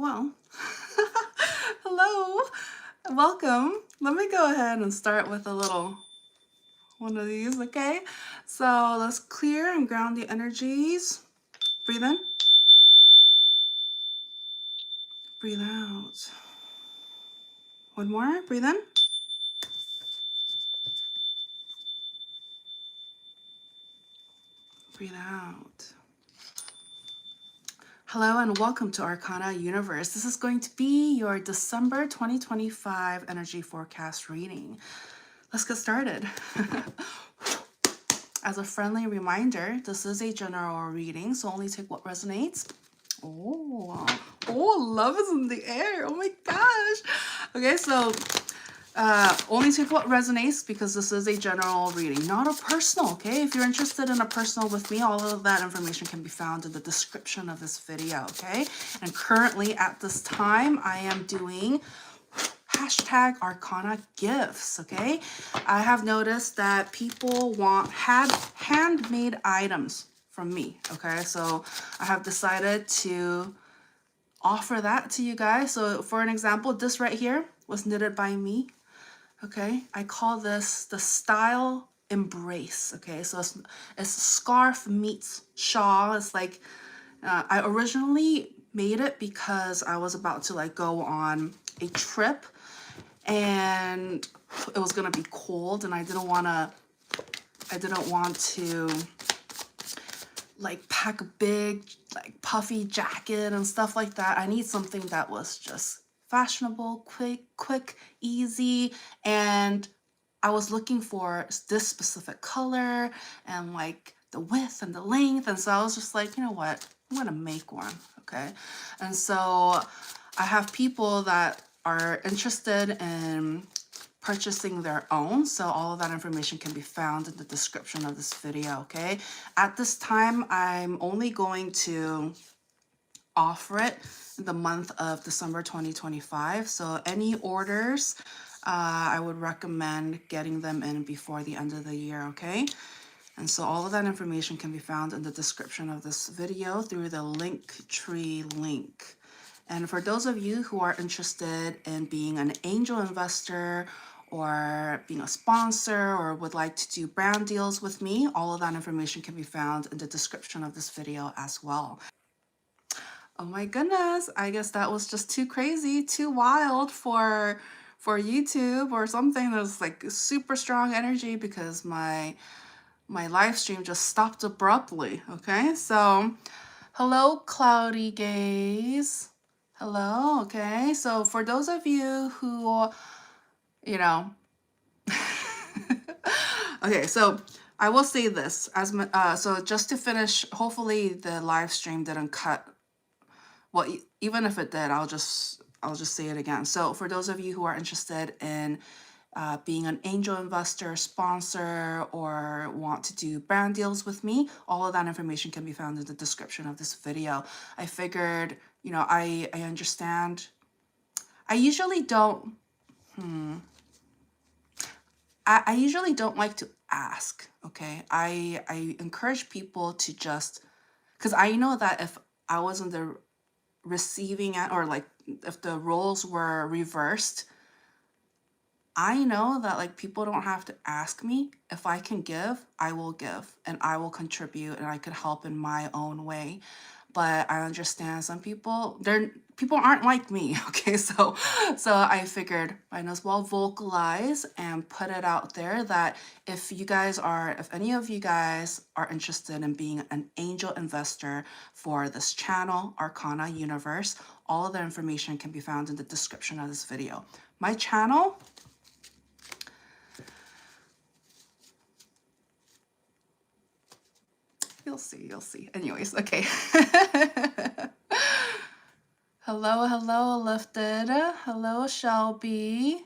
Well, hello, welcome. Let me go ahead and start with a little one of these, okay? So let's clear and ground the energies. Breathe in, breathe out. One more, breathe in. Breathe out. Hello and welcome to Arcana Universe. This is going to be your December 2025 energy forecast reading. Let's get started. As a friendly reminder, this is a general reading, so only take what resonates. Oh, love is in the air. Oh my gosh. Okay, so only take what resonates because this is a general reading, not a personal, okay? If you're interested in a personal with me, all of that information can be found in the description of this video, okay? And currently at this time, I am doing hashtag Arcana gifts, okay? I have noticed that people want handmade items from me, okay? So I have decided to offer that to you guys. So for an example, this right here was knitted by me, okay? I call this the style embrace, okay? So it's scarf meets shawl. It's like, I originally made it because I was about to like go on a trip and it was gonna be cold and I didn't want to like pack a big like puffy jacket and stuff like that. I need something that was just fashionable, quick, easy, and I was looking for this specific color and like the width and the length, and so I was just like, you know what, I'm gonna make one, okay? And so I have people that are interested in purchasing their own, so all of that information can be found in the description of this video, okay? At this time, I'm only going to offer it in the month of December 2025, so any orders, I would recommend getting them in before the end of the year, okay? And so all of that information can be found in the description of this video through the Linktree link. And for those of you who are interested in being an angel investor or being a sponsor or would like to do brand deals with me, all of that information can be found in the description of this video as well. Oh my goodness, I guess that was just too crazy, too wild for YouTube or something. There's like super strong energy because my live stream just stopped abruptly, okay? So, hello, cloudy gaze. Hello, okay? So for those of you who, you know, okay, so I will say this as so just to finish, hopefully the live stream didn't cut. Well, even if it did, I'll just say it again. So for those of you who are interested in being an angel investor, sponsor, or want to do brand deals with me, all of that information can be found in the description of this video. I figured, you know, I understand. I usually don't, I usually don't like to ask, okay? I encourage people to just, because I know that if I was in the receiving end, or like if the roles were reversed, I know that like people don't have to ask me. If I can give, I will give and I will contribute and I could help in my own way. But I understand some people, people aren't like me, okay? So I figured might as well vocalize and put it out there that if any of you guys are interested in being an angel investor for this channel, Arcana Universe, all of the information can be found in the description of this video. My channel, you'll see. Anyways, okay. Hello, Lifted. Hello, Shelby.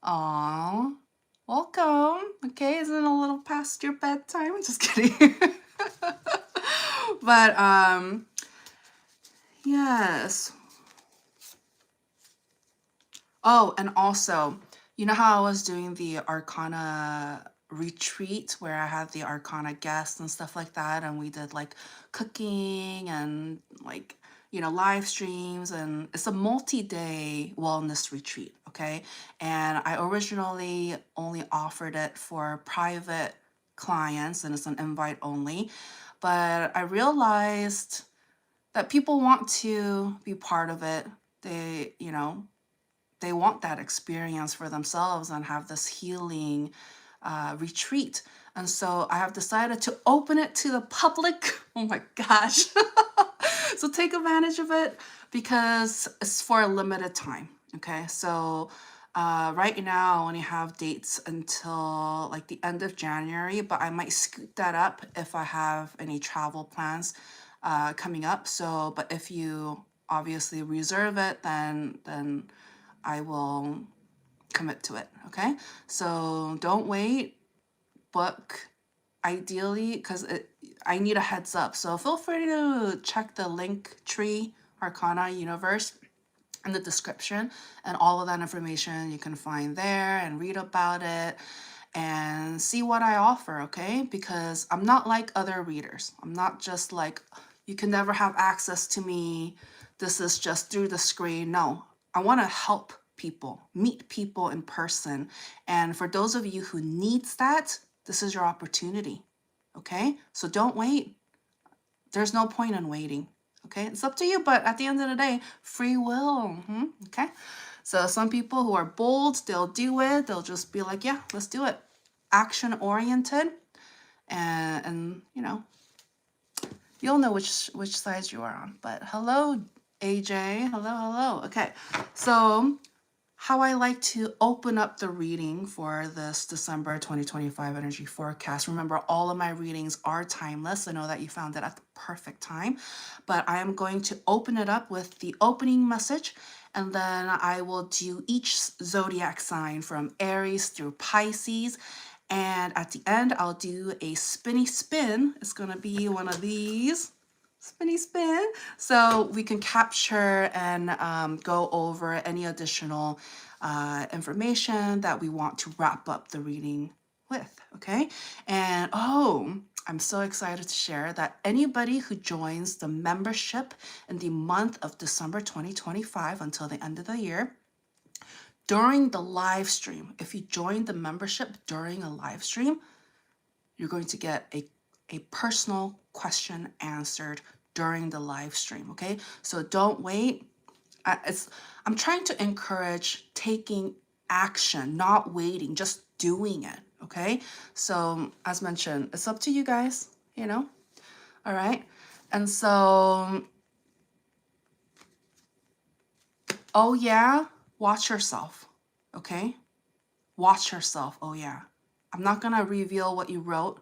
Aw, welcome. Okay, isn't it a little past your bedtime? Just kidding. But, yes. Oh, and also, you know how I was doing the Arcana retreat where I had the Arcana guests and stuff like that, and we did like cooking and like, you know, live streams, and it's a multi-day wellness retreat, okay? And I originally only offered it for private clients, and it's an invite only, but I realized that people want to be part of it. They, you know, they want that experience for themselves and have this healing retreat. And so I have decided to open it to the public. Oh my gosh. So take advantage of it because it's for a limited time. Okay. So right now I only have dates until like the end of January, but I might scoot that up if I have any travel plans coming up. So, but if you obviously reserve it, then I will commit to it, okay? So don't wait, book ideally, because I need a heads up. So feel free to check the Linktree ArcanaUniverse in the description, and all of that information you can find there and read about it and see what I offer, okay? Because I'm not like other readers. I'm not just like, you can never have access to me. This is just through the screen. No, I want to help people, meet people in person. And for those of you who needs that, this is your opportunity, okay? So don't wait. There's no point in waiting, okay? It's up to you, but at the end of the day, free will, okay? So some people who are bold, they'll do it. They'll just be like, yeah, let's do it. Action oriented, and you know, you'll know which side you are on. But hello, AJ. Hello. Okay, so how I like to open up the reading for this December 2025 energy forecast. Remember, all of my readings are timeless. I know that you found it at the perfect time, but I am going to open it up with the opening message, and then I will do each zodiac sign from Aries through Pisces. And at the end, I'll do a spinny spin. It's going to be one of these. Spinny spin, so we can capture and go over any additional information that we want to wrap up the reading with, okay? And oh, I'm so excited to share that anybody who joins the membership in the month of December 2025 until the end of the year, during the live stream, if you join the membership during a live stream, you're going to get a personal question answered during the live stream, okay? So don't wait. I'm trying to encourage taking action, not waiting, just doing it, okay? So as mentioned, it's up to you guys, you know? All right? And so, oh yeah, watch yourself, okay? Watch yourself, oh yeah. I'm not gonna reveal what you wrote.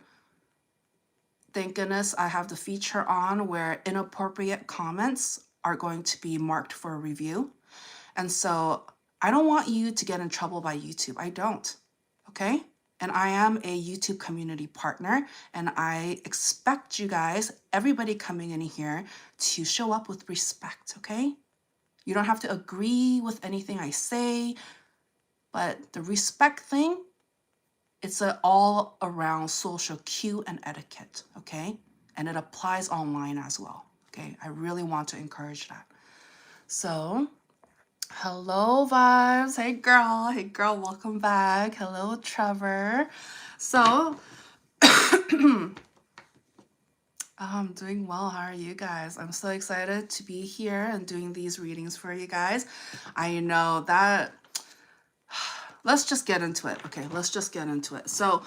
Thank goodness I have the feature on where inappropriate comments are going to be marked for a review. And so I don't want you to get in trouble by YouTube. I don't, okay? And I am a YouTube community partner, and I expect you guys, everybody coming in here, to show up with respect, okay? You don't have to agree with anything I say, but the respect thing, it's an all around social cue and etiquette, okay? And it applies online as well, okay? I really want to encourage that. So, hello vibes. Hey girl, welcome back. Hello, Trevor. So, I'm doing well. How are you guys? I'm so excited to be here and doing these readings for you guys. I know that let's just get into it. Okay, let's just get into it. So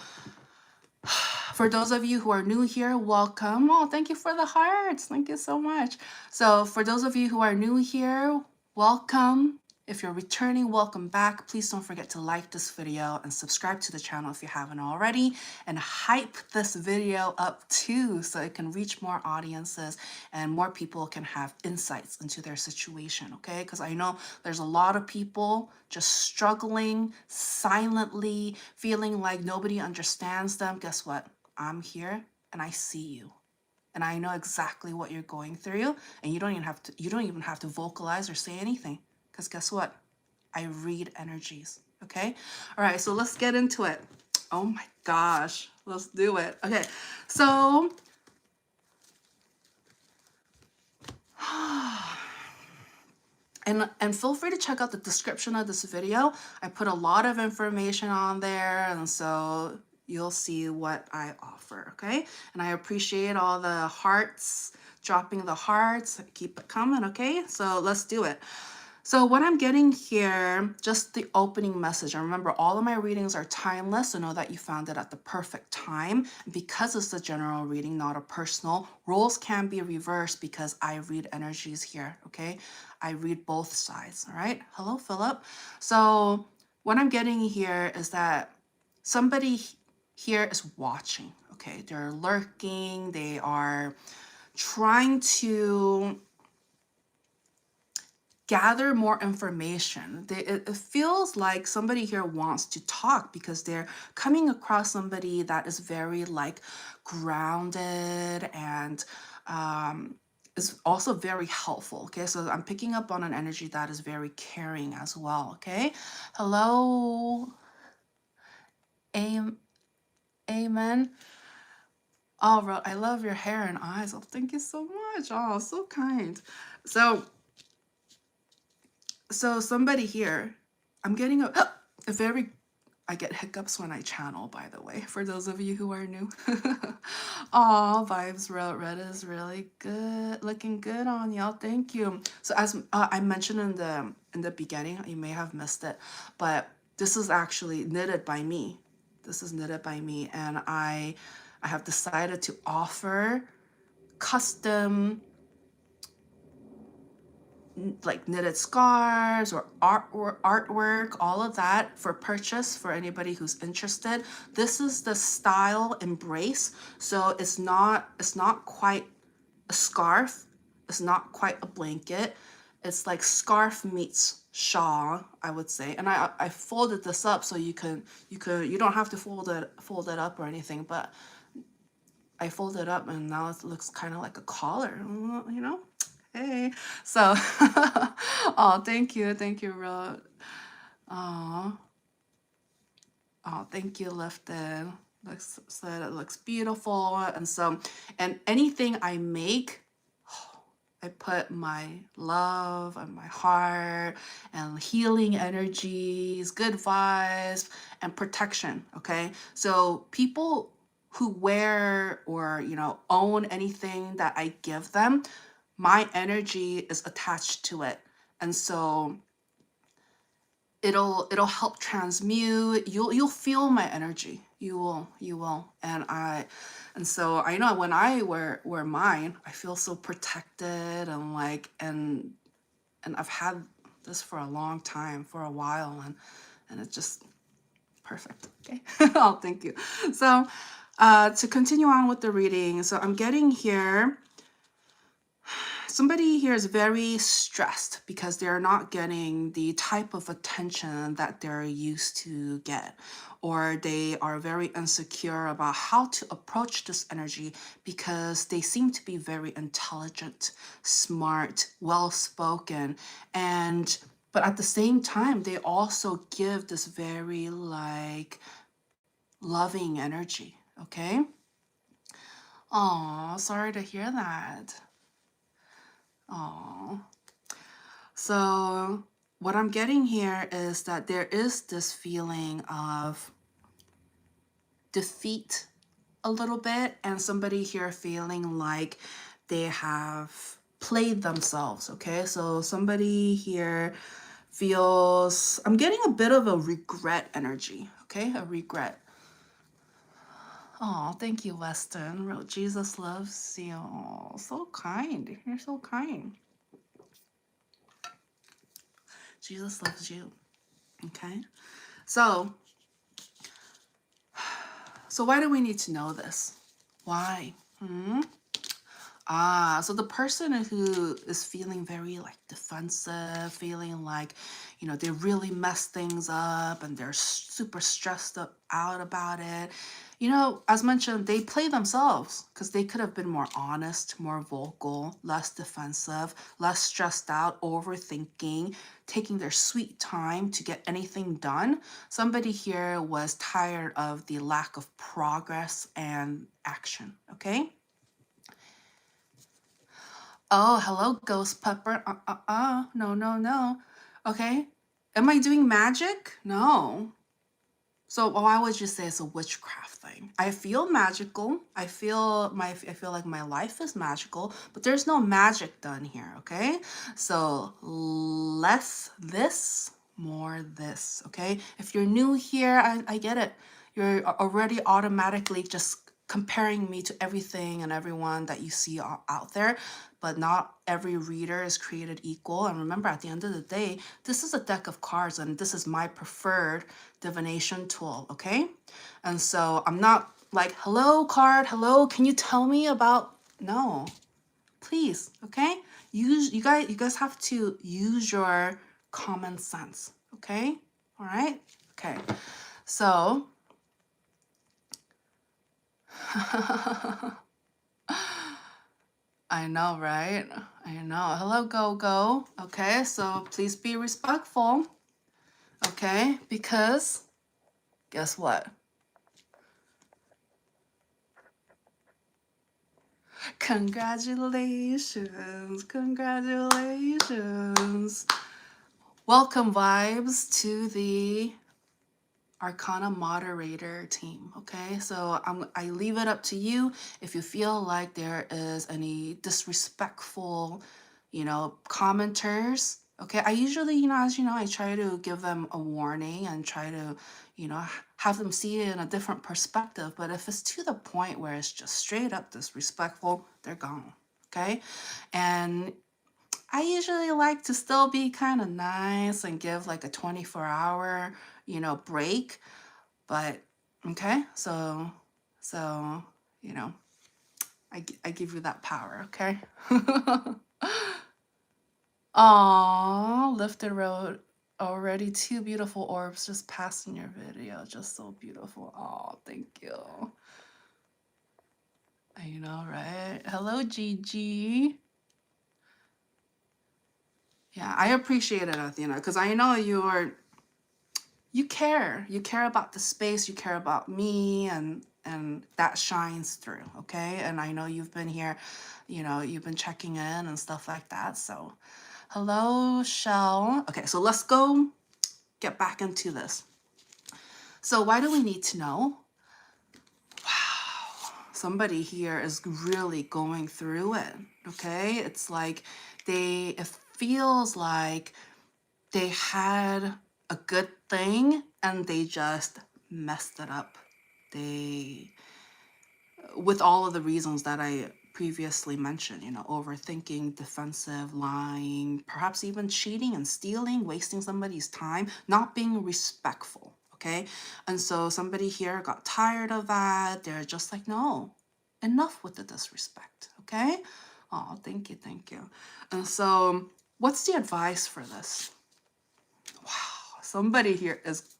for those of you who are new here, welcome. Oh, thank you for the hearts. Thank you so much. So for those of you who are new here, welcome. If you're returning, welcome back. Please don't forget to like this video and subscribe to the channel if you haven't already, and hype this video up too so it can reach more audiences and more people can have insights into their situation, okay? Because I know there's a lot of people just struggling silently, feeling like nobody understands them. Guess what? I'm here and I see you. And I know exactly what you're going through, and you don't even have to vocalize or say anything. Because guess what? I read energies, okay? All right, so let's get into it. Oh my gosh. Let's do it. Okay. So and feel free to check out the description of this video. I put a lot of information on there, and so you'll see what I offer, okay? And I appreciate all the hearts, dropping the hearts. Keep it coming, okay? So let's do it. So what I'm getting here, just the opening message. And remember, all of my readings are timeless, so know that you found it at the perfect time. Because it's a general reading, not a personal, roles can be reversed because I read energies here, okay? I read both sides, all right? Hello, Philip. So what I'm getting here is that somebody here is watching, okay? They're lurking, they are trying to gather more information. It feels like somebody here wants to talk because they're coming across somebody that is very like grounded and is also very helpful. Okay, so I'm picking up on an energy that is very caring as well. Okay, hello, amen. Oh, I love your hair and eyes. Oh, thank you so much. Oh, so kind. So somebody here, I'm getting a very, I get hiccups when I channel, by the way, for those of you who are new. Aw, vibes red is really good, looking good on y'all. Thank you. So as I mentioned in the beginning, you may have missed it, but this is actually knitted by me. This is knitted by me, and I have decided to offer custom like knitted scarves or artwork, all of that for purchase for anybody who's interested. This is the style Embrace. So it's not quite a scarf. It's not quite a blanket. It's like scarf meets shawl, I would say. And I folded this up so you don't have to fold it up or anything, but I fold it up and now it looks kind of like a collar, you know? Hey, so, oh, thank you, Ro. Oh, thank you, Lifted. Said it looks beautiful, and so, and anything I make, I put my love and my heart and healing energies, good vibes, and protection. Okay, so people who wear or own anything that I give them, my energy is attached to it, and so it'll help transmute. You'll feel my energy. You will, and so I know when I wear mine, I feel so protected and like and I've had this for a long time, for a while, and it's just perfect. Okay. Oh, thank you. So to continue on with the reading, so I'm getting here. Somebody here is very stressed because they're not getting the type of attention that they're used to get, or they are very insecure about how to approach this energy because they seem to be very intelligent, smart, well-spoken, but at the same time, they also give this very like loving energy, okay? Oh, sorry to hear that. Oh, so what I'm getting here is that there is this feeling of defeat a little bit, and somebody here feeling like they have played themselves, okay? So somebody here feels, I'm getting a bit of a regret energy, okay? A regret. Oh, thank you, Weston. Real Jesus loves you. Oh, so kind. You're so kind. Jesus loves you. Okay. So why do we need to know this? Why? So the person who is feeling very like defensive, feeling like, they really mess things up and they're super stressed out about it. You know, as mentioned, they play themselves because they could have been more honest, more vocal, less defensive, less stressed out, overthinking, taking their sweet time to get anything done. Somebody here was tired of the lack of progress and action, okay? Oh, hello, Ghost Pepper. No, no, no. Okay. Am I doing magic? No. So why would you say it's a witchcraft thing? I feel magical. I feel like my life is magical, but there's no magic done here, okay? So less this, more this, okay? If you're new here, I get it. You're already automatically just comparing me to everything and everyone that you see out there, but not every reader is created equal. And remember, at the end of the day, this is a deck of cards and this is my preferred divination tool, okay? And so I'm not like, hello card, hello, can you tell me about, no, please, okay? You guys have to use your common sense, okay? All right? Okay. So I know, right? I know. Hello, go. Okay, so please be respectful. Okay, because guess what? Congratulations. Welcome, vibes, to the Arcana moderator team. Okay, so I leave it up to you if you feel like there is any disrespectful, commenters. Okay, I usually, as you know, I try to give them a warning and try to, have them see it in a different perspective. But if it's to the point where it's just straight up disrespectful, they're gone. Okay, and I usually like to still be kind of nice and give like a 24-hour, break. But okay, so you know, I give you that power, okay? Aw, lifted road already. 2 beautiful orbs just passed in your video. Just so beautiful. Aw, thank you. You know, right? Hello, Gigi. Yeah, I appreciate it, Athena, because I know you care about the space, you care about me, and that shines through, okay? And I know you've been here, you've been checking in and stuff like that. So hello, Shell. Okay, so let's go get back into this. So why do we need to know? Wow, somebody here is really going through it, okay? It's like it feels like they had a good thing and they just messed it up. With all of the reasons that I previously mentioned, overthinking, defensive, lying, perhaps even cheating and stealing, wasting somebody's time, not being respectful, okay? And so somebody here got tired of that. They're just like, no, enough with the disrespect, okay? Oh, thank you. And so what's the advice for this? Wow, somebody here is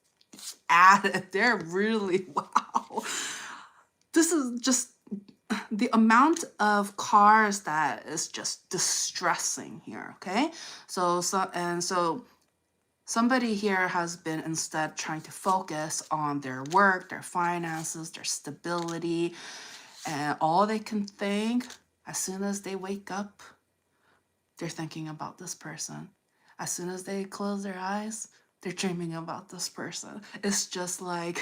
at it. They're really, wow. This is just the amount of cars that is just distressing here, okay? So somebody here has been instead trying to focus on their work, their finances, their stability, and all they can think as soon as they wake up, they're thinking about this person. As soon as they close their eyes, they're dreaming about this person. It's just like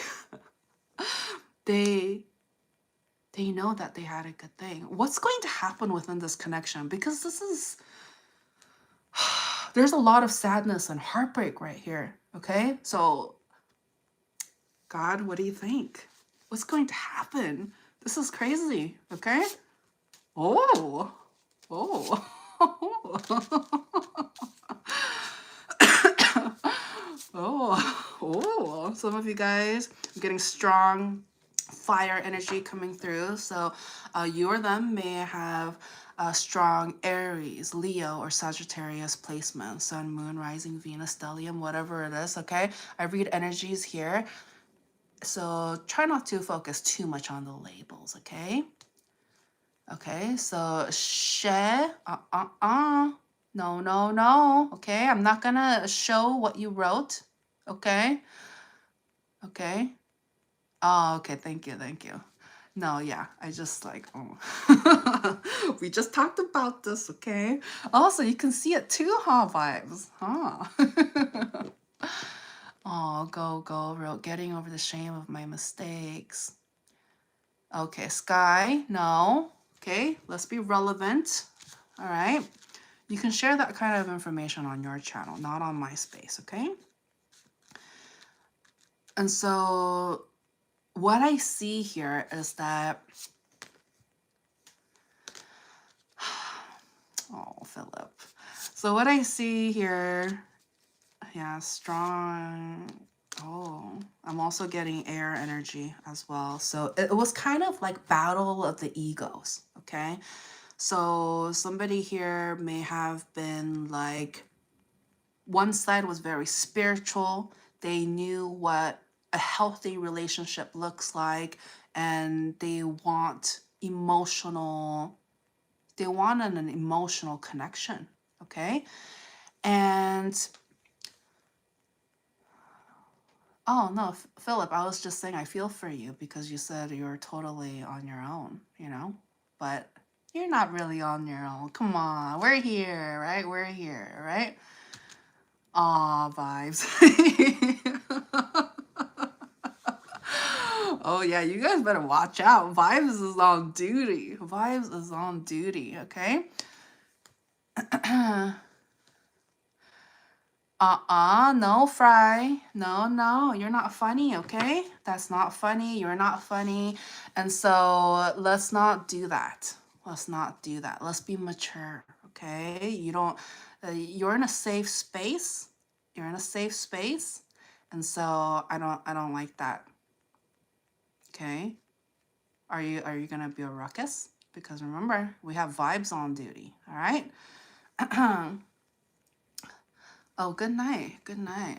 they know that they had a good thing. What's going to happen within this connection? Because there's a lot of sadness and heartbreak right here, okay? So, God, what do you think? What's going to happen? This is crazy, okay? Oh. Oh, some of you guys are getting strong fire energy coming through. So you or them may have a strong Aries, Leo, or Sagittarius placement. Sun, Moon, Rising, Venus, Stellium, whatever it is, okay? I read energies here. So try not to focus too much on the labels, okay? Okay, so no, no, no. Okay, I'm not gonna show what you wrote. Okay, okay. Oh, okay, thank you, thank you. No, yeah, I just like, oh. We just talked about this, okay? Also, you can see it too, huh, vibes? Huh? Oh, go, getting over the shame of my mistakes. Okay, Sky, no. Okay, let's be relevant. All right. You can share that kind of information on your channel, not on my space, okay? And so what I see here is that, oh, Philip. So what I see here, yeah, strong. Oh, I'm also getting air energy as well. So it was kind of like battle of the egos, okay? So somebody here may have been like, one side was very spiritual. They knew what a healthy relationship looks like, and they want an emotional connection, okay? And oh no, Philip, I was just saying I feel for you because you said you're totally on your own, you know? But you're not really on your own. Come on, we're here, right? We're here, right? Aw, vibes. Oh yeah, you guys better watch out. Vibes is on duty. Vibes is on duty, okay? No, Fry. No, you're not funny, okay? That's not funny. You're not funny. And so let's not do that. Let's not do that. Let's be mature, okay? You don't, you're in a safe space. You're in a safe space. And so I don't like that. Okay? Are you gonna be a ruckus? Because remember, we have vibes on duty, all right? Oh, good night. Good night.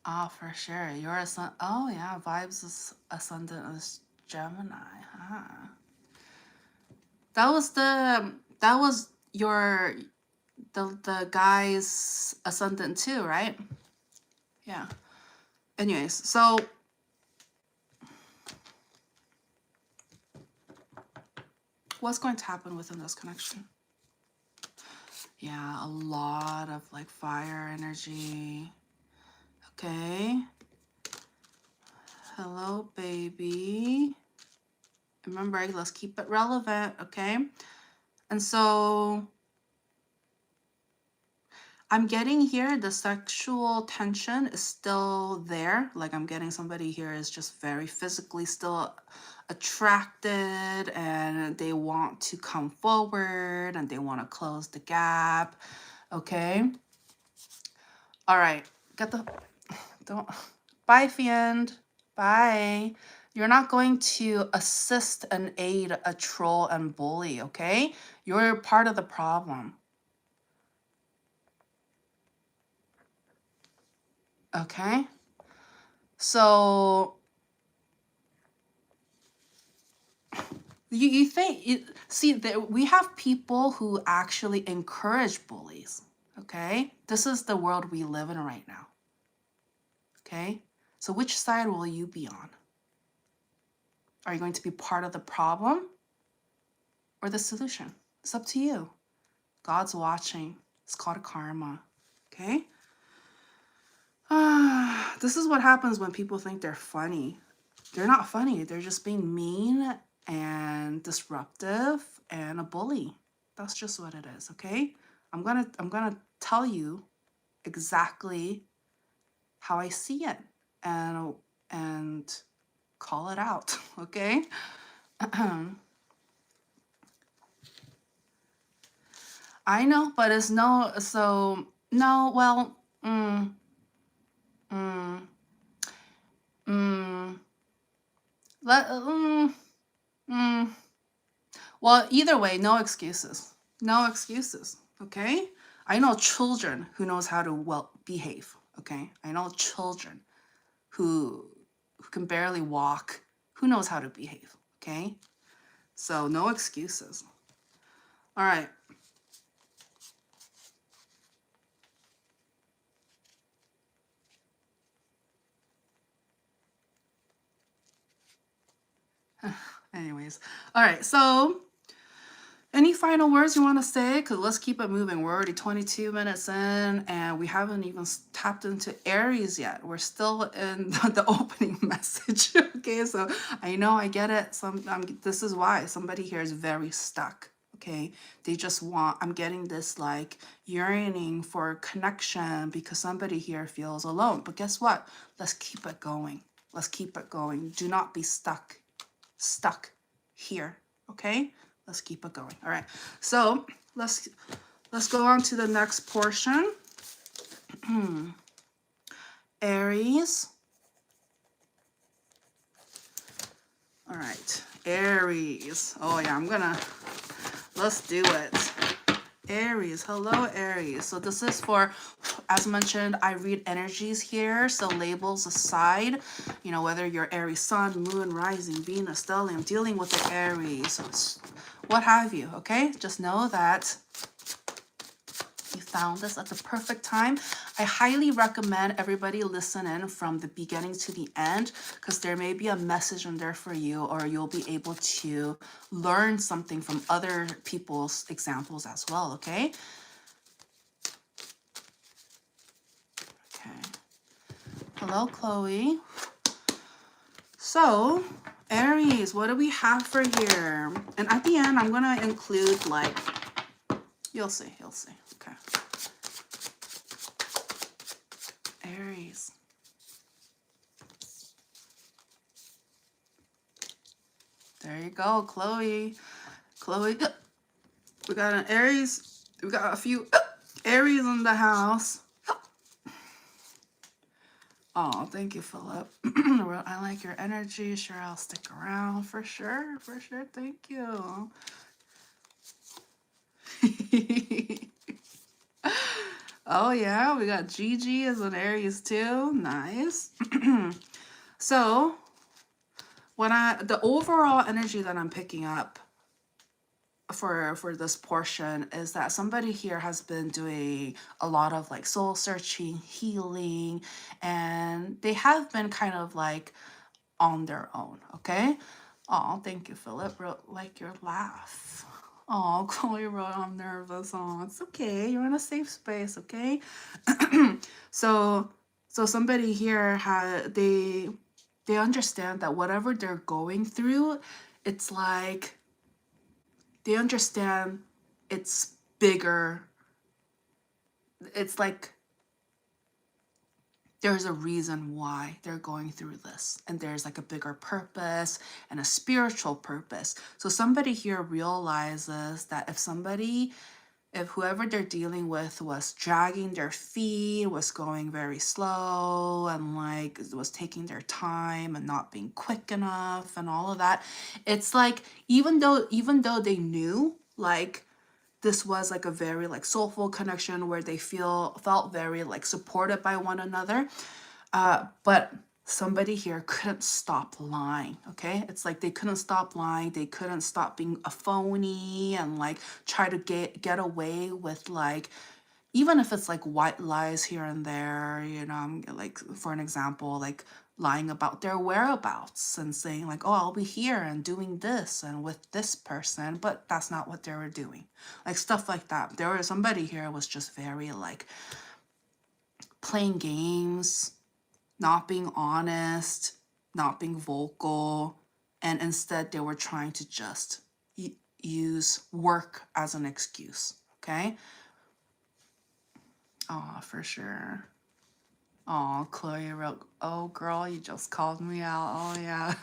Oh, for sure. You're a sun. Oh, yeah. Vibes is ascendant is Gemini. Huh. That was your the guy's ascendant too, right? Yeah. Anyways, so what's going to happen within this connection? Yeah, a lot of like fire energy. Okay. Hello, baby. Remember, let's keep it relevant, okay? And so I'm getting here the sexual tension is still there. Like I'm getting somebody here is just very physically still attracted and they want to come forward and they want to close the gap. Okay. All right. Don't. Bye, Fiend. Bye. You're not going to assist and aid a troll and bully, okay? You're part of the problem. Okay? So you think see that we have people who actually encourage bullies, okay? This is the world we live in right now. Okay? So which side will you be on? Are you going to be part of the problem or the solution? It's up to you. God's watching. It's called karma. Okay? This is what happens when people think they're funny. They're not funny. They're just being mean and disruptive and a bully. That's just what it is, okay? I'm gonna tell you exactly how I see it and call it out, okay? I know, but it's no, so no, well, well, either way, no excuses. No excuses, okay? I know children who knows how to well behave, okay? I know children who can barely walk, who knows how to behave, okay? So no excuses. All right. Anyways, all right, so any final words you want to say? Because let's keep it moving. We're already 22 minutes in and we haven't even tapped into Aries yet. We're still in the opening message. Okay, so I know, I get it. This is why somebody here is very stuck. Okay, they just want, I'm getting this like yearning for connection because somebody here feels alone. But guess what? Let's keep it going. Let's keep it going. Do not be stuck here. Okay, let's keep it going. All right, so let's go on to the next portion. Aries. All right, Aries. Oh yeah, let's do it. Aries, hello Aries. So this is for, as mentioned, I read energies here, so labels aside, you know, whether you're Aries sun, moon, rising, Venus, stellium, dealing with the Aries, what have you, okay? Just know that you found this at the perfect time. I highly recommend everybody listen in from the beginning to the end because there may be a message in there for you, or you'll be able to learn something from other people's examples as well, okay? Okay. Hello, Chloe. So, Aries, what do we have for here? And at the end, I'm going to include like, you'll see, okay. Aries. There you go, Chloe. Chloe, we got an Aries. We got a few Aries in the house. Oh, thank you, Philip. I like your energy. Sure, I'll stick around for sure. For sure. Thank you. Oh, yeah. We got Gigi as an Aries too. Nice. So, the overall energy that I'm picking up for this portion is that somebody here has been doing a lot of like soul searching, healing, and they have been kind of like on their own, okay? Oh, thank you, Philip. Like your laugh. Oh, Chloe wrote, I'm nervous. Oh, it's okay. You're in a safe space, okay? So somebody here they understand that whatever they're going through, it's like they understand it's bigger. It's like there's a reason why they're going through this, and there's like a bigger purpose and a spiritual purpose. So somebody here realizes that if whoever they're dealing with was dragging their feet, was going very slow, and like was taking their time and not being quick enough and all of that, it's like even though they knew like this was like a very like soulful connection where they felt very like supported by one another, but somebody here couldn't stop lying, okay? It's like they couldn't stop lying, they couldn't stop being a phony and like try to get away with like, even if it's like white lies here and there, you know, like for an example, like lying about their whereabouts and saying like, oh, I'll be here and doing this and with this person, but that's not what they were doing. Like stuff like that. There was somebody here was just very like playing games, not being honest, not being vocal, and instead they were trying to just use work as an excuse, okay? Oh, for sure. Oh, Chloe wrote, oh girl, you just called me out. Oh yeah.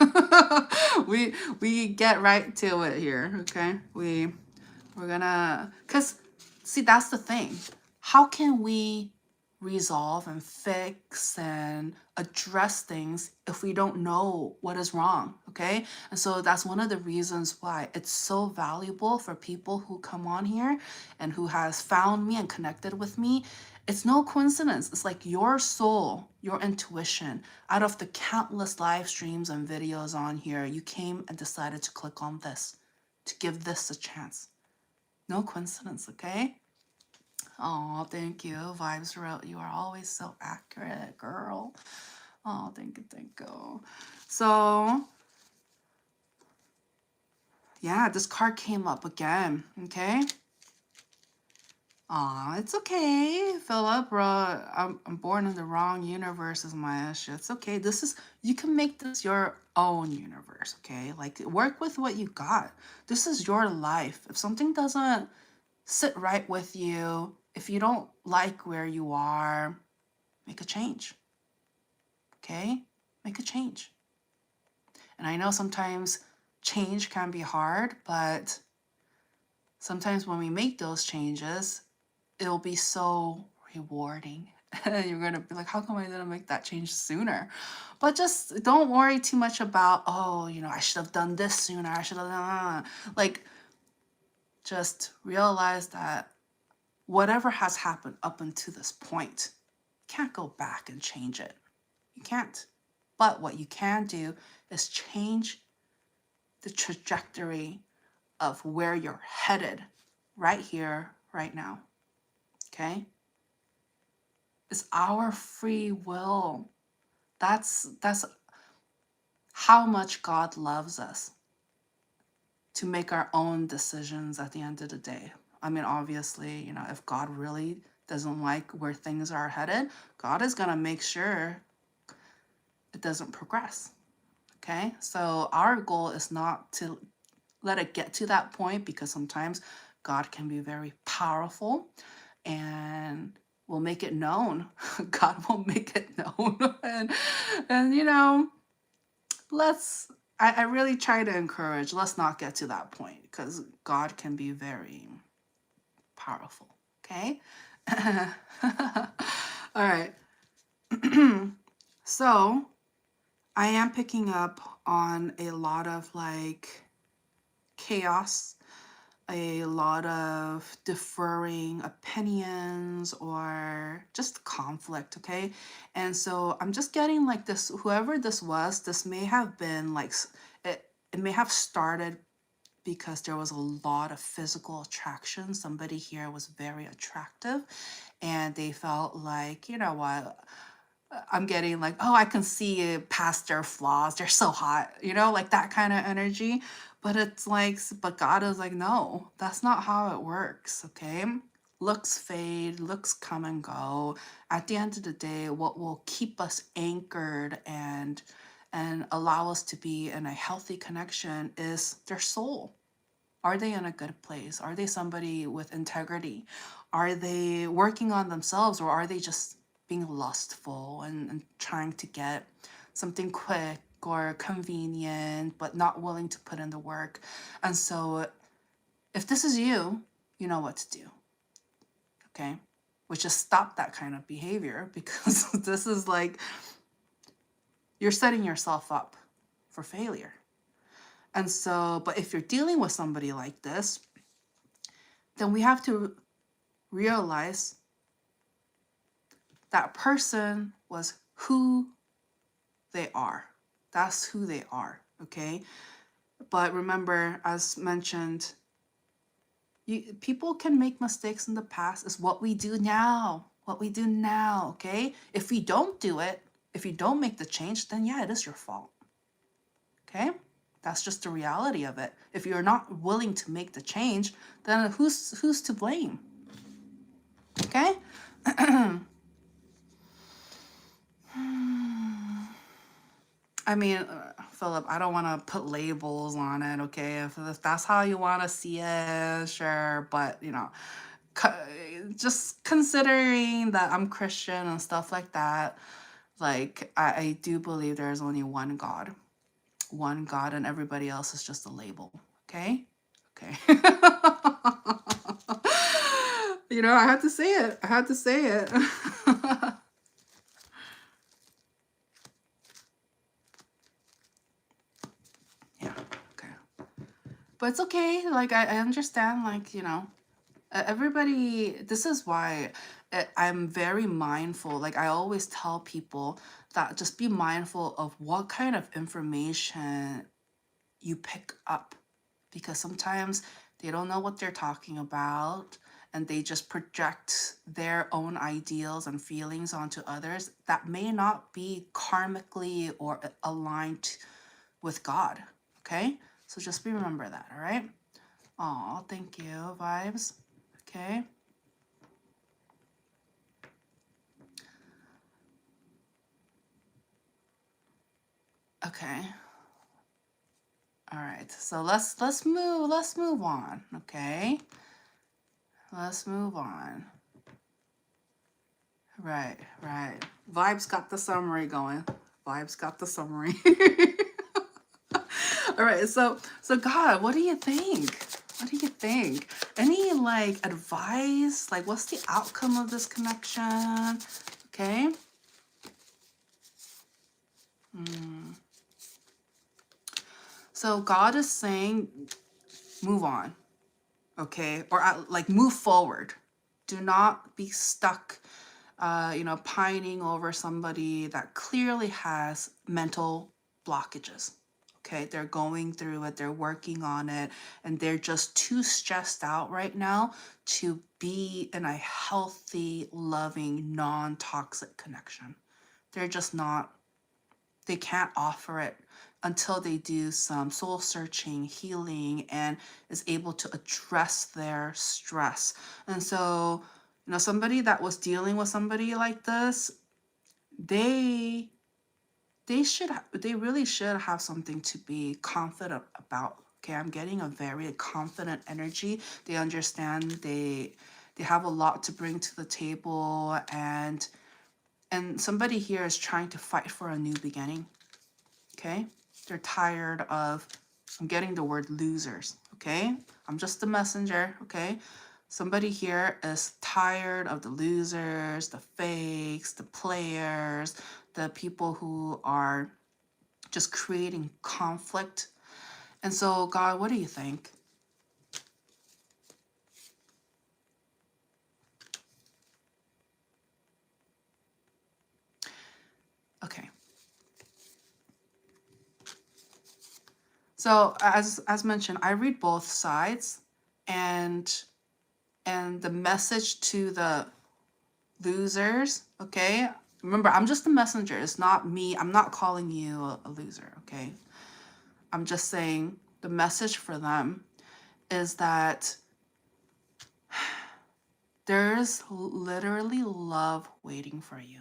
we get right to it here, okay? We're gonna, cause see, that's the thing. How can we resolve and fix and address things if we don't know what is wrong, okay? And so that's one of the reasons why it's so valuable for people who come on here and who has found me and connected with me. It's no coincidence. It's like your soul, your intuition, out of the countless live streams and videos on here, you came and decided to click on this, to give this a chance. No coincidence, okay? Oh, thank you. Vibes Route, you are always so accurate, girl. Oh, thank you, thank you. So, yeah, this card came up again, okay? Aw, it's okay, Philip, bro. I'm born in the wrong universe is my issue. It's okay. This is, you can make this your own universe, okay? Like, work with what you got. This is your life. If something doesn't sit right with you, if you don't like where you are, make a change, okay? Make a change. And I know sometimes change can be hard, but sometimes when we make those changes, it'll be so rewarding. You're going to be like, how come I didn't make that change sooner? But just don't worry too much about, oh, you know, I should have done this sooner. I should have done, like, just realize that whatever has happened up until this point, you can't go back and change it. You can't. But what you can do is change the trajectory of where you're headed right here, right now. Okay? It's our free will. That's how much God loves us, to make our own decisions at the end of the day. I mean, obviously, you know, if God really doesn't like where things are headed, God is going to make sure it doesn't progress. Okay? So our goal is not to let it get to that point, because sometimes God can be very powerful and will make it known. God will make it known. and you know, I really try to encourage, let's not get to that point, because God can be very powerful. Okay? All right. So I am picking up on a lot of like chaos, a lot of differing opinions, or just conflict, okay? And so I'm just getting like this, whoever this was, this may have been like, it may have started because there was a lot of physical attraction. Somebody here was very attractive and they felt like, you know what, I'm getting like, oh, I can see past their flaws. They're so hot, you know, like that kind of energy. But it's like, but God is like, no, that's not how it works, okay? Looks fade, looks come and go. At the end of the day, what will keep us anchored and allow us to be in a healthy connection is their soul. Are they in a good place? Are they somebody with integrity? Are they working on themselves, or are they just being lustful and trying to get something quick or convenient, but not willing to put in the work? And so if this is you, you know what to do, okay? Which is stop that kind of behavior, because this is like, you're setting yourself up for failure. And so, but if you're dealing with somebody like this, then we have to realize that person was who they are. That's who they are, okay? But remember, as mentioned, people can make mistakes in the past. It's what we do now. What we do now, okay? If we don't do it, if you don't make the change, then yeah, it is your fault, okay? That's just the reality of it. If you're not willing to make the change, then who's to blame? Okay? I mean, Philip, I don't want to put labels on it, okay? If that's how you want to see it, sure. But, you know, just considering that I'm Christian and stuff like that, like, I do believe there's only one God, and everybody else is just a label, okay? Okay. You know, I had to say it. I had to say it. But it's okay. Like, I understand, like, everybody, this is why I'm very mindful. Like, I always tell people that just be mindful of what kind of information you pick up, because sometimes they don't know what they're talking about and they just project their own ideals and feelings onto others that may not be karmically or aligned with God. Okay? So just remember that, all right? Oh, thank you, vibes. Okay. Okay. All right. So let's move on, okay? Let's move on. Right, right. Vibes got the summary going. Vibes got the summary. All right. So God, what do you think? What do you think? Any like advice? Like, what's the outcome of this connection? Okay. So God is saying, move on, okay? Or like move forward. Do not be stuck, pining over somebody that clearly has mental blockages. Okay, they're going through it, they're working on it, and they're just too stressed out right now to be in a healthy, loving, non-toxic connection. They're just not, they can't offer it until they do some soul searching, healing, and is able to address their stress. And so, somebody that was dealing with somebody like this, they really should have something to be confident about. Okay, I'm getting a very confident energy. They understand, they have a lot to bring to the table, and somebody here is trying to fight for a new beginning. Okay, they're tired of, I'm getting the word losers. Okay, I'm just the messenger. Okay, somebody here is tired of the losers, the fakes, the players, the people who are just creating conflict. And so, God, what do you think? Okay. So as mentioned, I read both sides, and the message to the losers, okay? Remember, I'm just the messenger. It's not me. I'm not calling you a loser, okay? I'm just saying the message for them is that there's literally love waiting for you.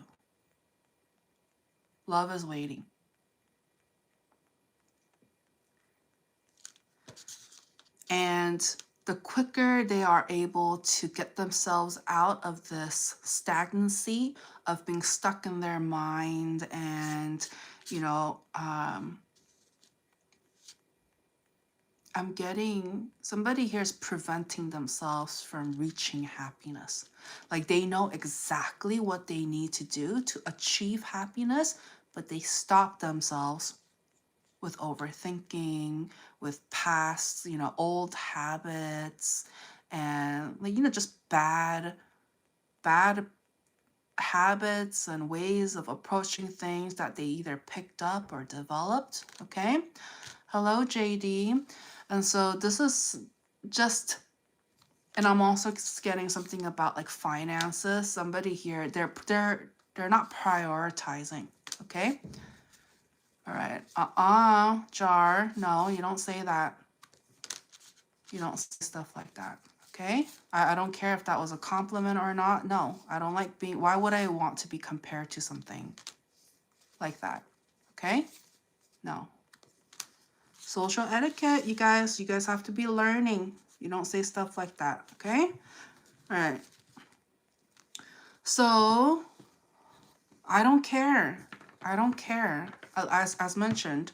Love is waiting. And the quicker they are able to get themselves out of this stagnancy of being stuck in their mind and, I'm getting somebody here is preventing themselves from reaching happiness. Like, they know exactly what they need to do to achieve happiness, but they stop themselves with overthinking, with past, old habits, and just bad habits and ways of approaching things that they either picked up or developed. Okay. Hello, JD. And so this is just, and I'm also getting something about like finances. Somebody here, they're not prioritizing. Okay. All right. Jar. No, you don't say that. You don't say stuff like that. Okay. I don't care if that was a compliment or not. No, I don't like being, why would I want to be compared to something like that? Okay. No. Social etiquette, you guys have to be learning. You don't say stuff like that, okay? All right. So, I don't care. I don't care. As mentioned,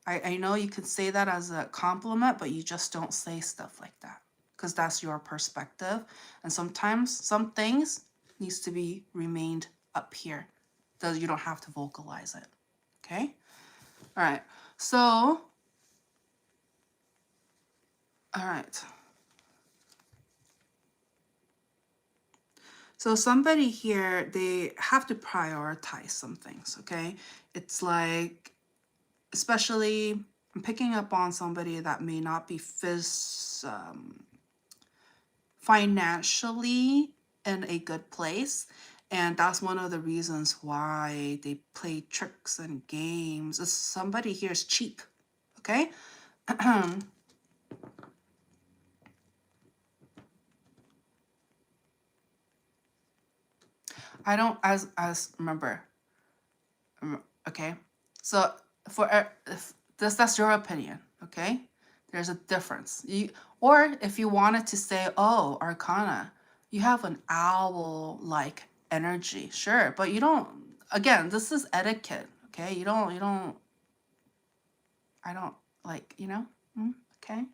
I know you could say that as a compliment, but you just don't say stuff like that because that's your perspective. And sometimes some things needs to be remained up here. You don't have to vocalize it, okay? All right. So, All right. So somebody here, they have to prioritize some things, okay? It's like, especially, I'm picking up on somebody that may not be financially in a good place. And that's one of the reasons why they play tricks and games. Is somebody here is cheap, okay? I don't, as remember, okay? So for if that's your opinion, okay? There's a difference. Or if you wanted to say, oh, Arcana, you have an owl-like energy, sure, but you don't. Again, this is etiquette, okay? You don't. I don't like, okay.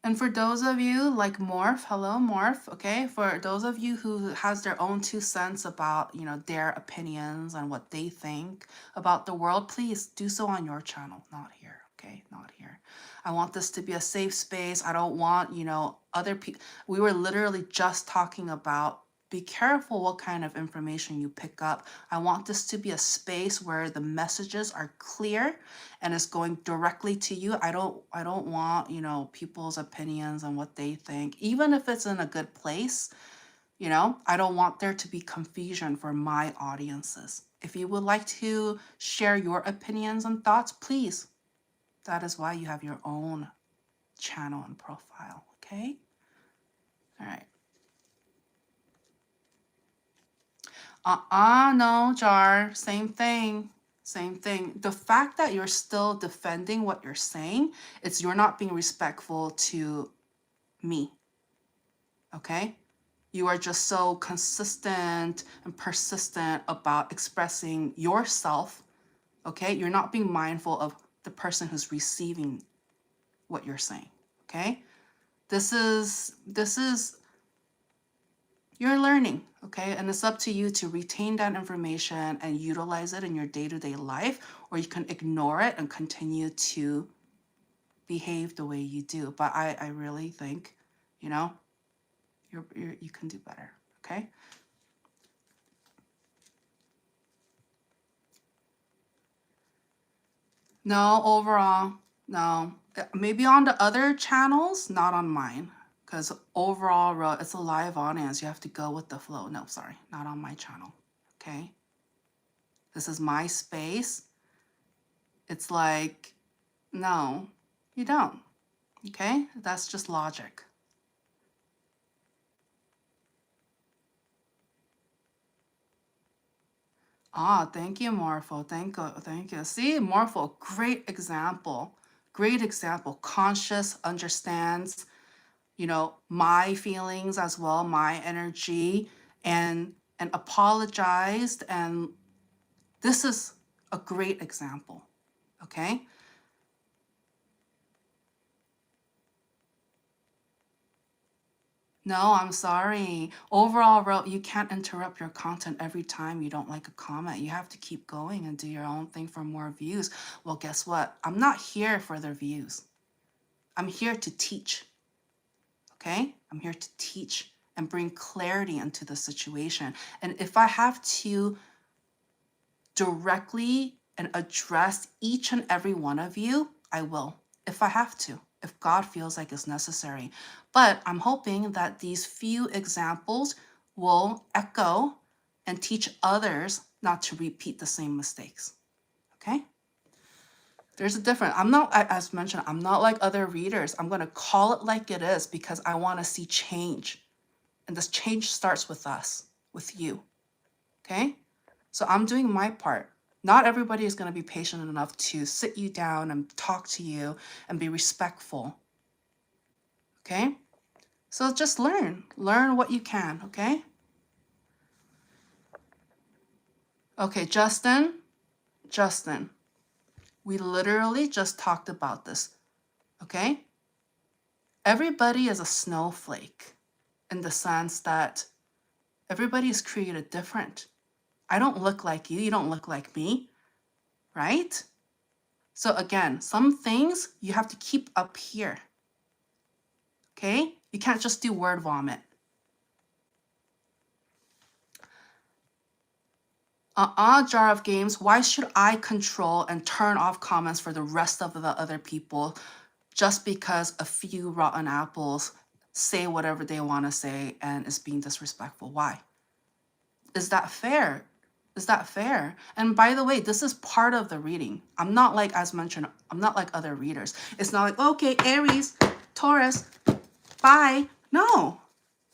And for those of you like Morph, hello Morph, okay? For those of you who has their own 2 cents about, their opinions and what they think about the world, please do so on your channel, not here, okay? Not here. I want this to be a safe space. I don't want, other people. We were literally just talking about be careful what kind of information you pick up. I want this to be a space where the messages are clear and it's going directly to you. I don't want, people's opinions and what they think, even if it's in a good place, I don't want there to be confusion for my audiences. If you would like to share your opinions and thoughts, please. That is why you have your own channel and profile, okay? All right. No, Jar, same thing. Same thing. The fact that you're still defending what you're saying, you're not being respectful to me, okay? You are just so consistent and persistent about expressing yourself, okay? You're not being mindful of the person who's receiving what you're saying, okay? This is you're learning, okay? And it's up to you to retain that information and utilize it in your day-to-day life, or you can ignore it and continue to behave the way you do. But I really think, you can do better, okay? No, overall, no. Maybe on the other channels, not on mine. Because overall, it's a live audience. You have to go with the flow. No, sorry, not on my channel, okay? This is my space. It's like, no, you don't, okay? That's just logic. Thank you, Morpho. Thank you. See, Morpho, great example. Great example. Conscious, understands, my feelings as well, my energy, and apologized. And this is a great example, okay? No, I'm sorry. Overall, you can't interrupt your content every time you don't like a comment. You have to keep going and do your own thing for more views. Well, guess what? I'm not here for their views. I'm here to teach, okay? I'm here to teach and bring clarity into the situation. And if I have to directly and address each and every one of you, I will, if I have to, if God feels like it's necessary. But I'm hoping that these few examples will echo and teach others not to repeat the same mistakes, okay? There's a difference. I'm not, as mentioned, I'm not like other readers. I'm going to call it like it is because I want to see change. And this change starts with us, with you, okay? So I'm doing my part. Not everybody is going to be patient enough to sit you down and talk to you and be respectful. Okay? So just learn. Learn what you can, okay? Okay, Justin, we literally just talked about this, okay? Everybody is a snowflake in the sense that everybody is created different. I don't look like you. You don't look like me, right? So again, some things you have to keep up here. Okay? You can't just do word vomit. Jar of Games, why should I control and turn off comments for the rest of the other people just because a few rotten apples say whatever they want to say and is being disrespectful? Why? Is that fair? Is that fair? And by the way, this is part of the reading. I'm not like, as mentioned, I'm not like other readers. It's not like, okay, Aries, Taurus, bye. No,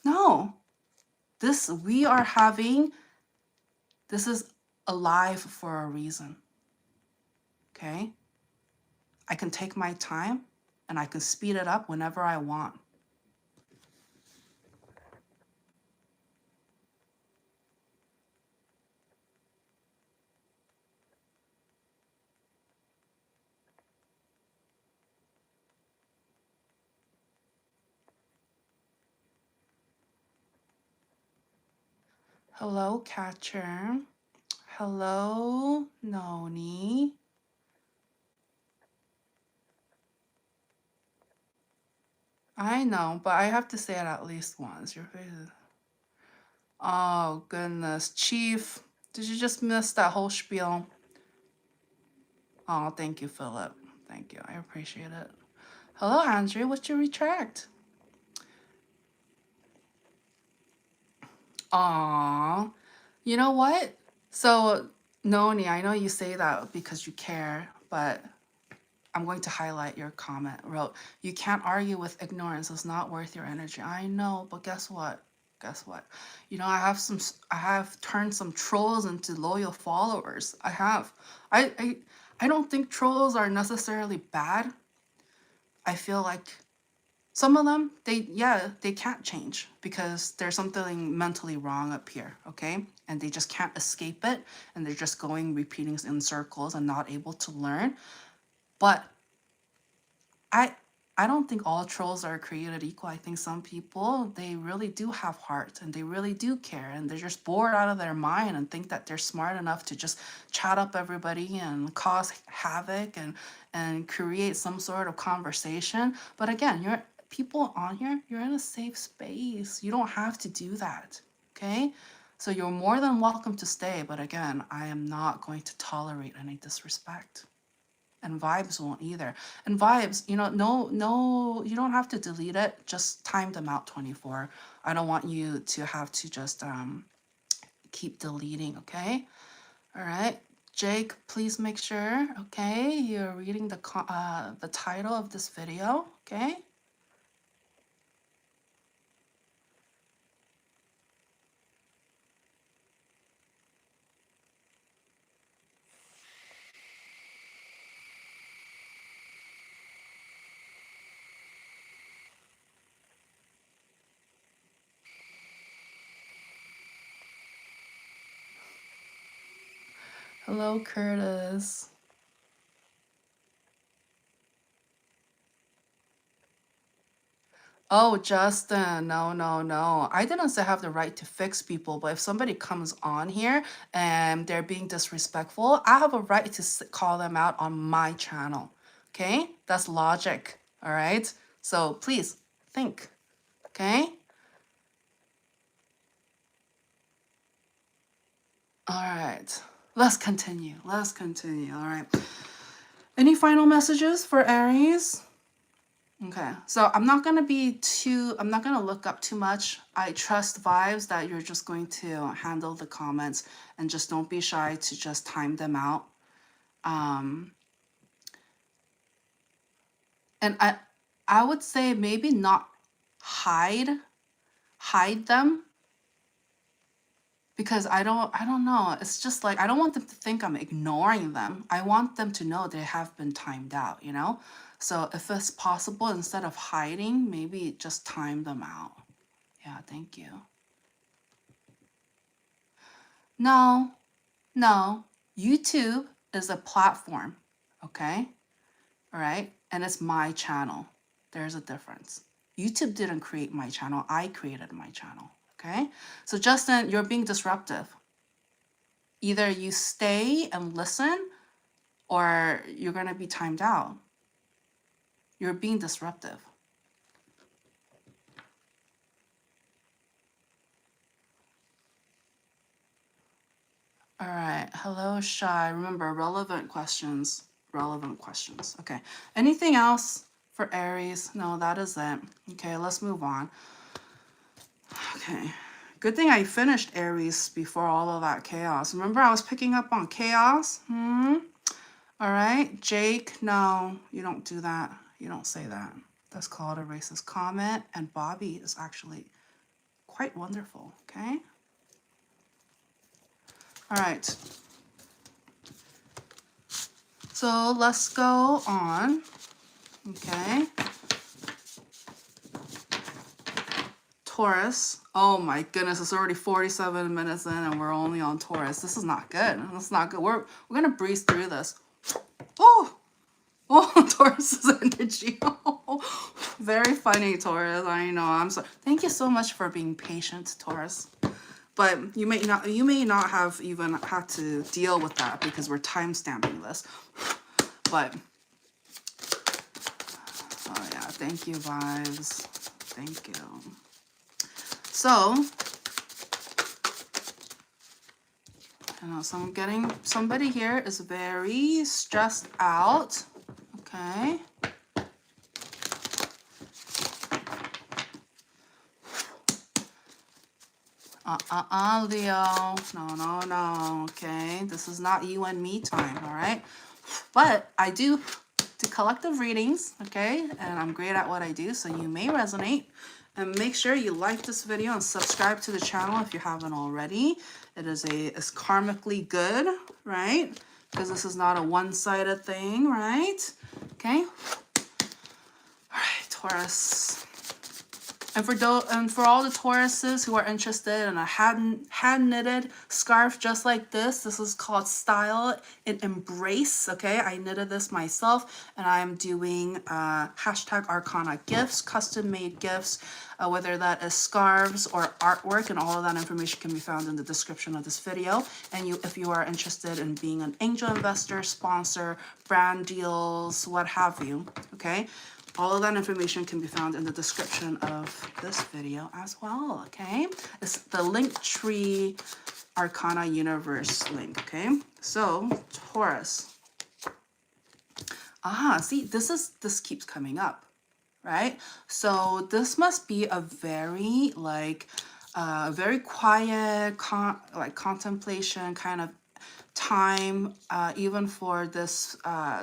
no. This, we are having, this is alive for a reason. Okay? I can take my time and I can speed it up whenever I want. Hello, Catcher. Hello, Noni. I know, but I have to say it at least once. Your face is... Oh, goodness. Chief, did you just miss that whole spiel? Oh, thank you, Philip. Thank you. I appreciate it. Hello, Andrew. What's your retract? Aw. You know what? So, Noni, I know you say that because you care, but I'm going to highlight your comment. Wrote, you can't argue with ignorance. It's not worth your energy. I know, but guess what? Guess what? You know, I have turned some trolls into loyal followers. I have. I don't think trolls are necessarily bad. I feel like some of them, they can't change because there's something mentally wrong up here, okay? And they just can't escape it, and they're just repeating in circles and not able to learn. But I don't think all trolls are created equal. I think some people, they really do have heart and they really do care, and they're just bored out of their mind and think that they're smart enough to just chat up everybody and cause havoc and create some sort of conversation. But again, you're people on here, you're in a safe space. You don't have to do that, okay? So you're more than welcome to stay, but again, I am not going to tolerate any disrespect. And Vibes won't either. And Vibes, you know, no, you don't have to delete it. Just time them out 24. I don't want you to have to just keep deleting, okay? All right. Jake, please make sure, okay, you're reading the title of this video, okay? Hello, Curtis. Oh, Justin, no, no, no. I didn't say I have the right to fix people, but if somebody comes on here and they're being disrespectful, I have a right to call them out on my channel. Okay? That's logic. All right? So please think. Okay? All right. Let's continue. Let's continue. All right. Any final messages for Aries? Okay, so I'm not going to look up too much. I trust Vibes that you're just going to handle the comments and just don't be shy to just time them out. And I would say maybe not hide them, because I don't know. It's just like, I don't want them to think I'm ignoring them. I want them to know they have been timed out, you know? So if it's possible, instead of hiding, maybe just time them out. Yeah, thank you. No, YouTube is a platform, okay? All right, and it's my channel. There's a difference. YouTube didn't create my channel. I created my channel, okay? So Justin, you're being disruptive. Either you stay and listen, or you're going to be timed out. You're being disruptive. All right. Hello, Shy. Remember, relevant questions. Relevant questions. Okay. Anything else for Aries? No, that is it. Okay, let's move on. Okay. Good thing I finished Aries before all of that chaos. Remember, I was picking up on chaos? All right. Jake, no, you don't do that. You don't say that. That's called a racist comment. And Bobby is actually quite wonderful. Okay. All right. So let's go on. Okay. Taurus. Oh my goodness, it's already 47 minutes in and we're only on Taurus. This is not good. That's not good. We're gonna breeze through this. Oh, Taurus's energy. Very funny, Taurus. I know. I'm sorry. Thank you so much for being patient, Taurus. But you may not have even had to deal with that because we're time stamping this. But oh yeah, thank you, vibes. Thank you. So I know somebody here is very stressed out. Okay. Leo. No. Okay. This is not you and me time, all right? But I do collective readings, okay? And I'm great at what I do, so you may resonate. And make sure you like this video and subscribe to the channel if you haven't already. It's karmically good, right? Because this is not a one-sided thing, right? Okay. All right, Taurus. And for all the Tauruses who are interested in a hand knitted scarf just like this is called Style and Embrace. Okay, I knitted this myself, and I'm doing hashtag Arcana gifts, custom made gifts, whether that is scarves or artwork, and all of that information can be found in the description of this video. And if you are interested in being an angel investor, sponsor, brand deals, what have you, okay? All of that information can be found in the description of this video as well, okay? It's the Linktree ArcanaUniverse link, okay? So, Taurus. See, this keeps coming up, right? So this must be a very, very quiet, contemplation kind of time, even for this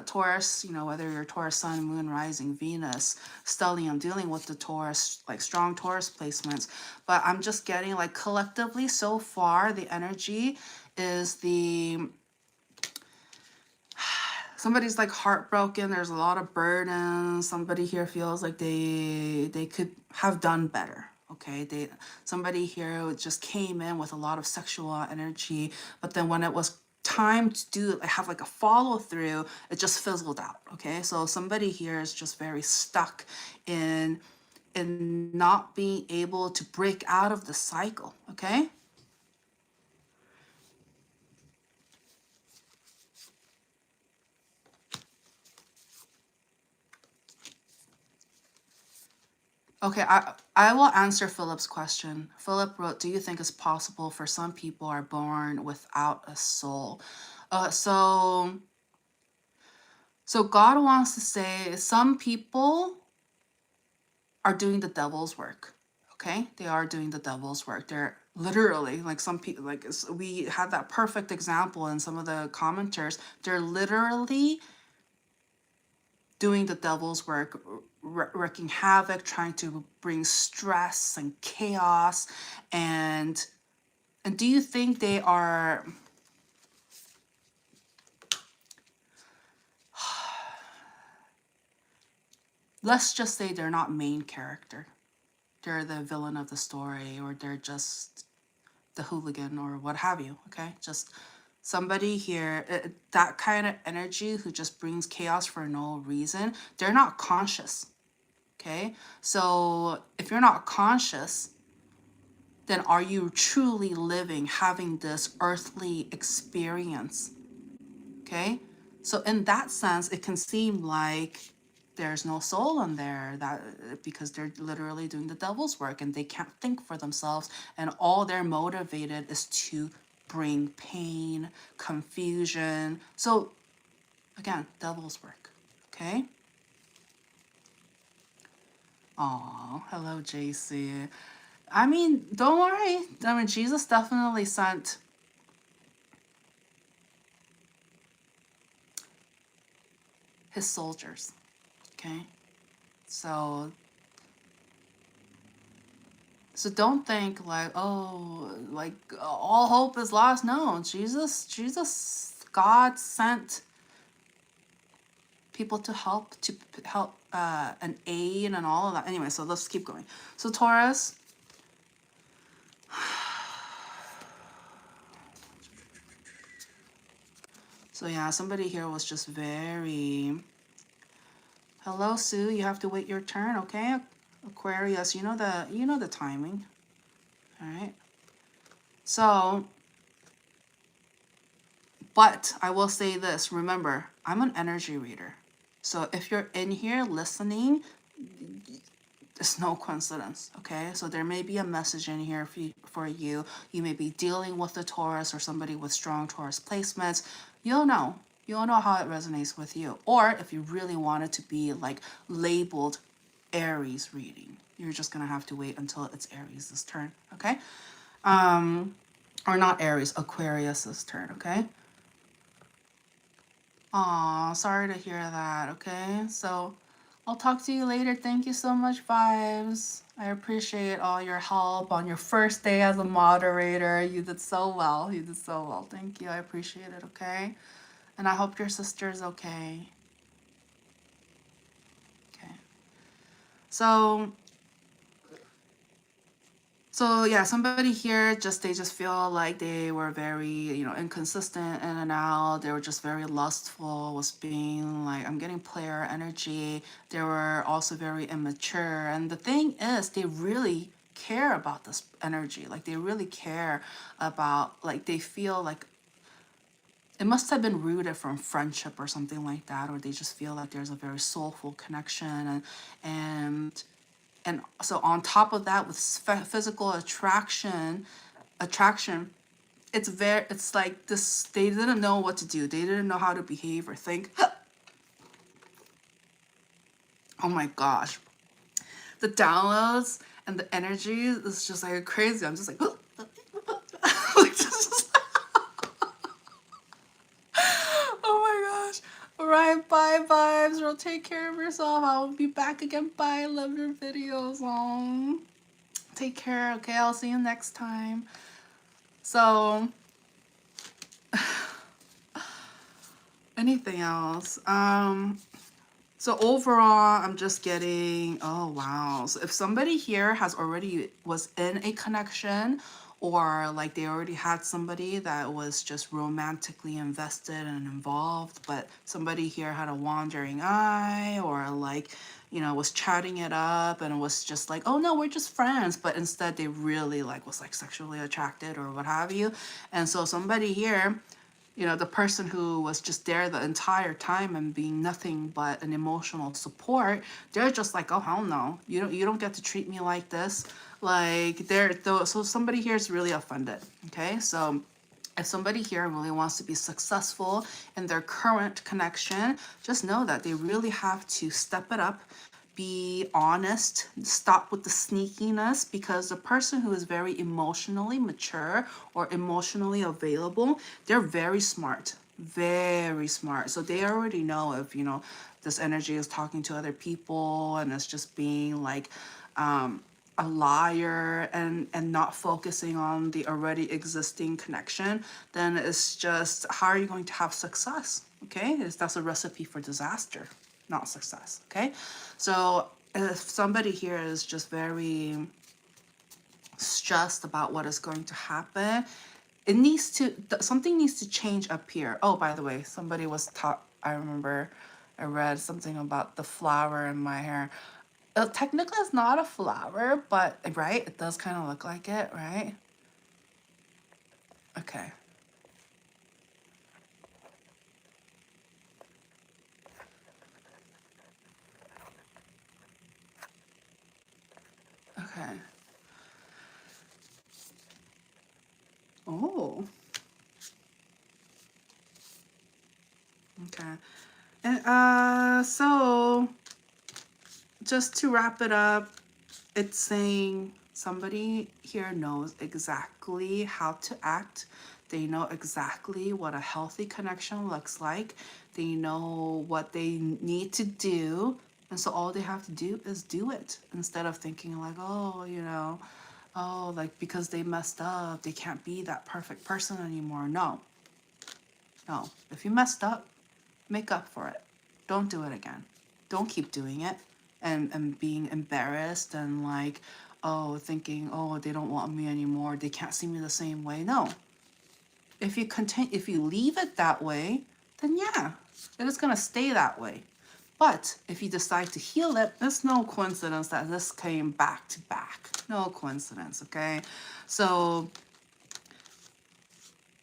Taurus, whether you're Taurus sun, moon, rising, Venus, stellium, dealing with the Taurus, strong Taurus placements. But I'm just getting collectively so far, the energy is somebody's heartbroken. There's a lot of burden. Somebody here feels like they could have done better. Okay, somebody here just came in with a lot of sexual energy, but then when it was time to have a follow through, it just fizzled out. Okay, so somebody here is just very stuck in not being able to break out of the cycle. Okay. Okay, I will answer Philip's question. Philip wrote, do you think it's possible for some people are born without a soul? So God wants to say some people are doing the devil's work. Okay, they are doing the devil's work. They're literally some people, we had that perfect example in some of the commenters. They're literally doing the devil's work, wreaking havoc, trying to bring stress and chaos. And do you think they are... Let's just say they're not main character. They're the villain of the story, or they're just the hooligan or what have you, okay? Just somebody here, that kind of energy who just brings chaos for no reason. They're not conscious, okay? So if you're not conscious, then are you truly living, having this earthly experience, okay? So in that sense, it can seem like there's no soul in there, that because they're literally doing the devil's work and they can't think for themselves, and all they're motivated is to bring pain, confusion. So again, devil's work. Okay. Oh, hello, JC. I mean, don't worry. I mean, Jesus definitely sent his soldiers. Okay. So don't think like, oh, like all hope is lost. No, God sent people to help, and aid and all of that. Anyway, so let's keep going. So Taurus. So yeah, somebody here was just very, hello Sue, you have to wait your turn, okay? Aquarius, you know the timing. All right. So, but I will say this, remember, I'm an energy reader. So if you're in here listening, it's no coincidence, okay? So there may be a message in here for you. You may be dealing with a Taurus or somebody with strong Taurus placements. You'll know how it resonates with you. Or if you really want it to be like labeled Aries reading, you're just gonna have to wait until it's Aries' turn, okay? Or not Aries, Aquarius's turn, okay? Aw, sorry to hear that, okay? So I'll talk to you later. Thank you so much, Vibes. I appreciate all your help on your first day as a moderator. You did so well. You did so well. Thank you. I appreciate it, okay? And I hope your sister's okay. Okay. So yeah, somebody here they just feel like they were very, inconsistent in and out. They were just very lustful, was being like, I'm getting player energy. They were also very immature. And the thing is, they really care about this energy. Like they really care about, like they feel like it must have been rooted from friendship or something like that, or they just feel like there's a very soulful connection, and so on top of that, with physical attraction, it's like this, they didn't know what to do, they didn't know how to behave or think. Oh my gosh, the downloads and the energy is just like crazy. I'm just like, like just, oh my gosh. All right, bye Vibes, girl, take care of yourself. I will be back again. Bye, love your videos. Take care. Okay, I'll see you next time. So anything else? So overall, I'm just getting, oh wow. So if somebody here was in a connection, or like they already had somebody that was just romantically invested and involved, but somebody here had a wandering eye, or like, was chatting it up and was just like, oh no, we're just friends, but instead they really like was like sexually attracted or what have you. And so somebody here, the person who was just there the entire time and being nothing but an emotional support, they're just like, oh hell no, you don't get to treat me like this. Like so somebody here is really offended. Okay, so if somebody here really wants to be successful in their current connection, just know that they really have to step it up, be honest, stop with the sneakiness, because the person who is very emotionally mature or emotionally available, they're very smart, very smart. So they already know if, this energy is talking to other people and it's just being like, a liar and not focusing on the already existing connection, then it's just, how are you going to have success? Okay, that's a recipe for disaster, not success. Okay, so if somebody here is just very stressed about what is going to happen, something needs to change up here. Oh, by the way, somebody was taught, I remember I read something about the flower in my hair. Technically it's not a flower, but right, it does kind of look like it, right? Okay. Okay. Oh. Okay. And so just to wrap it up, it's saying somebody here knows exactly how to act. They know exactly what a healthy connection looks like. They know what they need to do. And so all they have to do is do it instead of thinking like, oh, oh, like because they messed up, they can't be that perfect person anymore. No, no. If you messed up, make up for it. Don't do it again. Don't keep doing it and being embarrassed and like, oh, thinking, oh, they don't want me anymore. They can't see me the same way. No. If you leave it that way, then yeah, it is going to stay that way. But if you decide to heal it, it's no coincidence that this came back to back. No coincidence, okay? So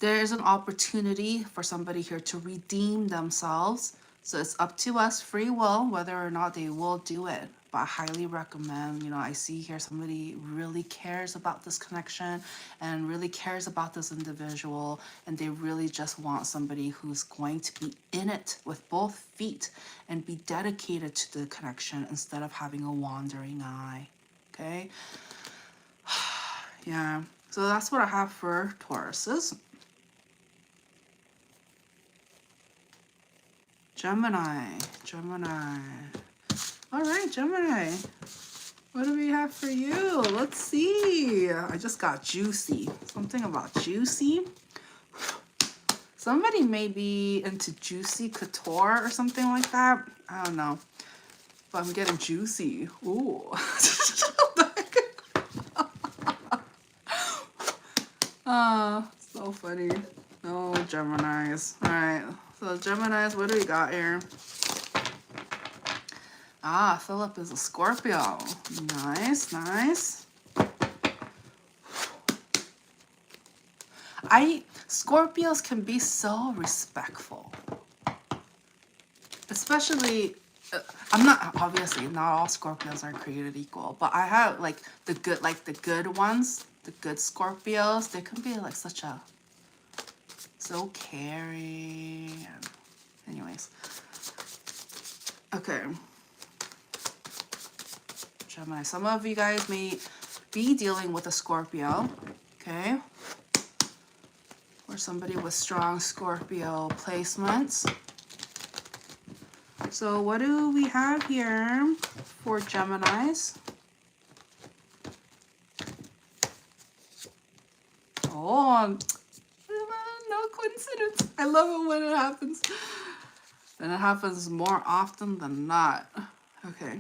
there is an opportunity for somebody here to redeem themselves. So it's up to us, free will, whether or not they will do it. But I highly recommend, I see here somebody really cares about this connection and really cares about this individual. And they really just want somebody who's going to be in it with both feet and be dedicated to the connection instead of having a wandering eye. Okay? Yeah. So that's what I have for Tauruses. Gemini. All right, Gemini. What do we have for you? Let's see. I just got juicy. Something about juicy. Somebody may be into juicy couture or something like that. I don't know. But I'm getting juicy. Ooh. So funny. Oh, Geminis. All right. So Geminis, what do we got here? Philip is a Scorpio. Nice, nice. Scorpios can be so respectful. Especially, obviously not all Scorpios are created equal, but I have like the good ones, the good Scorpios, they can be like so caring. Anyways. Okay. Gemini, some of you guys may be dealing with a Scorpio, okay? Or somebody with strong Scorpio placements. So what do we have here for Geminis? Oh, no coincidence. I love it when it happens. And it happens more often than not. Okay.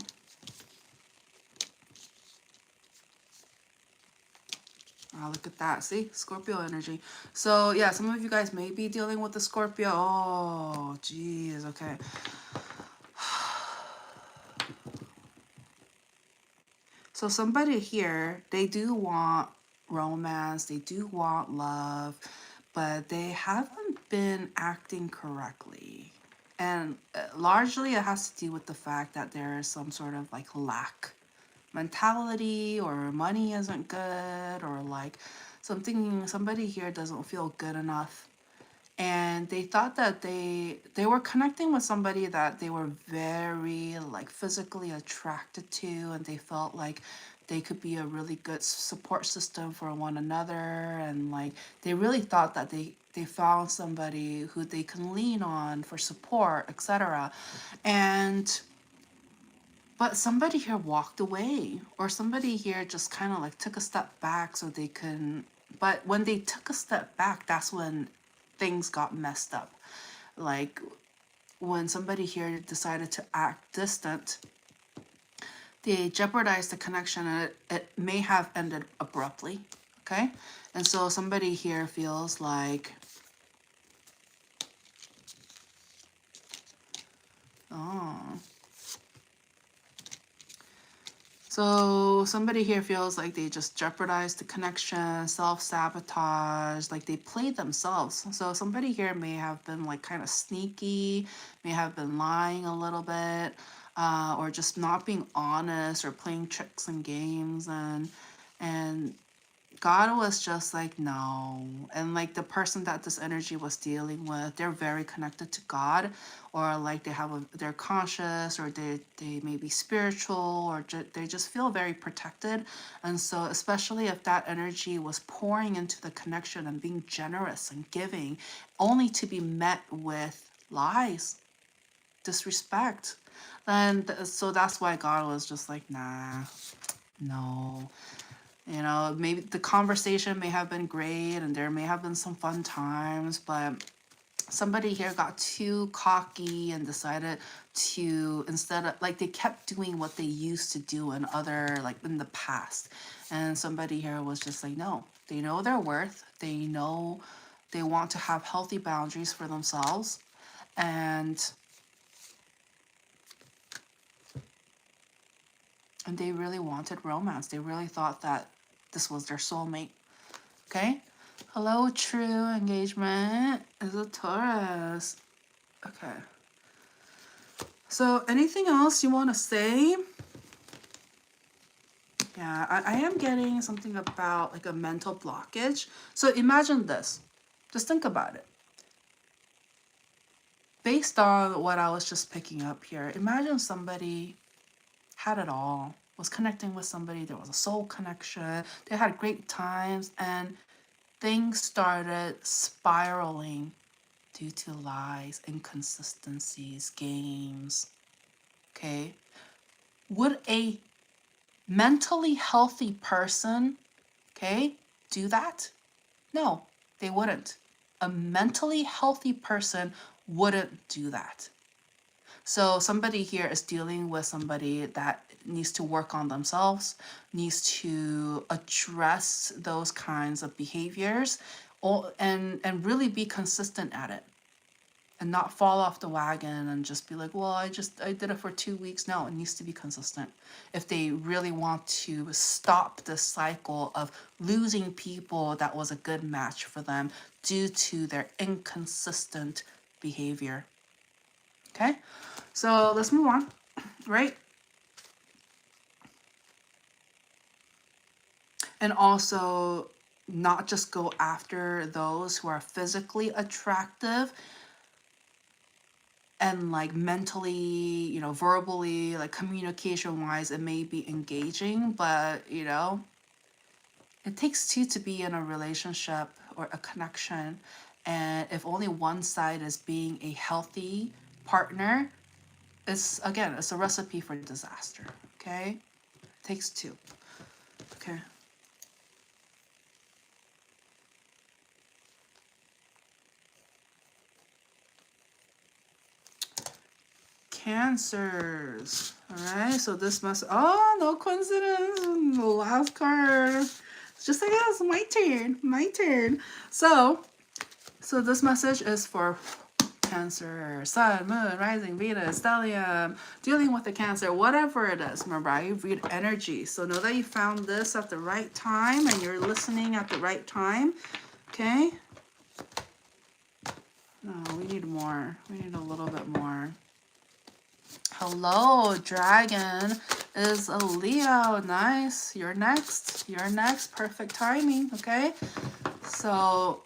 Oh, look at that. See? Scorpio energy. So, yeah, some of you guys may be dealing with the Scorpio. Oh, geez. Okay. So somebody here, they do want romance. They do want love. But they haven't been acting correctly. And largely it has to do with the fact that there is some sort of like lack mentality, or money isn't good, or like somebody here doesn't feel good enough, and they thought that they were connecting with somebody that they were very like physically attracted to, and they felt like they could be a really good support system for one another, and like they really thought that they found somebody who they can lean on for support, etc. But somebody here walked away, or somebody here just kind of like took a step back so they can. But when they took a step back, that's when things got messed up. Like when somebody here decided to act distant, they jeopardized the connection, and it may have ended abruptly. Okay? And so somebody here feels like, so somebody here feels like they just jeopardized the connection, self-sabotage, like they played themselves. So somebody here may have been like kind of sneaky, may have been lying a little bit. or just not being honest or playing tricks and games, and God was just like, no. And like the person that this energy was dealing with, they're very connected to God, or like they're conscious, or they may be spiritual, or they just feel very protected. And so especially if that energy was pouring into the connection and being generous and giving, only to be met with lies, disrespect. And so that's why God was just like, nah, no. You know, maybe the conversation may have been great and there may have been some fun times, but somebody here got too cocky and decided to, instead of, like, they kept doing what they used to do in like in the past. And somebody here was just like, no, they know their worth. They know they want to have healthy boundaries for themselves. And they really wanted romance. They really thought that this was their soulmate. Okay? Hello, true engagement is a Taurus. Okay. So anything else you want to say? Yeah, I am getting something about like a mental blockage. So imagine this. Just think about it. Based on what I was just picking up here, imagine somebody had it all, was connecting with somebody, there was a soul connection, they had great times, and things started spiraling due to lies, inconsistencies, games. Okay? Would a mentally healthy person, okay, do that? No, they wouldn't. A mentally healthy person wouldn't do that. So somebody here is dealing with somebody that needs to work on themselves, needs to address those kinds of behaviors, and really be consistent at it, and not fall off the wagon and just be like, well, I did it for 2 weeks. No, it needs to be consistent if they really want to stop the cycle of losing people that was a good match for them due to their inconsistent behavior. Okay, so let's move on, right? And also not just go after those who are physically attractive and like mentally, you know, verbally, like communication wise, it may be engaging, but you know, it takes two to be in a relationship or a connection. And if only one side is being a healthy partner, it's a recipe for disaster. Okay, it takes two. Okay. Cancers. All right, so this must, oh, no coincidence. The last card. It's just like, oh, it's my turn. So this message is for Cancer, Sun, Moon, Rising, Venus, Stellium, dealing with the Cancer, whatever it is. Remember, I read energy. So know that you found this at the right time and you're listening at the right time. Okay? No, we need more. We need a little bit more. Hello, Dragon is a Leo. Nice. You're next. You're next. Perfect timing. Okay. So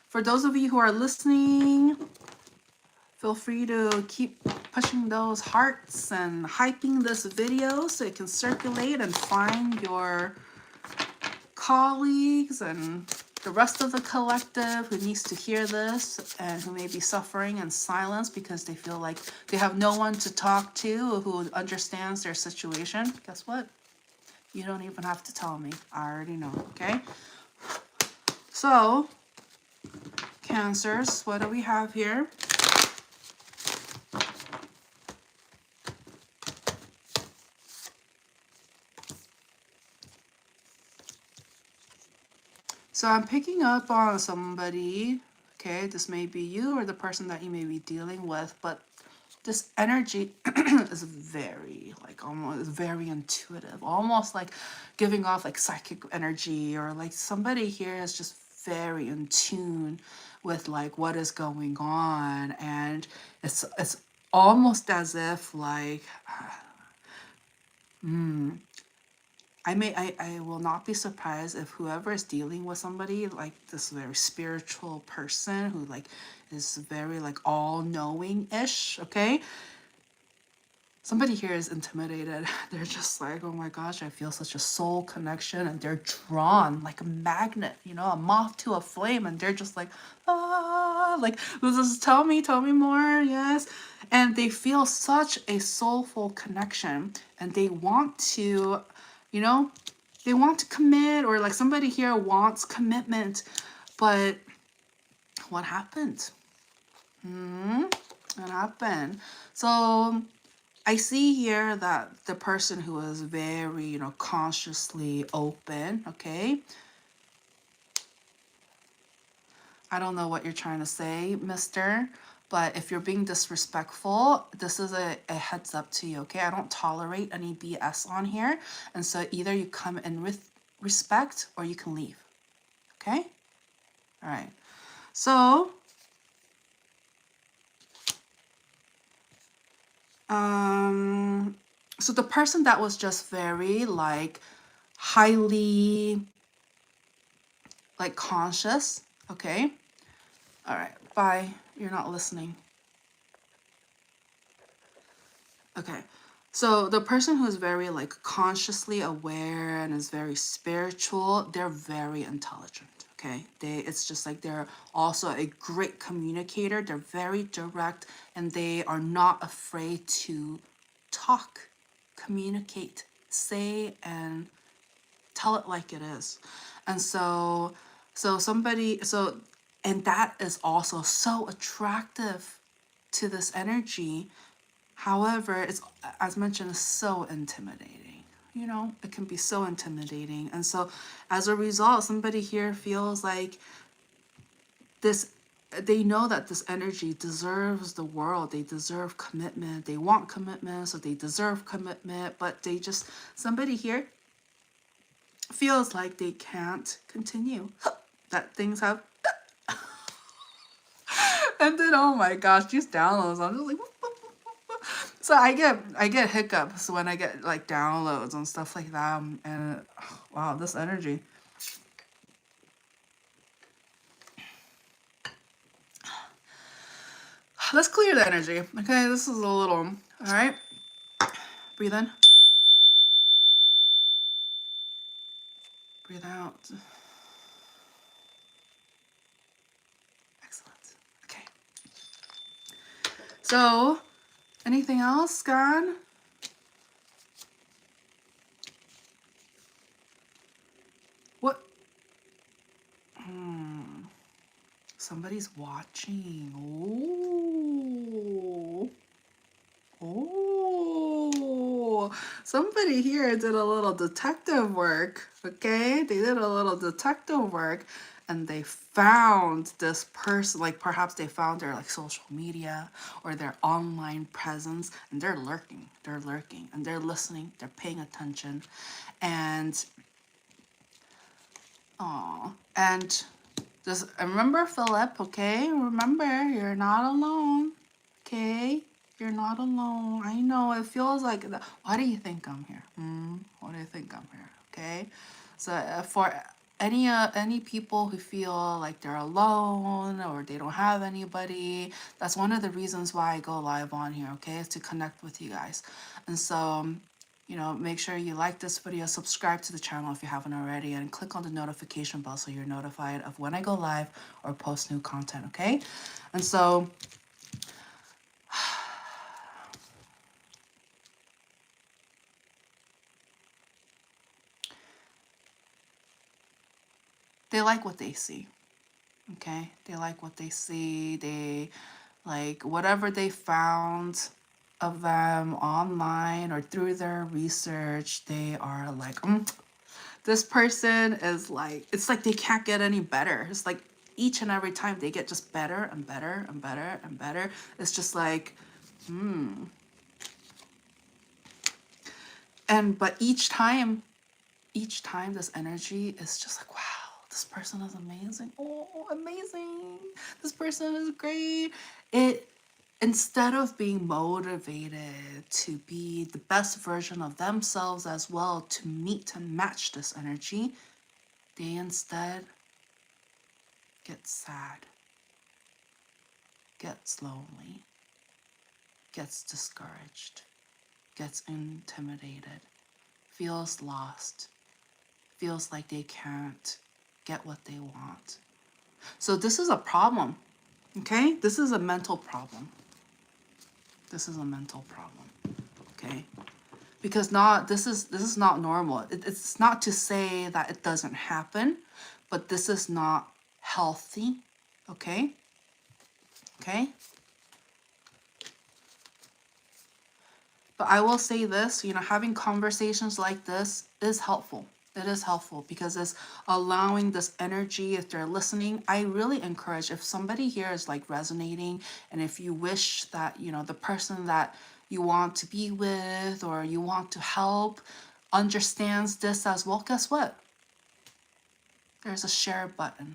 for those of you who are listening, feel free to keep pushing those hearts and hyping this video so it can circulate and find your colleagues and the rest of the collective who needs to hear this and who may be suffering in silence because they feel like they have no one to talk to who understands their situation. Guess what? You don't even have to tell me. I already know, okay? So, Cancers, what do we have here? So I'm picking up on somebody, okay? This may be you or the person that you may be dealing with, but this energy is very, like, almost very intuitive, almost like giving off like psychic energy, or like somebody here is just very in tune with like what is going on, and it's almost as if like, I will not be surprised if whoever is dealing with somebody like this very spiritual person who like is very like all knowing ish, okay? Somebody here is intimidated. They're just like, oh my gosh, I feel such a soul connection, and they're drawn like a magnet, you know, a moth to a flame, and they're just like, ah, like, just tell me more, yes. And they feel such a soulful connection, and they want to, you know, they want to commit, or like somebody here wants commitment, but what happened? What happened? So I see here that the person who is very, you know, consciously open, okay? I don't know what you're trying to say, mister, but if you're being disrespectful, this is a heads up to you, okay? I don't tolerate any BS on here. And so either you come in with respect or you can leave, okay? All right. So, so the person that was just very like highly like conscious, okay? All right, bye. You're not listening. Okay. So the person who is very like consciously aware and is very spiritual, they're very intelligent, okay? It's just like they're also a great communicator. They're very direct, and they are not afraid to talk, communicate, say, and tell it like it is. And and that is also so attractive to this energy. However, it's, as mentioned, so intimidating. You know, it can be so intimidating. And so as a result, somebody here feels like this, they know that this energy deserves the world. They deserve commitment. They want commitment, so they deserve commitment. But they just, somebody here feels like they can't continue. That things have, and then oh my gosh, these downloads, I'm just like, so I get hiccups when I get like downloads and stuff like that, and wow, this energy. Let's clear the energy, okay? This is a little, all right. Breathe in, breathe out. Excellent. Okay. So, anything else, God? What? Somebody's watching. Oh. Oh. Somebody here did a little detective work, okay? They did a little detective work, and they found this person, like perhaps they found their like social media or their online presence, and they're lurking, and they're listening, they're paying attention. And and just remember, Philip, okay? Remember, you're not alone, okay? You're not alone. I know it feels like that. Why do you think I'm here? Why do you think I'm here? Okay, so for any people who feel like they're alone or they don't have anybody, that's one of the reasons why I go live on here. Okay, is to connect with you guys, and so you know, make sure you like this video, subscribe to the channel if you haven't already, and click on the notification bell so you're notified of when I go live or post new content, okay? And so, they like what they see, okay? They like what they see. They like whatever they found of them online or through their research, they are like, this person is like, it's like they can't get any better. It's like each and every time they get just better and better and better and better. It's just like, but each time this energy is just like, wow, this person is amazing. Oh, amazing. This person is great. instead of being motivated to be the best version of themselves as well, to meet and match this energy, they instead get sad, gets lonely, gets discouraged, gets intimidated, feels lost, feels like they can't get what they want. So this is a problem, okay? This is a mental problem. This is a mental problem, okay? Because this is not normal. It's not to say that it doesn't happen, but this is not healthy, okay? Okay? But I will say this, you know, having conversations like this is helpful. It is helpful because it's allowing this energy, if they're listening. I really encourage, if somebody here is like resonating, and if you wish that, you know, the person that you want to be with or you want to help understands this as well, guess what? There's a share button,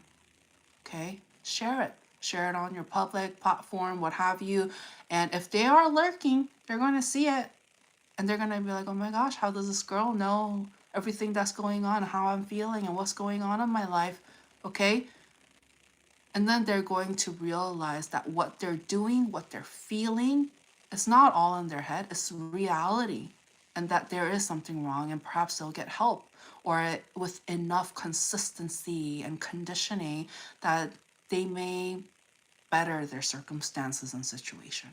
okay? Share it. Share it on your public platform, what have you. And if they are lurking, they're going to see it. And they're going to be like, oh my gosh, how does this girl know everything that's going on, how I'm feeling and what's going on in my life, okay? And then they're going to realize that what they're doing, what they're feeling, it's not all in their head, it's reality. And that there is something wrong, and perhaps they'll get help, or with enough consistency and conditioning that they may better their circumstances and situation,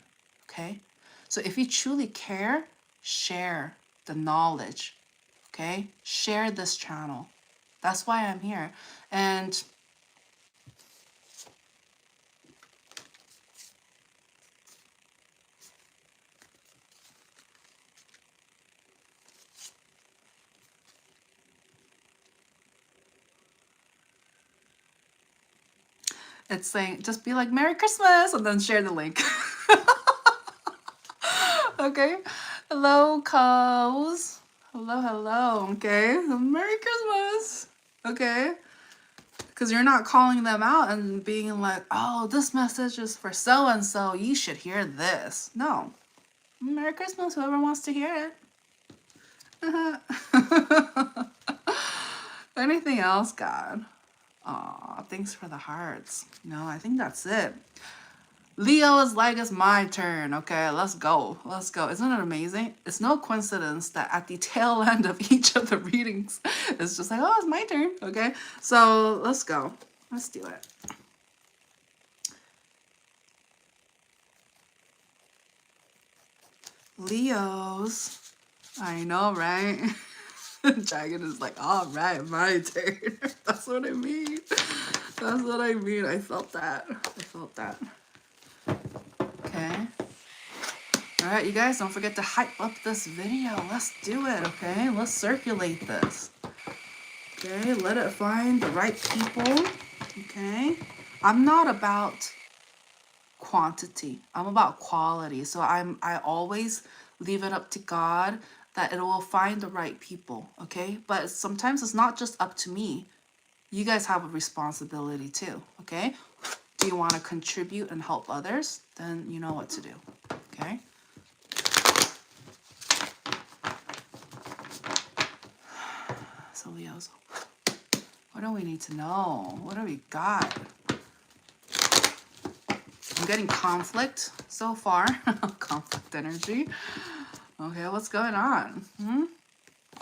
okay? So if you truly care, share the knowledge, okay? Share this channel. That's why I'm here. And it's saying, just be like, Merry Christmas, and then share the link. Okay? Hello, cows. Hello, okay? Merry Christmas, okay? Because you're not calling them out and being like, oh, this message is for so-and-so, you should hear this. No. Merry Christmas, whoever wants to hear it. Anything else, God? Aw, thanks for the hearts. No, I think that's it. Leo is like, it's my turn. Okay, let's go. Let's go. Isn't it amazing? It's no coincidence that at the tail end of each of the readings, it's just like, oh, it's my turn. Okay, so let's go. Let's do it. Leos. I know, right? Dragon is like, all right, my turn. That's what I mean. That's what I mean. I felt that. I felt that. Okay. All right, you guys, don't forget to hype up this video. Let's do it, okay? Let's circulate this. Okay, let it find the right people. Okay. I'm not about quantity. I'm about quality. So I always leave it up to God that it will find the right people, okay? But sometimes it's not just up to me. You guys have a responsibility too, okay? Do you want to contribute and help others? Then you know what to do, okay? So Leos, what do we need to know? What do we got? I'm getting conflict so far. Conflict energy. Okay, what's going on?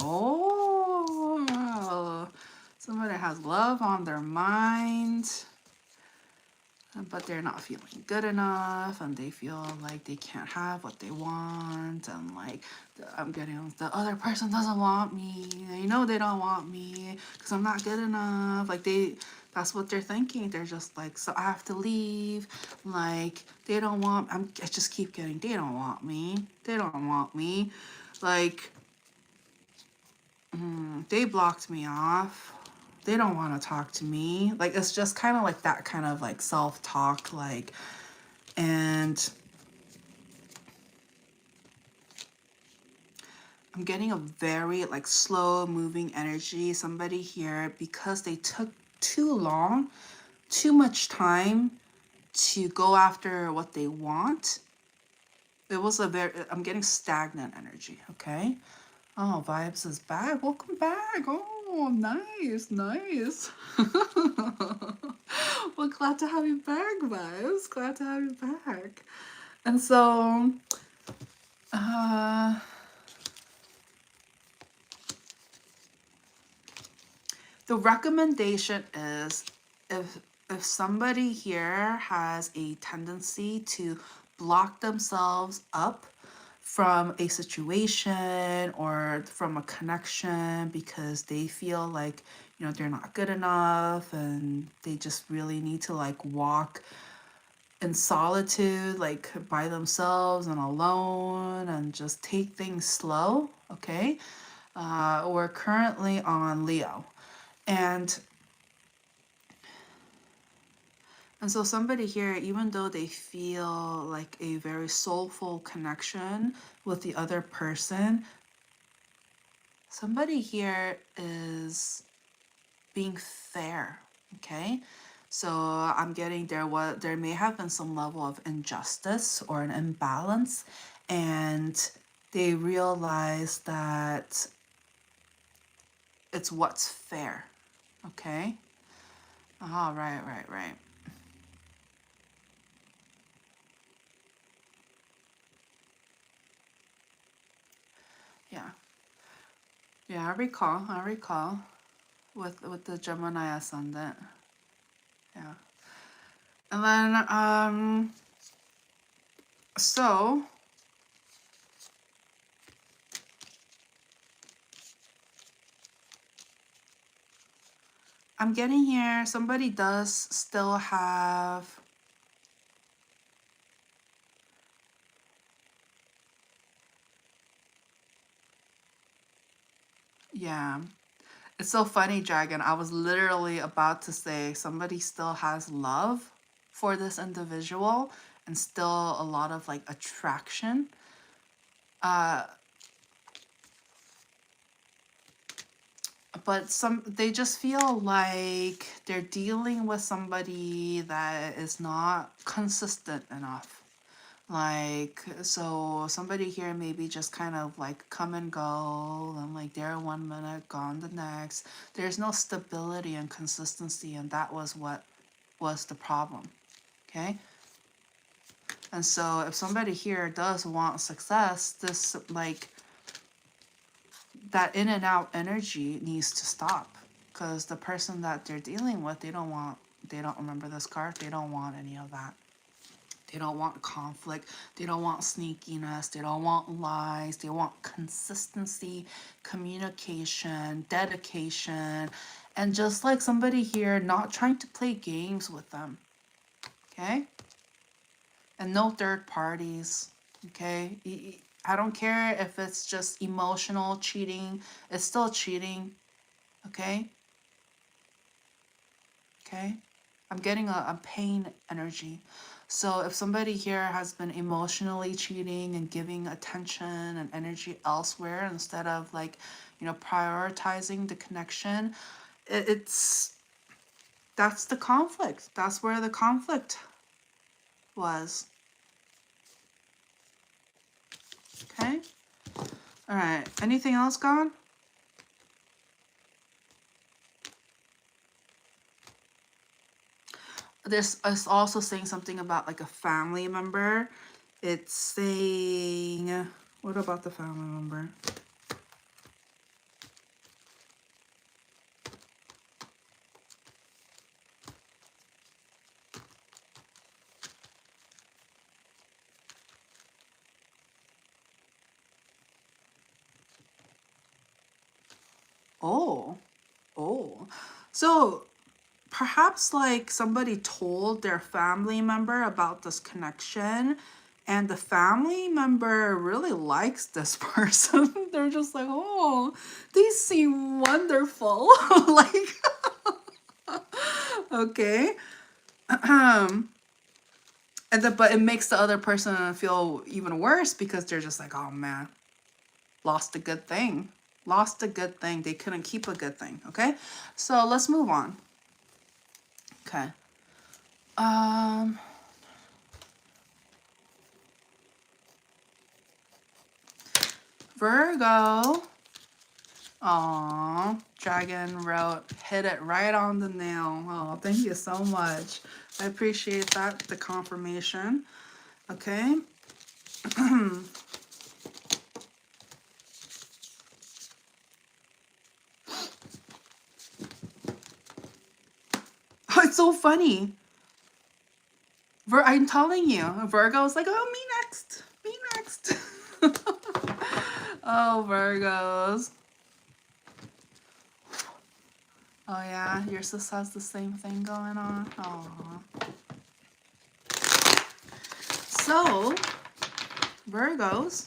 Oh, somebody has love on their mind, but they're not feeling good enough, and they feel like they can't have what they want, and like, I'm getting, the other person doesn't want me. They know they don't want me because I'm not good enough. Like that's what they're thinking. They're just like, so I have to leave. Like, they don't want, I just keep getting, they don't want me. They don't want me. Like, they blocked me off. They don't want to talk to me. Like, it's just kind of like that kind of like self-talk, like, and I'm getting a very like slow moving energy. Somebody here, because they took too long, too much time to go after what they want, It was a very, I'm getting stagnant energy, okay? Oh, Vibes is back. Welcome back. Oh, nice, nice. Well, glad to have you back, Vibes. Glad to have you back. And so, the recommendation is if somebody here has a tendency to block themselves up from a situation or from a connection because they feel like, you know, they're not good enough and they just really need to like walk in solitude, like by themselves and alone and just take things slow, okay? We're currently on Leo. And so somebody here, even though they feel like a very soulful connection with the other person, somebody here is being fair, okay? So I'm getting there may have been some level of injustice or an imbalance, and they realize that it's what's fair, okay? Oh, right. Yeah. Yeah, I recall with the Gemini ascendant. Yeah. And then so I'm getting here somebody does still have, yeah. It's so funny, Dragon. I was literally about to say somebody still has love for this individual and still a lot of like attraction. But they just feel like they're dealing with somebody that is not consistent enough. Like, so somebody here maybe just kind of like come and go and like they're 1 minute, gone the next. There's no stability and consistency, and that was what was the problem. Okay. And so if somebody here does want success, this like that in and out energy needs to stop, because the person that they're dealing with, they don't remember this card, they don't want any of that. They don't want conflict. They don't want sneakiness. They don't want lies. They want consistency, communication, dedication, and just like somebody here not trying to play games with them. Okay? And no third parties. Okay? I don't care if it's just emotional cheating. It's still cheating. Okay? Okay? I'm getting a pain energy. So if somebody here has been emotionally cheating and giving attention and energy elsewhere instead of like, you know, prioritizing the connection, that's the conflict. That's where the conflict was. Okay? All right. Anything else gone? This is also saying something about like a family member. It's saying, what about the family member? Oh, so perhaps like somebody told their family member about this connection, and the family member really likes this person. They're just like, oh, these seem wonderful. Like, okay. And then, but it makes the other person feel even worse because they're just like, oh man, lost a good thing. Lost a good thing. They couldn't keep a good thing. Okay. So let's move on. Okay. Virgo. Aw, Dragon wrote, hit it right on the nail. Oh, thank you so much. I appreciate that, the confirmation. Okay. Oh, it's so funny. I'm telling you, Virgo's like, oh, me next. Me next. Oh, Virgos. Oh, yeah, your sis has the same thing going on. Aww. So, Virgos.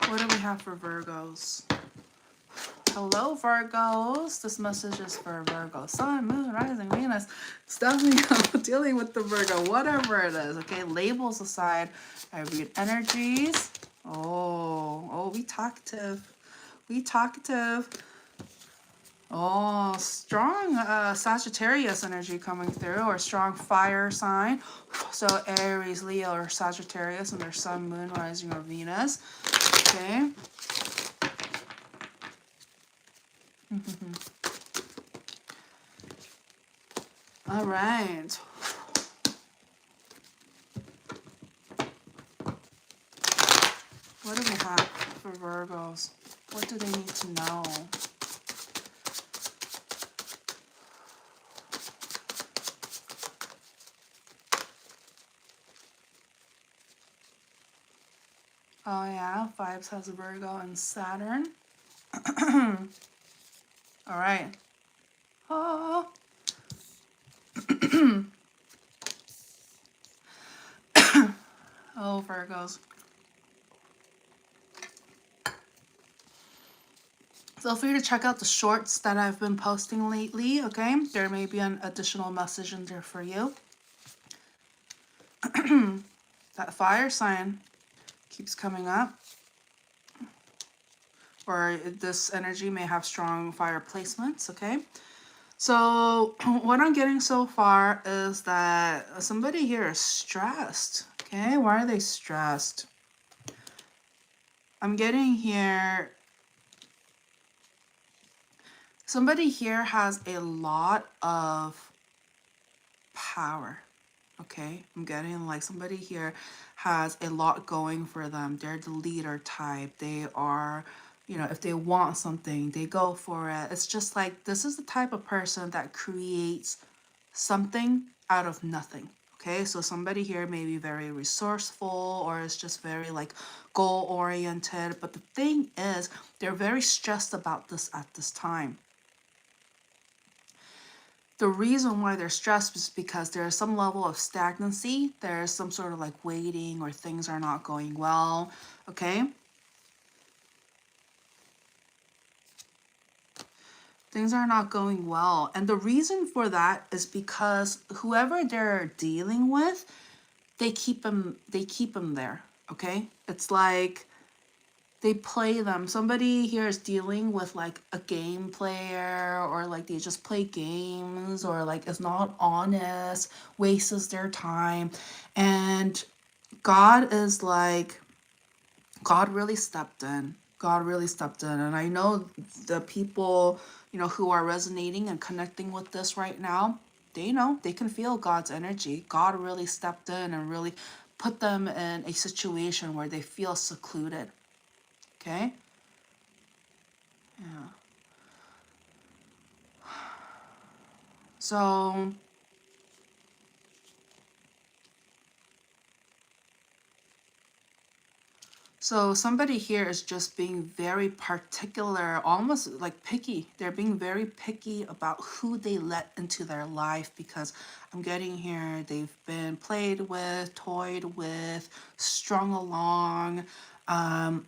What do we have for Virgos? Hello, Virgos. This message is for Virgo. Sun, Moon, Rising, Venus. Definitely dealing with the Virgo, whatever it is. Okay, labels aside, I read energies. Oh, we talkative. We talkative. Oh, strong Sagittarius energy coming through, or strong fire sign. So Aries, Leo, or Sagittarius, and their Sun, Moon, Rising, or Venus. Okay. All right. What do we have for Virgos? What do they need to know? Oh yeah, Vibes has a Virgo and Saturn. All right. Oh. Oh, Virgos. Feel free to check out the shorts that I've been posting lately, okay? There may be an additional message in there for you. That fire sign keeps coming up. Or this energy may have strong fire placements, okay? So what I'm getting so far is that somebody here is stressed, okay? Why are they stressed? I'm getting here, somebody here has a lot of power, okay? I'm getting like somebody here has a lot going for them. They're the leader type. They are, you know, if they want something, they go for it. It's just like, this is the type of person that creates something out of nothing. Okay, so somebody here may be very resourceful, or is just very like goal oriented. But the thing is, they're very stressed about this at this time. The reason why they're stressed is because there's some level of stagnancy. There's some sort of like waiting, or things are not going well. Okay. Things are not going well. And the reason for that is because whoever they're dealing with, they keep them there. Okay. It's like they play them. Somebody here is dealing with like a game player, or like they just play games, or like is not honest, wastes their time. And God is like, God really stepped in. God really stepped in. And I know the people, you know, who are resonating and connecting with this right now, they know, they can feel God's energy. God really stepped in and really put them in a situation where they feel secluded. Okay? Yeah. So somebody here is just being very particular, almost like picky. They're being very picky about who they let into their life, because I'm getting here, they've been played with, toyed with, strung along, and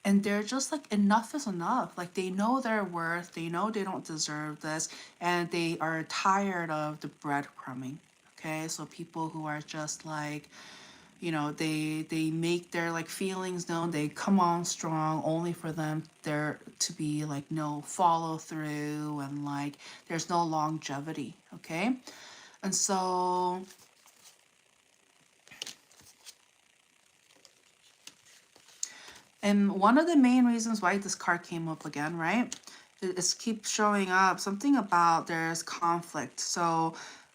they're just like, enough is enough. Like, they know their worth, they know they don't deserve this, and they are tired of the breadcrumbing. Okay, so people who are just like, you know, they make their like feelings known, they come on strong, only for them there to be like no follow through, and like there's no longevity. Okay. And so and one of the main reasons why this card came up again, right, it keeps showing up something about there's conflict. So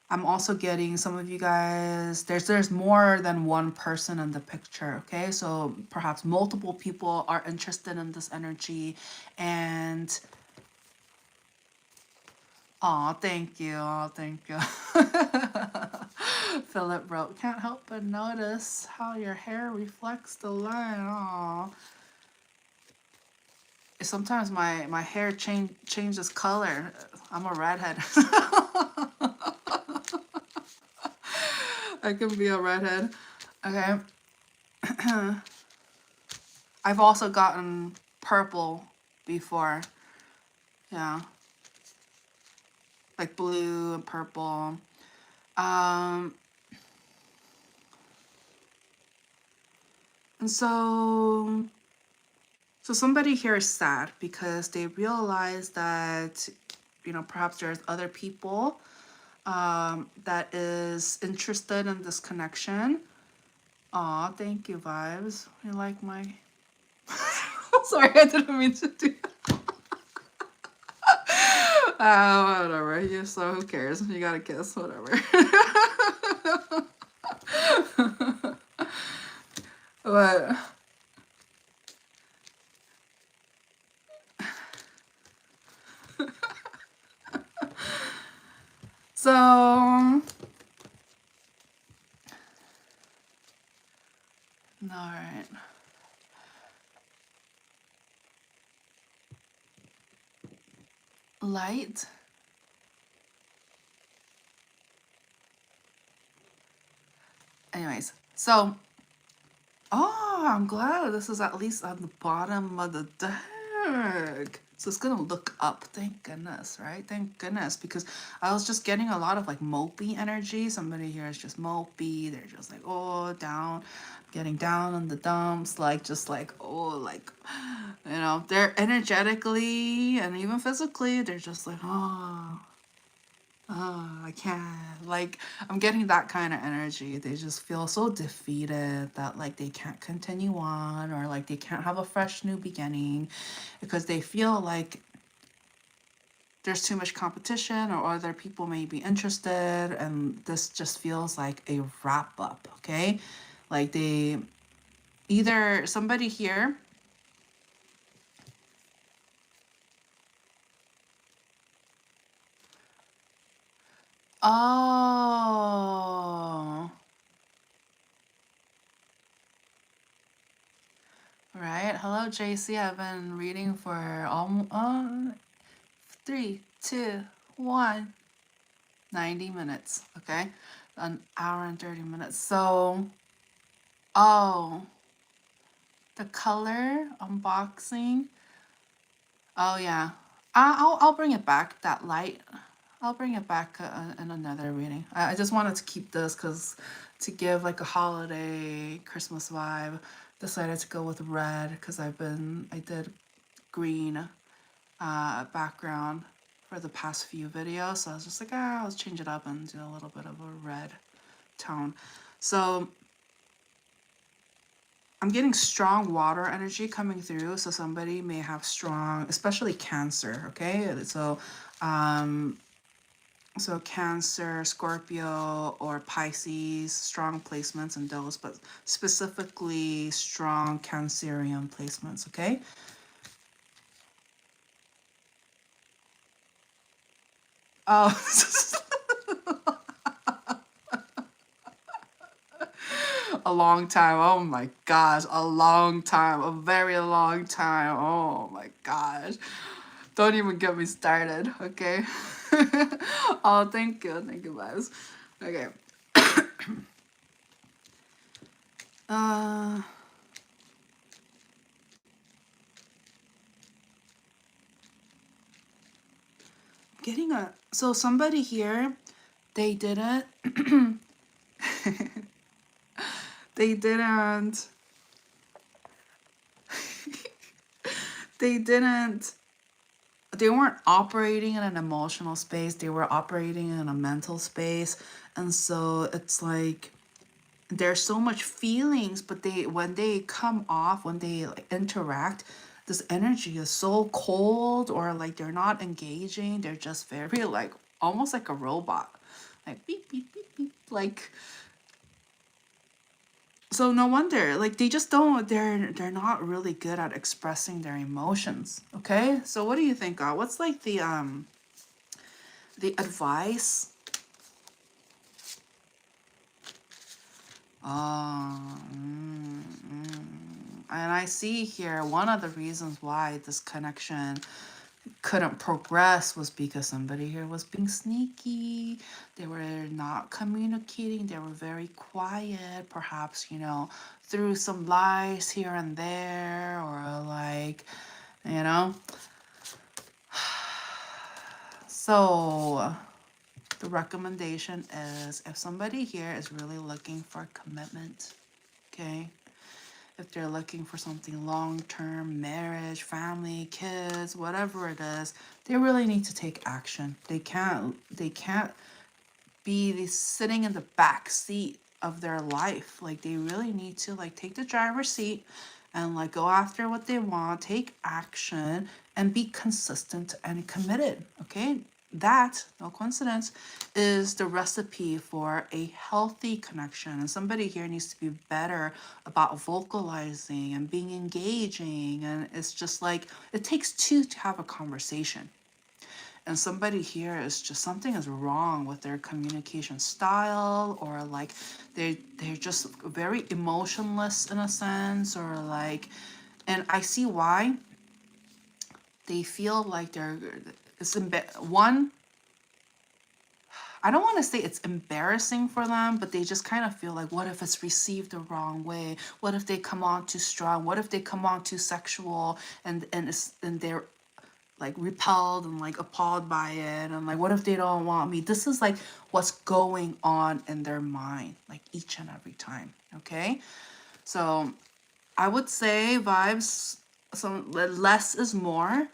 I'm also getting some of you guys, there's more than one person in the picture, okay? So perhaps multiple people are interested in this energy. And oh, thank you. Oh, thank you. Philip wrote, can't help but notice how your hair reflects the light. Oh, sometimes my hair changes color. I'm a redhead. I can be a redhead. Okay. I've also gotten purple before. Yeah. Like blue and purple. And so somebody here is sad because they realize that, you know, perhaps there's other people that is interested in this connection. Aw, thank you, vibes. You like my... Sorry, I didn't mean to do that. Whatever. You, so who cares? You got a kiss, whatever. But so all right. Light. Anyways, so I'm glad this is at least on the bottom of the deck. So it's gonna look up, thank goodness, right? Thank goodness, because I was just getting a lot of like mopey energy. Somebody here is just mopey. They're just like, oh, down, getting down in the dumps, like just like, oh, like, you know, they're energetically and even physically, they're just like, oh, I can't. Like, I'm getting that kind of energy. They just feel so defeated that like they can't continue on, or like they can't have a fresh new beginning because they feel like there's too much competition or other people may be interested, and this just feels like a wrap up, okay? Like they either somebody here oh, right. Hello, JC. I've been reading for almost 3, 2, 1, 90 minutes. Okay, an hour and 30 minutes. So, oh, the color unboxing. Oh yeah, I'll bring it back. That light. I'll bring it back in another reading. I just wanted to keep this because to give like a holiday Christmas vibe, decided to go with red because I did green background for the past few videos. So I was just like, let's change it up and do a little bit of a red tone. So I'm getting strong water energy coming through. So somebody may have strong, especially Cancer, okay? So Cancer, Scorpio, or Pisces, strong placements in those, but specifically strong Cancerian placements, okay? Oh, a long time. Oh my gosh, a long time, a very long time. Oh my gosh. Don't even get me started, okay? Oh, thank you, guys. Okay. Getting so somebody here, they didn't They didn't. They didn't. They weren't operating in an emotional space. They were operating in a mental space. And so it's like there's so much feelings, but they when they come off, when they like interact, this energy is so cold, or like they're not engaging. They're just very like almost like a robot. Like beep beep beep beep. Like, so no wonder, like they just don't, they're not really good at expressing their emotions. Okay? So what do you think, God? What's like the advice? Oh, and I see here one of the reasons why this connection couldn't progress was because somebody here was being sneaky. They were not communicating. They were very quiet, perhaps, you know, through some lies here and there, or like, you know. So the recommendation is, if somebody here is really looking for commitment, okay, if they're looking for something long-term, marriage, family, kids, whatever it is, they really need to take action. They can't be sitting in the back seat of their life. Like they really need to like take the driver's seat and like go after what they want, take action, and be consistent and committed. Okay? That, no coincidence, is the recipe for a healthy connection. And somebody here needs to be better about vocalizing and being engaging. And it's just like it takes two to have a conversation. And somebody here is just, something is wrong with their communication style, or like they're just very emotionless in a sense, or like, and I see why. They feel like it's one, I don't want to say it's embarrassing for them, but they just kind of feel like, what if it's received the wrong way? What if they come on too strong? What if they come on too sexual, and they're like repelled and like appalled by it, and like, what if they don't want me? This is like what's going on in their mind, like each and every time. Okay, so I would say vibes, some less is more,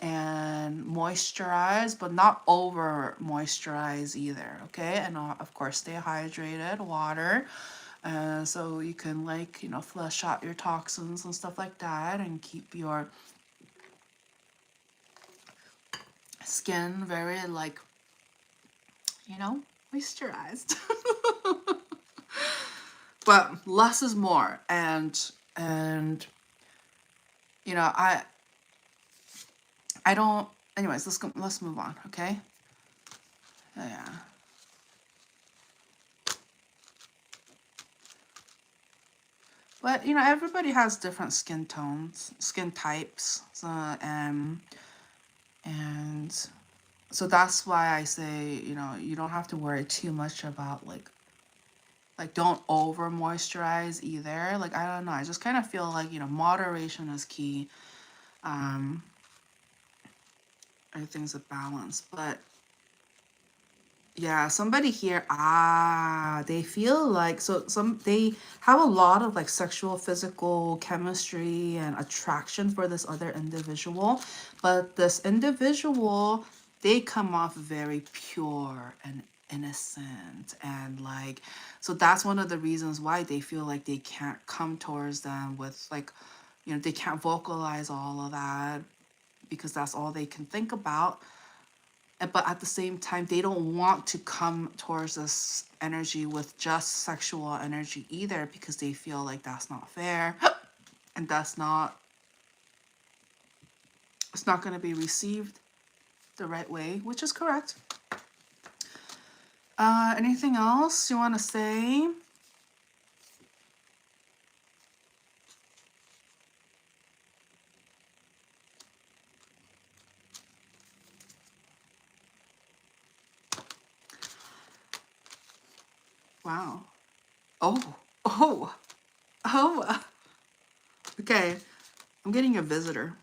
and moisturize, but not over moisturize either. Okay, and of course stay hydrated, water, so you can, like, you know, flush out your toxins and stuff like that, and keep your skin very, like, you know, moisturized. But less is more, and you know, I don't. Anyways, let's move on, okay? Yeah. But you know, everybody has different skin tones, skin types, so and so that's why I say, you know, you don't have to worry too much about like don't over moisturize either. Like, I don't know, I just kind of feel like, you know, moderation is key. Everything's a balance. But yeah, somebody here, they feel like, they have a lot of like sexual, physical chemistry and attraction for this other individual, but this individual, they come off very pure and innocent, and like, so that's one of the reasons why they feel like they can't come towards them with like, you know, they can't vocalize all of that, because that's all they can think about. But at the same time, they don't want to come towards this energy with just sexual energy either, because they feel like that's not fair, and it's not going to be received the right way, which is correct. Anything else you want to say? Wow. Oh. Okay, I'm getting a visitor.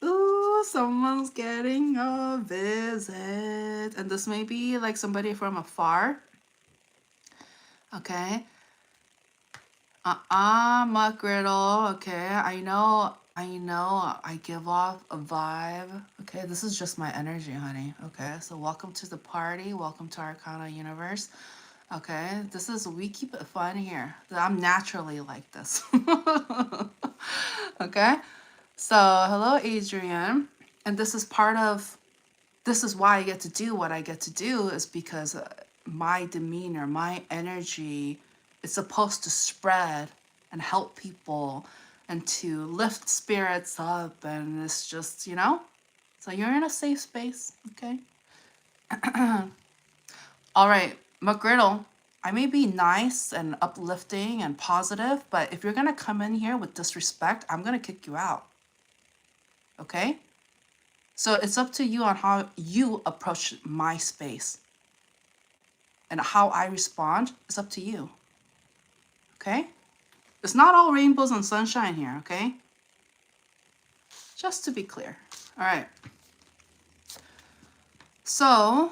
Ooh, someone's getting a visit. And this may be like somebody from afar. Okay. Muck Griddle. Okay, I give off a vibe. Okay, this is just my energy, honey. Okay, so welcome to the party. Welcome to Arcana Universe. Okay, we keep it fun here. I'm naturally like this. Okay, so hello, Adrian. And this is why I get to do what I get to do, is because my demeanor, my energy is supposed to spread and help people and to lift spirits up. And it's just, so you're in a safe space. Okay. All right, McGriddle. I may be nice and uplifting and positive, but if you're going to come in here with disrespect, I'm going to kick you out. Okay? So it's up to you on how you approach my space. And how I respond is up to you. Okay? It's not all rainbows and sunshine here, okay? Just to be clear. All right. So,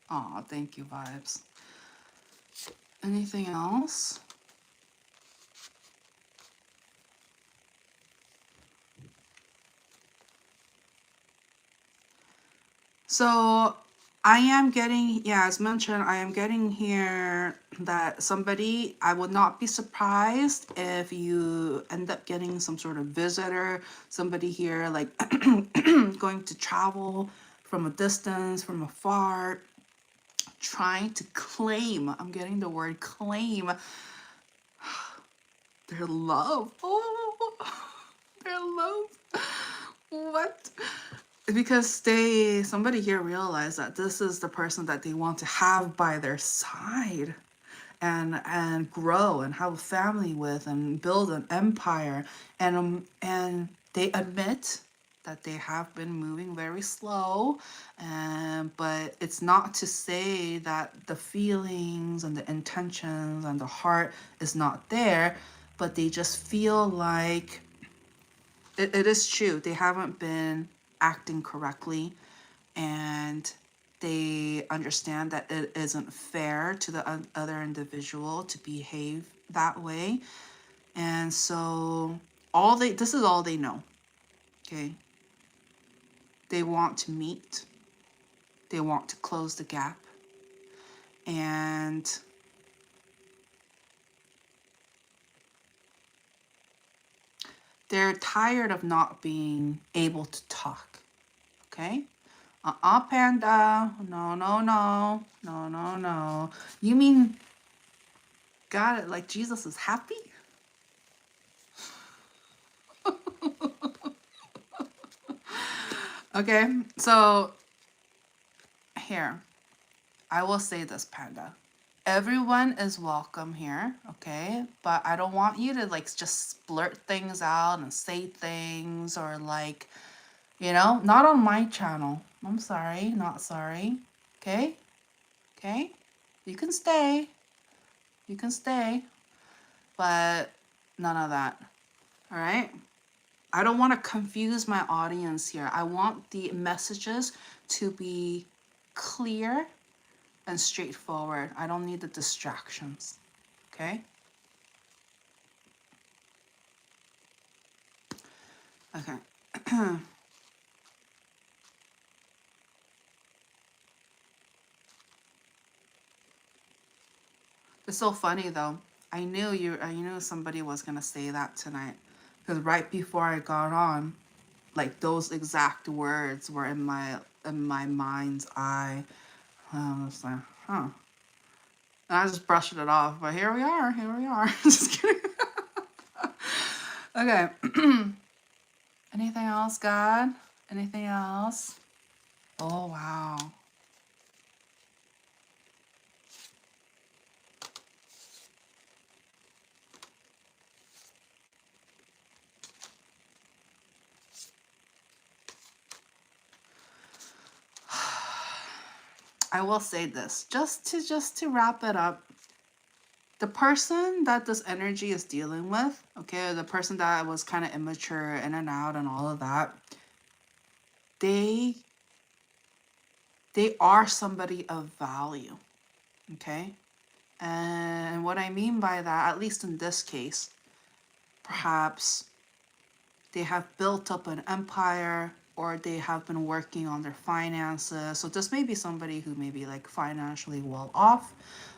oh, thank you, vibes. Anything else? So I am getting, as mentioned, I am getting here that somebody, I would not be surprised if you end up getting some sort of visitor, somebody here like going to travel from a distance, from afar, trying to claim, I'm getting the word claim, their love. Oh, their love. What? Because somebody here realized that this is the person that they want to have by their side and grow and have a family with and build an empire. And they admit that they have been moving very slow, but it's not to say that the feelings and the intentions and the heart is not there, but they just feel like it is true. They haven't been acting correctly, and they understand that it isn't fair to the other individual to behave that way. And so this is all they know. Okay. They want to meet. They want to close the gap. And they're tired of not being able to talk. Okay? Panda. No, no, no. No, no, no. You mean, got it, like Jesus is happy? Okay, so here, I will say this, Panda. Everyone is welcome here, okay? But I don't want you to like just blurt things out and say things or like, not on my channel. I'm sorry, not sorry. Okay? Okay? You can stay. You can stay. But none of that. All right? I don't want to confuse my audience here. I want the messages to be clear and straightforward. I don't need the distractions. Okay? Okay. It's so funny though. I knew somebody was gonna say that tonight. Because right before I got on, like those exact words were in my mind's eye. I was like, huh. And I just brushed it off, but here we are. Just kidding. Okay. Anything else, God? Anything else? Oh, wow. I will say this, just to wrap it up. The person that this energy is dealing with, okay, the person that was kind of immature, in and out and all of that, they are somebody of value. Okay? And what I mean by that, at least in this case, perhaps they have built up an empire, or they have been working on their finances. So this may be somebody who may be like financially well off,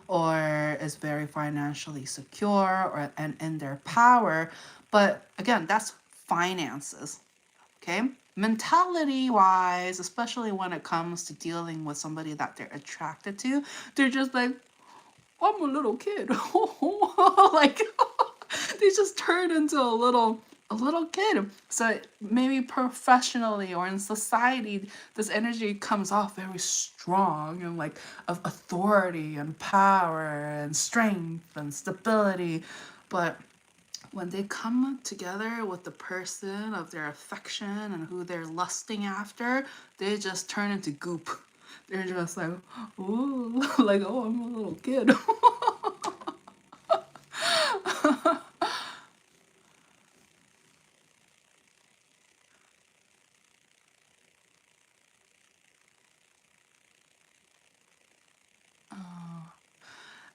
or is very financially secure, or and in their power. But again, that's finances. Okay? Mentality wise, especially when it comes to dealing with somebody that they're attracted to, they're just like, I'm a little kid. Like they just turn into a little kid. So maybe professionally or in society, this energy comes off very strong and like of authority and power and strength and stability. But when they come together with the person of their affection and who they're lusting after, they just turn into goop. They're just like, ooh, like, oh, I'm a little kid.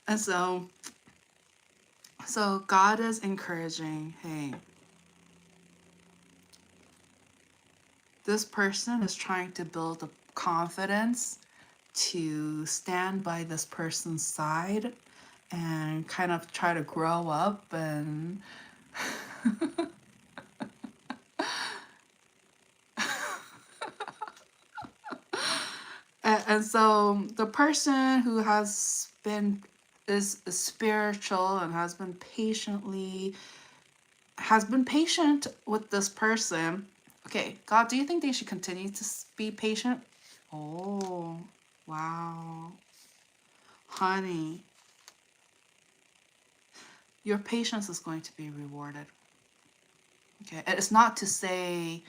And so God is encouraging, hey, this person is trying to build a confidence to stand by this person's side and kind of try to grow up and and so the person who is spiritual and has been patient with this person. Okay, God, do you think they should continue to be patient? Oh, wow. Honey, your patience is going to be rewarded. Okay, and it's not to say,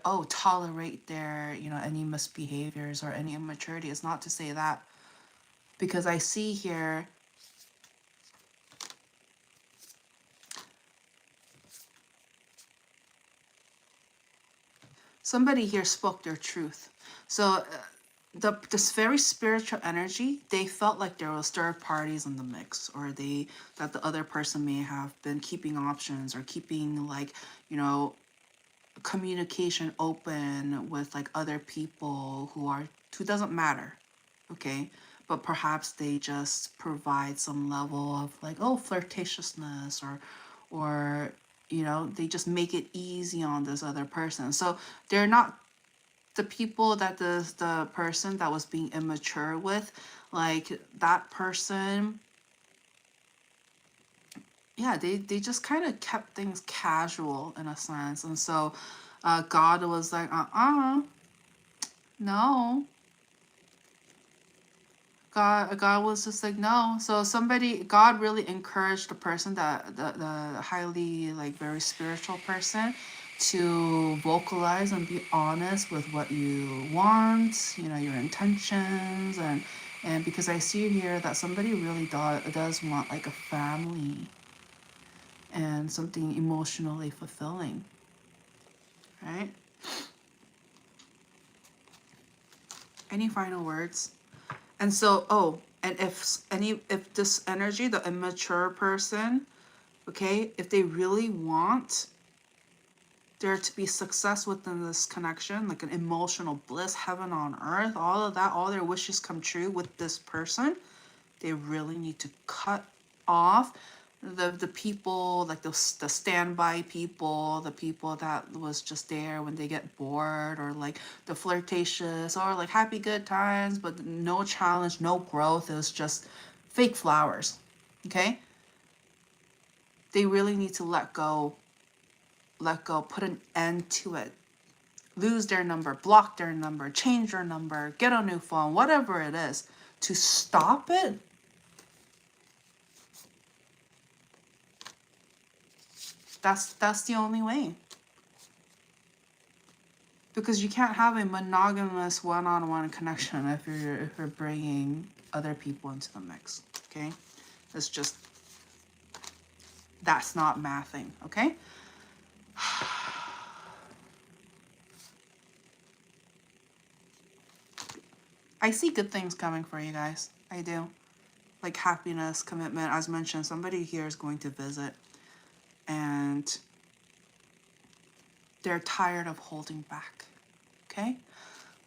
oh, tolerate their, any misbehaviors or any immaturity. It's not to say that. Because I see here, somebody here spoke their truth. So this very spiritual energy, they felt like there was third parties in the mix, or that the other person may have been keeping options or keeping like, communication open with like other people who doesn't matter. Okay. But perhaps they just provide some level of like, oh, flirtatiousness, or they just make it easy on this other person. So they're not the people that the person that was being immature with, like that person, yeah, they just kind of kept things casual in a sense. And so God was like, no. God was just like, no. So God really encouraged the person, that the highly like very spiritual person, to vocalize and be honest with what you want, your intentions, and because I see here that somebody really does want like a family and something emotionally fulfilling, right? Any final words? And so, and if this energy, the immature person, okay, if they really want there to be success within this connection, like an emotional bliss, heaven on earth, all of that, all their wishes come true with this person, they really need to cut off the people, like the standby people, the people that was just there when they get bored, or like the flirtatious, or like happy good times but no challenge, no growth. It was just fake flowers. Okay, they really need to let go, put an end to it, lose their number, block their number, change their number, get a new phone, whatever it is, to stop it. That's the only way. Because you can't have a monogamous one-on-one connection if you're bringing other people into the mix. Okay, that's not mathing. Okay. I see good things coming for you guys. I do. Like happiness, commitment. As mentioned, somebody here is going to visit and they're tired of holding back. Okay?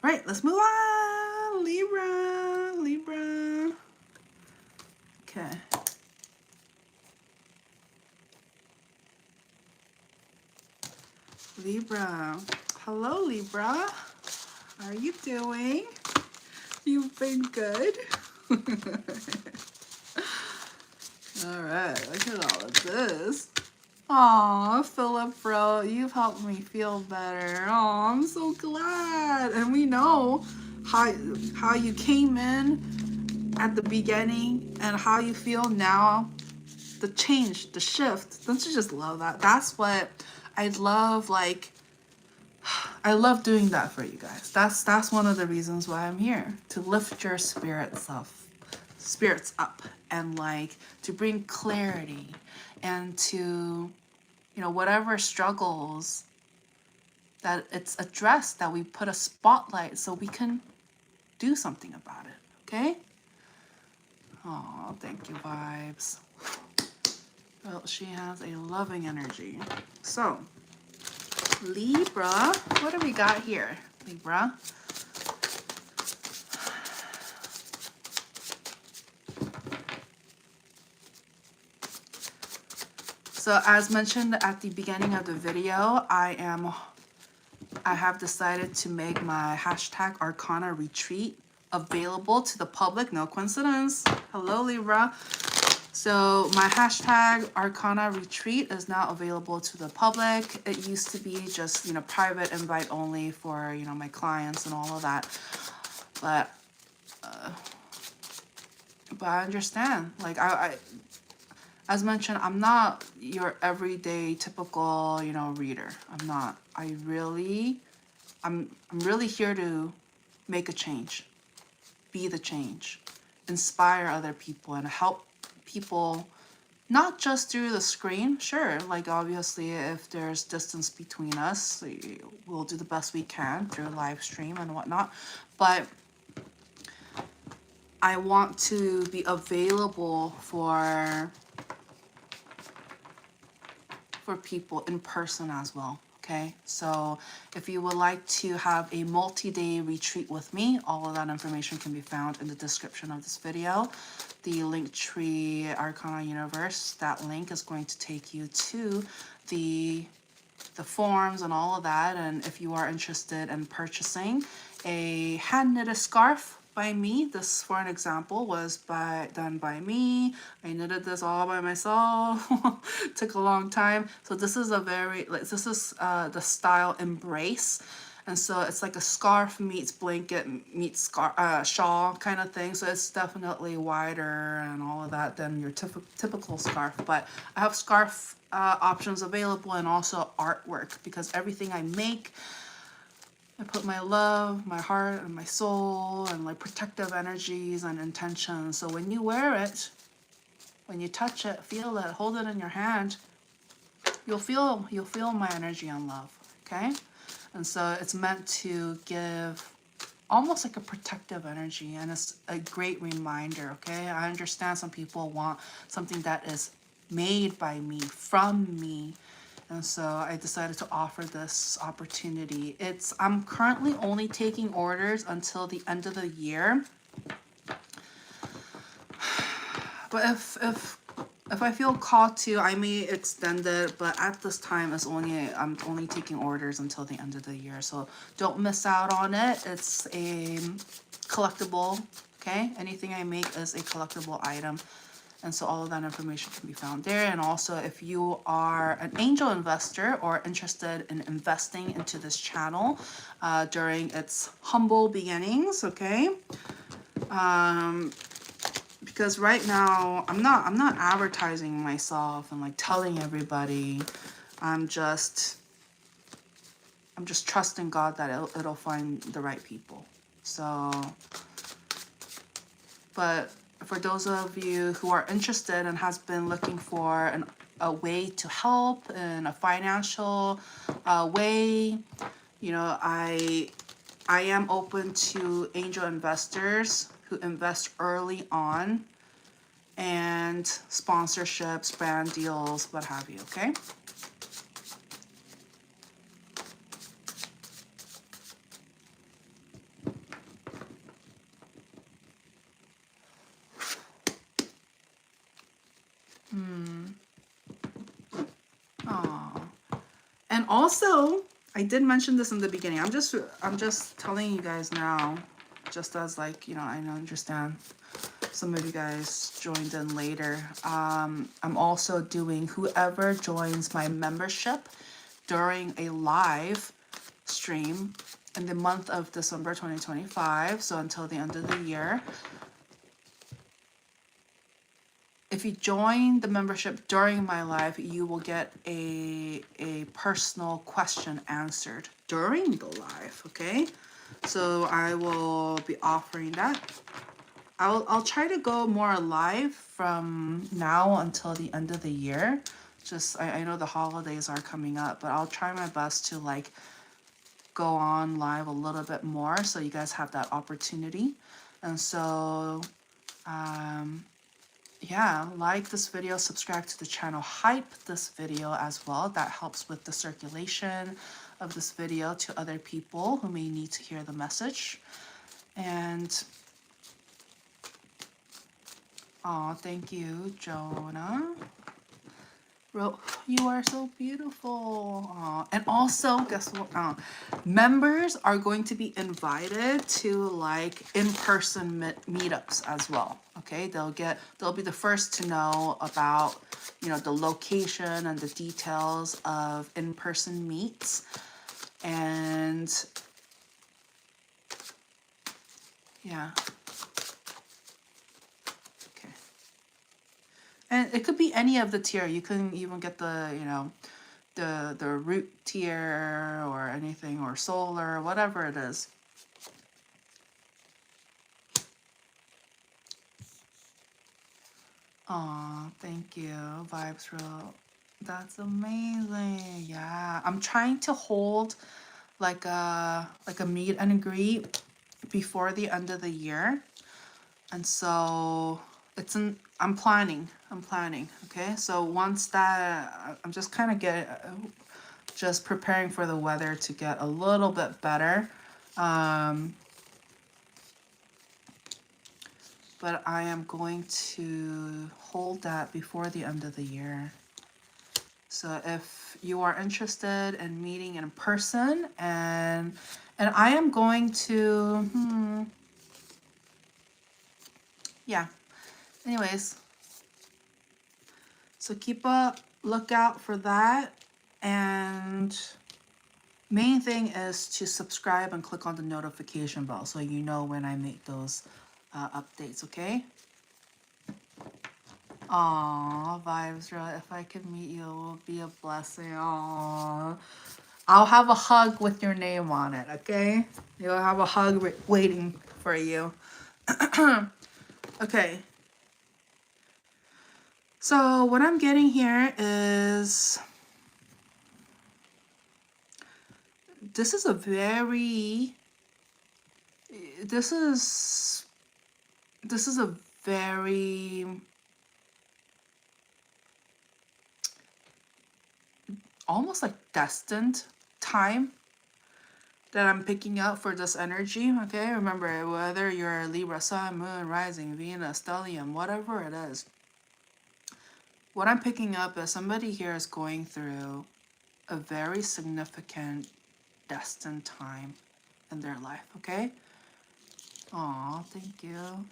Right, let's move on. Libra, Libra. Okay. Libra. Hello, Libra. How are you doing? You've been good. All right, look at all of this. Aw, Philip, bro, you've helped me feel better. Aw, I'm so glad. And we know how you came in at the beginning and how you feel now. The change, the shift. Don't you just love that? That's what I love. Like, I love doing that for you guys. That's one of the reasons why I'm here, to lift your spirits up and like to bring clarity and to, you know, whatever struggles that it's addressed, that we put a spotlight so we can do something about it. Okay? Oh, thank you, vibes. Well, she has a loving energy. So, Libra, what do we got here, Libra? So as mentioned at the beginning of the video, I have decided to make my hashtag Arcana retreat available to the public. No coincidence. Hello, Libra. So my hashtag Arcana retreat is now available to the public. It used to be just, you know, private invite only for, you know, my clients and all of that. But I understand. Like I as mentioned, I'm not your everyday typical, you know, reader. I'm not. I'm really here to make a change, be the change, inspire other people, and help people, not just through the screen. Sure, like obviously if there's distance between us, we'll do the best we can through live stream and whatnot. But I want to be available for people in person as well. Okay, so if you would like to have a multi-day retreat with me, all of that information can be found in the description of this video. The Linktree ArcanaUniverse, that link is going to take you to the forms and all of that. And if you are interested in purchasing a hand-knitted scarf by me, this, for an example, was done by me. I knitted this all by myself. Took a long time. So this is the style Embrace. And so it's like a scarf meets blanket meets shawl kind of thing. So it's definitely wider and all of that than your typical scarf. But I have scarf options available, and also artwork, because everything I make, I put my love, my heart, and my soul, and like protective energies and intentions. So when you wear it, when you touch it, feel it, hold it in your hand, you'll feel my energy and love. Okay? And so it's meant to give almost like a protective energy, and it's a great reminder. Okay? I understand some people want something that is made by me, from me. And so I decided to offer this opportunity. I'm currently only taking orders until the end of the year. But if I feel called to, I may extend it, but at this time I'm only taking orders until the end of the year. So don't miss out on it. It's a collectible, okay? Anything I make is a collectible item. And so all of that information can be found there. And also, if you are an angel investor or interested in investing into this channel during its humble beginnings, okay? Because right now I'm not advertising myself and like telling everybody. I'm just trusting God that it'll find the right people. So, but for those of you who are interested and has been looking for a way to help in a financial way, you know, I am open to angel investors who invest early on, and sponsorships, brand deals, what have you, okay? Aww. And also, I did mention this in the beginning. I'm just telling you guys now, just as like, you know, I understand some of you guys joined in later. I'm also doing, whoever joins my membership during a live stream in the month of December 2025, so until the end of the year, if you join the membership during my live, you will get a personal question answered during the live, okay? So I will be offering that. I'll try to go more live from now until the end of the year. Just, I know the holidays are coming up, but I'll try my best to like go on live a little bit more so you guys have that opportunity. And so, yeah, like this video, subscribe to the channel, hype this video as well. That helps with the circulation of this video to other people who may need to hear the message. And oh, thank you, Jonah. You are so beautiful. Aw. And also, guess what? Members are going to be invited to like in-person meetups as well. Okay, they'll be the first to know about, you know, the location and the details of in-person meets. And yeah. And it could be any of the tier. You can even get the, you know, the root tier or anything, or solar, whatever it is. Aw, thank you. Vibes real. That's amazing. Yeah. I'm trying to hold like a meet and greet before the end of the year. And so I'm planning, okay? So once that, I'm just kind of just preparing for the weather to get a little bit better. But I am going to hold that before the end of the year. So if you are interested in meeting in person, and I am going to, yeah. Anyways, so keep a lookout for that. And main thing is to subscribe and click on the notification bell so you know when I make those updates, okay? Aw, vibes, if I could meet you, it will be a blessing. Aw. I'll have a hug with your name on it, okay? You'll have a hug waiting for you. Okay. So what I'm getting here is, this is a very almost like destined time that I'm picking up for this energy, okay? Remember, whether you're a Libra, Sun, Moon, Rising, Venus, Stellium, whatever it is, what I'm picking up is somebody here is going through a very significant destined time in their life, okay? Aw, thank you.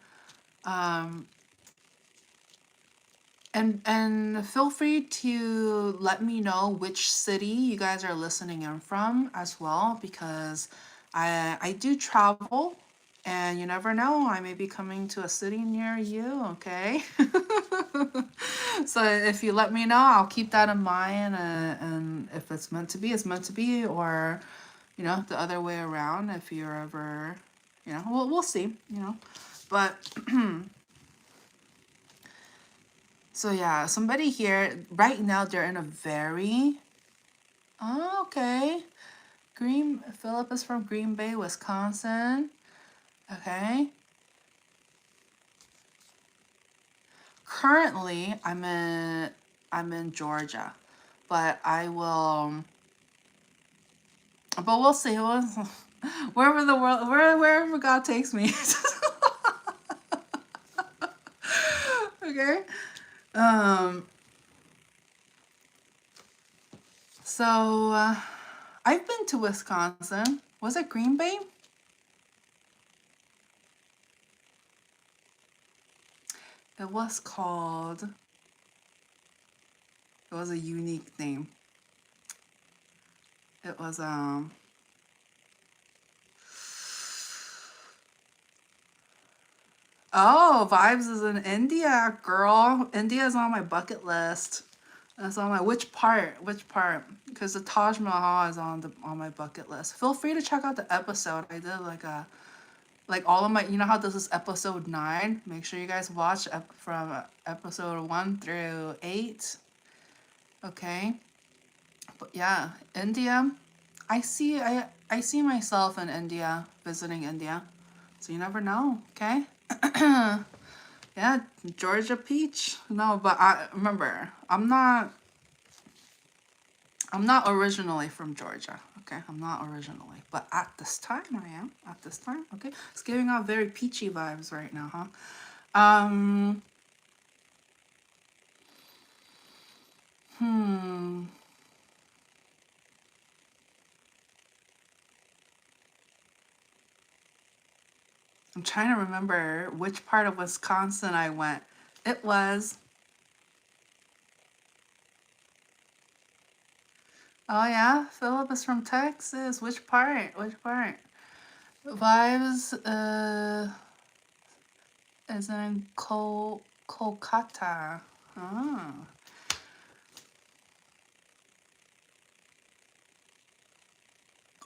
And feel free to let me know which city you guys are listening in from as well, because I do travel, and you never know, I may be coming to a city near you, okay? So if you let me know, I'll keep that in mind, and if it's meant to be, it's meant to be, or, you know, the other way around, if you're ever, you know, we'll see, you know, but so yeah, somebody here right now, they're in a very, oh, okay, Philip is from Green Bay, Wisconsin. Okay. currently I'm in Georgia, but I will. But we'll see. Wherever the world, wherever God takes me. Okay. So I've been to Wisconsin. Was it Green Bay? It was called. It was a unique name. It was Oh, Vibes is in India, girl. India is on my bucket list. That's on my which part? Which part? Because the Taj Mahal is on my bucket list. Feel free to check out the episode. I did like all of my, you know how this is episode 9? Make sure you guys watch from episode 1 through 8. Okay. But yeah, India. I see myself in India, visiting India. So you never know, okay? Yeah, Georgia peach. No, but I remember I'm not originally from Georgia. Okay, I'm not originally, but at this time I am. At this time, okay. It's giving out very peachy vibes right now, huh? I'm trying to remember which part of Wisconsin I went. It was. Oh yeah, Philip is from Texas. Which part? Which part? Vibes is in Kolkata. Oh.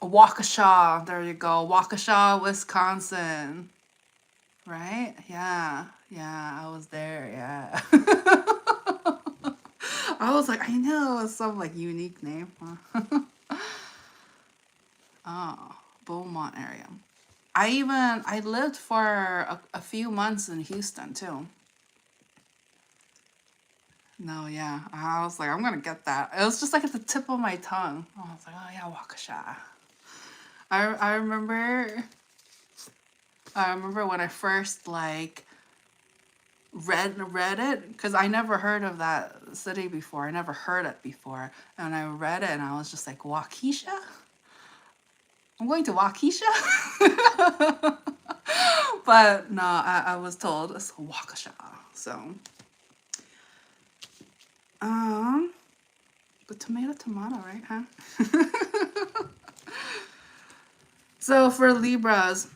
Waukesha. There you go. Waukesha, Wisconsin. Right? Yeah. Yeah, I was there. Yeah. I was like, I know it's some like unique name. Oh, Beaumont area. I lived for a few months in Houston too. No, yeah. I was like, I'm gonna get that. It was just like at the tip of my tongue. I was like, oh yeah, Waukesha. I remember when I first like read it, because I never heard of that city before. I never heard it before. And I read it and I was just like, Waukesha? I'm going to Waukesha? But no, I was told it's Waukesha. So but tomato, right, huh? So for Libras,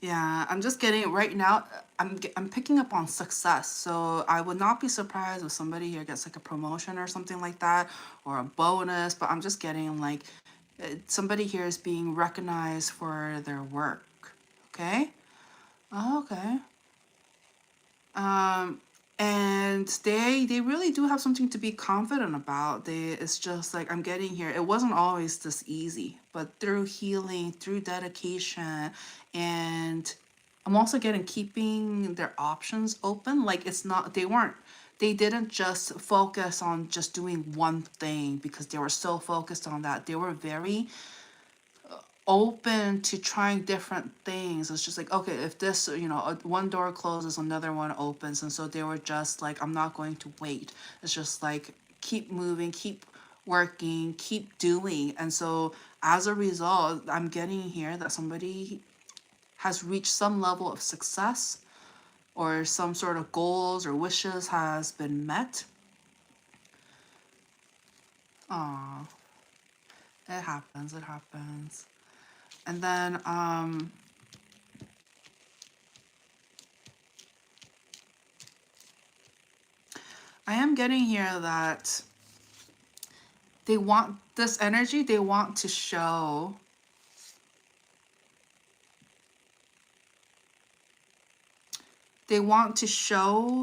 yeah, I'm just getting right now. I'm picking up on success, so I would not be surprised if somebody here gets like a promotion or something like that, or a bonus. But I'm just getting like somebody here is being recognized for their work. Okay. Oh, okay. And they really do have something to be confident about. It's just like I'm getting here. It wasn't always this easy, but through healing, through dedication, and I'm also getting keeping their options open. Like it's not they didn't just focus on just doing one thing because they were so focused on that. They were very open to trying different things. It's just like, okay, if this, one door closes, another one opens. And so they were just like, I'm not going to wait. It's just like, keep moving, keep working, keep doing. And so as a result, I'm getting here that somebody has reached some level of success or some sort of goals or wishes has been met. Aw, it happens, it happens. And then, I am getting here that they want this energy, they want to show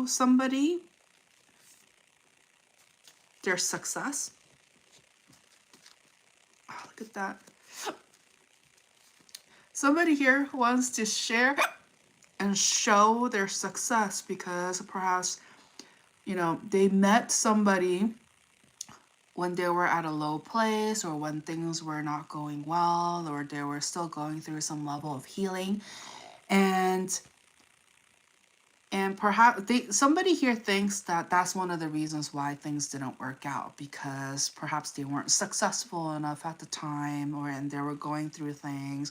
somebody their success. Oh, look at that. Somebody here wants to share and and show their success, because perhaps, you know, they met somebody when they were at a low place, or when things were not going well, or they were still going through some level of healing. And perhaps somebody here thinks that that's one of the reasons why things didn't work out, because perhaps they weren't successful enough at the time, and they were going through things.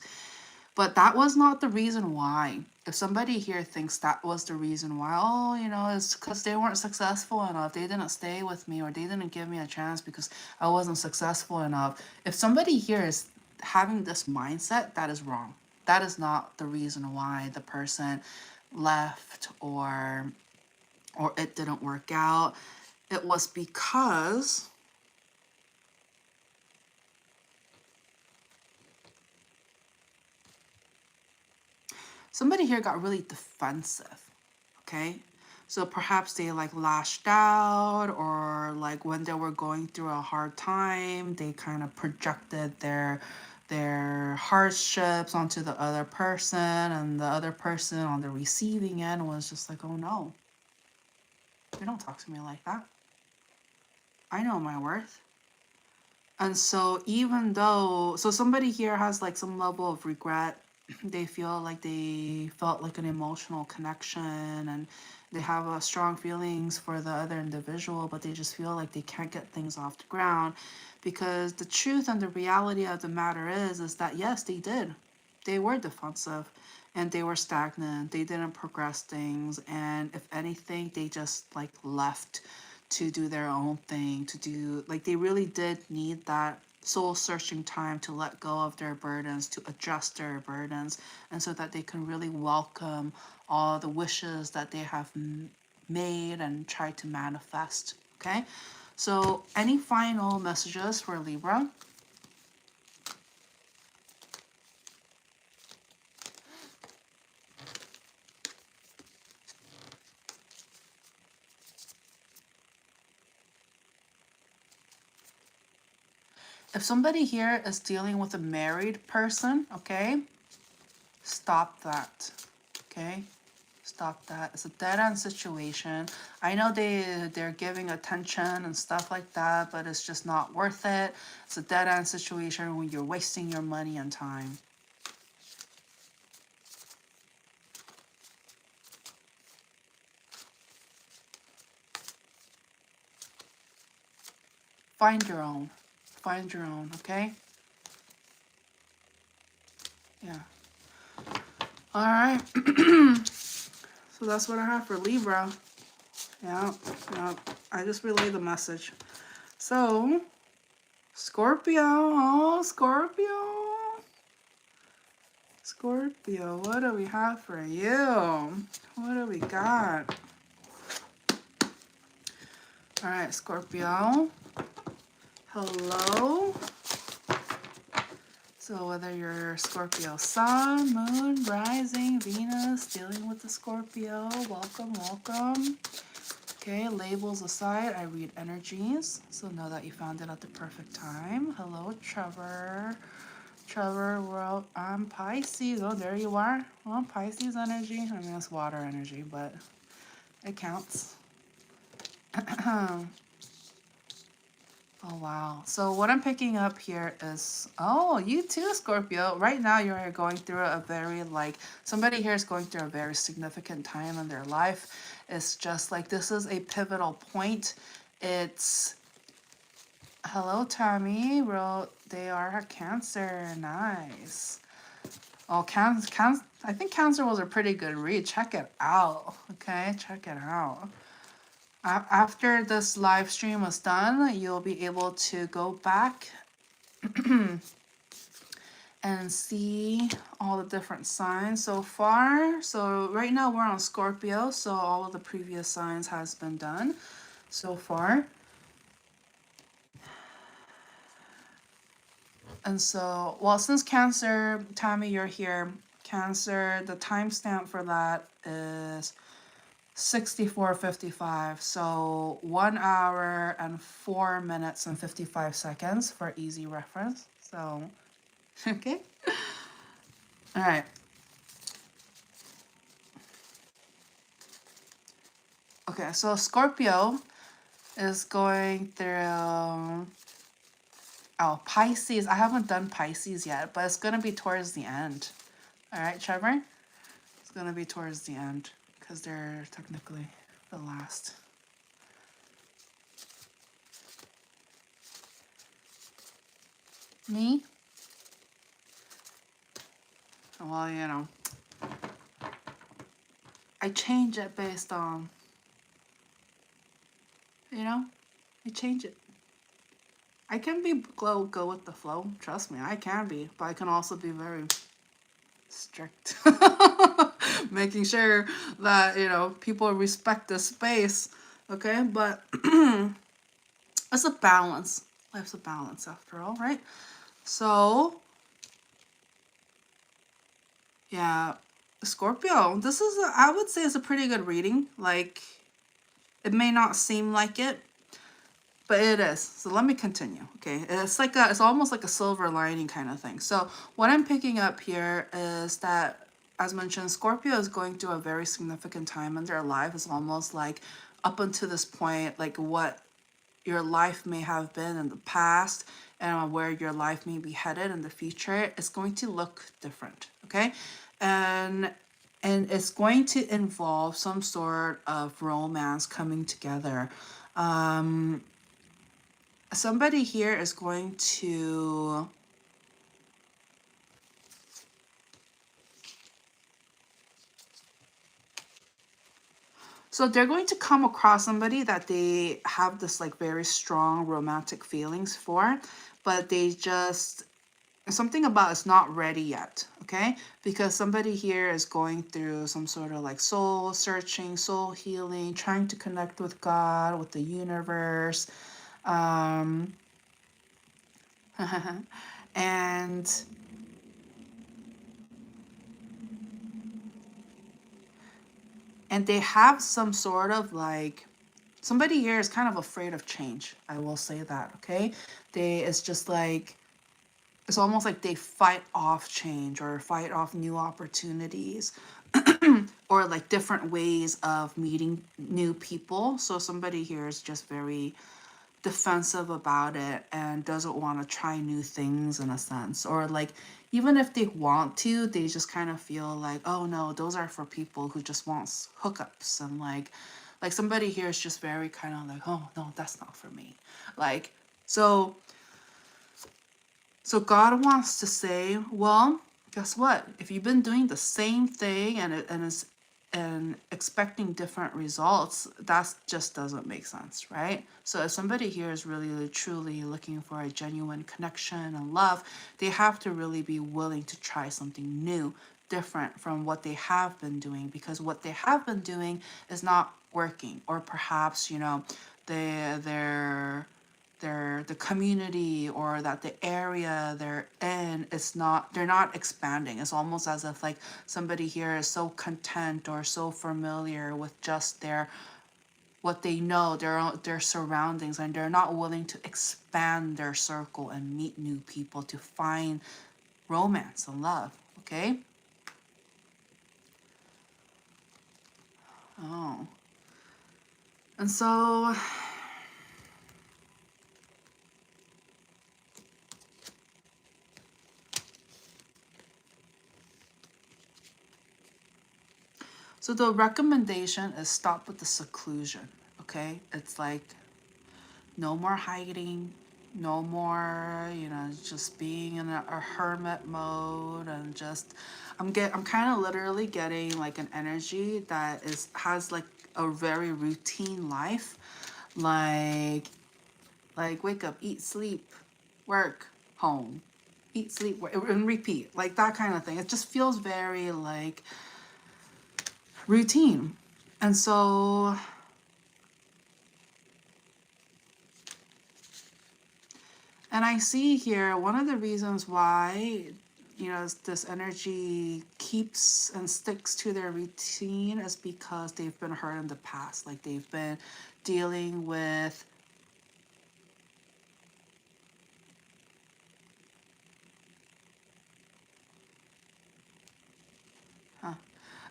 But that was not the reason why. If somebody here thinks that was the reason why, oh, you know, it's because they weren't successful enough, they didn't stay with me, or they didn't give me a chance because I wasn't successful enough. If somebody here is having this mindset, that is wrong. That is not the reason why the person left, or it didn't work out. It was because somebody here got really defensive, okay? So perhaps they like lashed out, or like when they were going through a hard time, they kind of projected their hardships onto the other person, and the other person on the receiving end was just like, oh no, you don't talk to me like that. I know my worth. And so even though, so somebody here has like some level of regret, they feel like they felt like an emotional connection, and they have strong feelings for the other individual, but they just feel like they can't get things off the ground, because the truth and the reality of the matter is that yes, they did. They were defensive, and they were stagnant. They didn't progress things, and if anything, they just like left to do their own thing, to do, like, they really did need that soul searching time to let go of their burdens, to adjust their burdens, and so that they can really welcome all the wishes that they have made and tried to manifest. Okay, so any final messages for Libra? If somebody here is dealing with a married person, okay, stop that. Okay, stop that. It's a dead end situation. I know they're giving attention and stuff like that, but it's just not worth it. It's a dead end situation when you're wasting your money and time. Find your own. Find your own, okay? Yeah. All right. So that's what I have for Libra. Yeah, yeah. I just relayed the message. So, Scorpio. Oh, Scorpio. Scorpio, what do we have for you? What do we got? All right, Scorpio. Hello. So whether you're Scorpio Sun, Moon, Rising, Venus, dealing with the Scorpio, welcome, welcome. Okay, labels aside, I read energies. So know that you found it at the perfect time. Hello, Trevor. Trevor, well, I'm Pisces. Oh, there you are. Well, Pisces energy. I mean, it's water energy, but it counts. Oh, wow. So what I'm picking up here is, oh, you too, Scorpio. Right now, you're going through a very, like, somebody here is going through a very significant time in their life. It's just like, this is a pivotal point. It's, hello, Tommy. Wrote, they are a Cancer. Nice. Oh, I think Cancer was a pretty good read. Check it out. Okay, check it out. After this live stream is done, you'll be able to go back and see all the different signs so far. So right now we're on Scorpio, so all of the previous signs has been done so far. And so, well, since Cancer, Tammy, you're here. Cancer, the timestamp for that is 64:55, so 1 hour and 4 minutes and 55 seconds for easy reference. So, okay. All right. Okay, so Scorpio is going through, oh, Pisces. I haven't done Pisces yet, but it's going to be towards the end. All right, Trevor? It's going to be towards the end because they're technically the last. Me? Well, you know, I change it based on, you know, I change it. I can be go with the flow. Trust me, I can be, but I can also be very strict, making sure that, you know, people respect the space. Okay, but it's a balance. Life's a balance after all, right? So yeah, Scorpio, this is I would say it's a pretty good reading. Like, it may not seem like it, but it is. So let me continue. Okay, it's almost like a silver lining kind of thing. So what I'm picking up here is that, as mentioned, Scorpio is going through a very significant time in their life. It's almost like up until this point, like what your life may have been in the past and where your life may be headed in the future is going to look different. Okay, and it's going to involve some sort of romance coming together. Somebody here is going to, so they're going to come across somebody that they have this like very strong romantic feelings for, but they just, something about it's not ready yet. Okay, because somebody here is going through some sort of like soul searching, soul healing, trying to connect with God, with the universe, and they have some sort of like, somebody here is kind of afraid of change. I will say that. Okay, it's just like, it's almost like they fight off change or fight off new opportunities or like different ways of meeting new people. So somebody here is just very defensive about it and doesn't want to try new things in a sense, or like even if they want to, they just kind of feel like, oh no, those are for people who just want hookups, and like somebody here is just very kind of like, oh no, that's not for me. Like, so God wants to say, well, guess what, if you've been doing the same thing and expecting different results, that just doesn't make sense, right? So if somebody here is really truly looking for a genuine connection and love, they have to really be willing to try something new, different from what they have been doing, because what they have been doing is not working, or perhaps, you know, they're the community or that the area they're in is not, they're not expanding. It's almost as if like somebody here is so content or so familiar with just their, what they know, their surroundings, and they're not willing to expand their circle and meet new people to find romance and love. Okay, oh, and so the recommendation is stop with the seclusion. Okay, it's like no more hiding, no more, you know, just being in a hermit mode, and just I'm kind of literally getting like an energy that has like a very routine life, like wake up, eat, sleep, work, home, eat, sleep, work, and repeat, like that kind of thing. It just feels very like routine. And so and I see here one of the reasons why, you know, this energy keeps and sticks to their routine is because they've been hurt in the past. Like they've been dealing with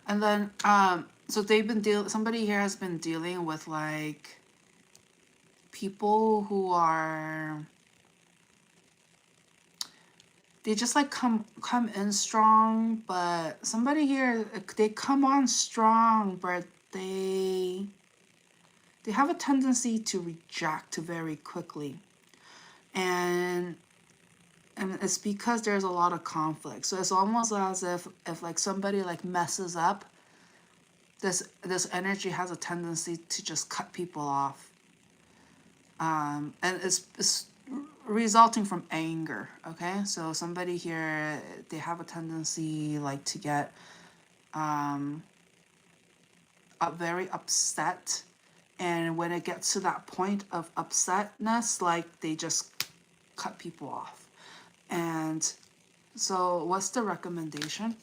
and then So they've been somebody here has been dealing with like people who are, they just like come in strong, but somebody here, they come on strong, but they have a tendency to reject very quickly. And it's because there's a lot of conflict. So it's almost as if like somebody like messes up, this energy has a tendency to just cut people off. And it's resulting from anger. Okay, so somebody here, they have a tendency like to get very upset, and when it gets to that point of upsetness, like they just cut people off. And so what's the recommendation?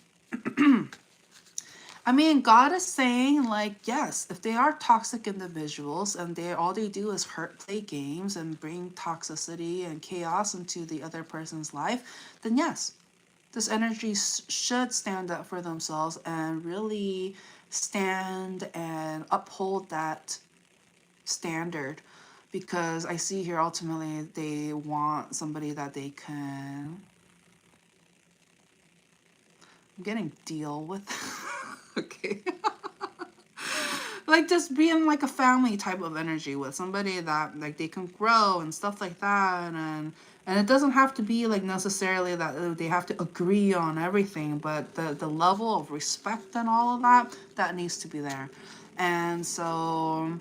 I mean, God is saying, like, yes, if they are toxic individuals and all they do is hurt, play games, and bring toxicity and chaos into the other person's life, then yes, this energy should stand up for themselves and really stand and uphold that standard. Because I see here ultimately they want somebody that they can, I'm getting deal with. Okay. Like just being like a family type of energy with somebody that like they can grow and stuff like that. And it doesn't have to be like necessarily that they have to agree on everything, but the level of respect and all of that, that needs to be there. And so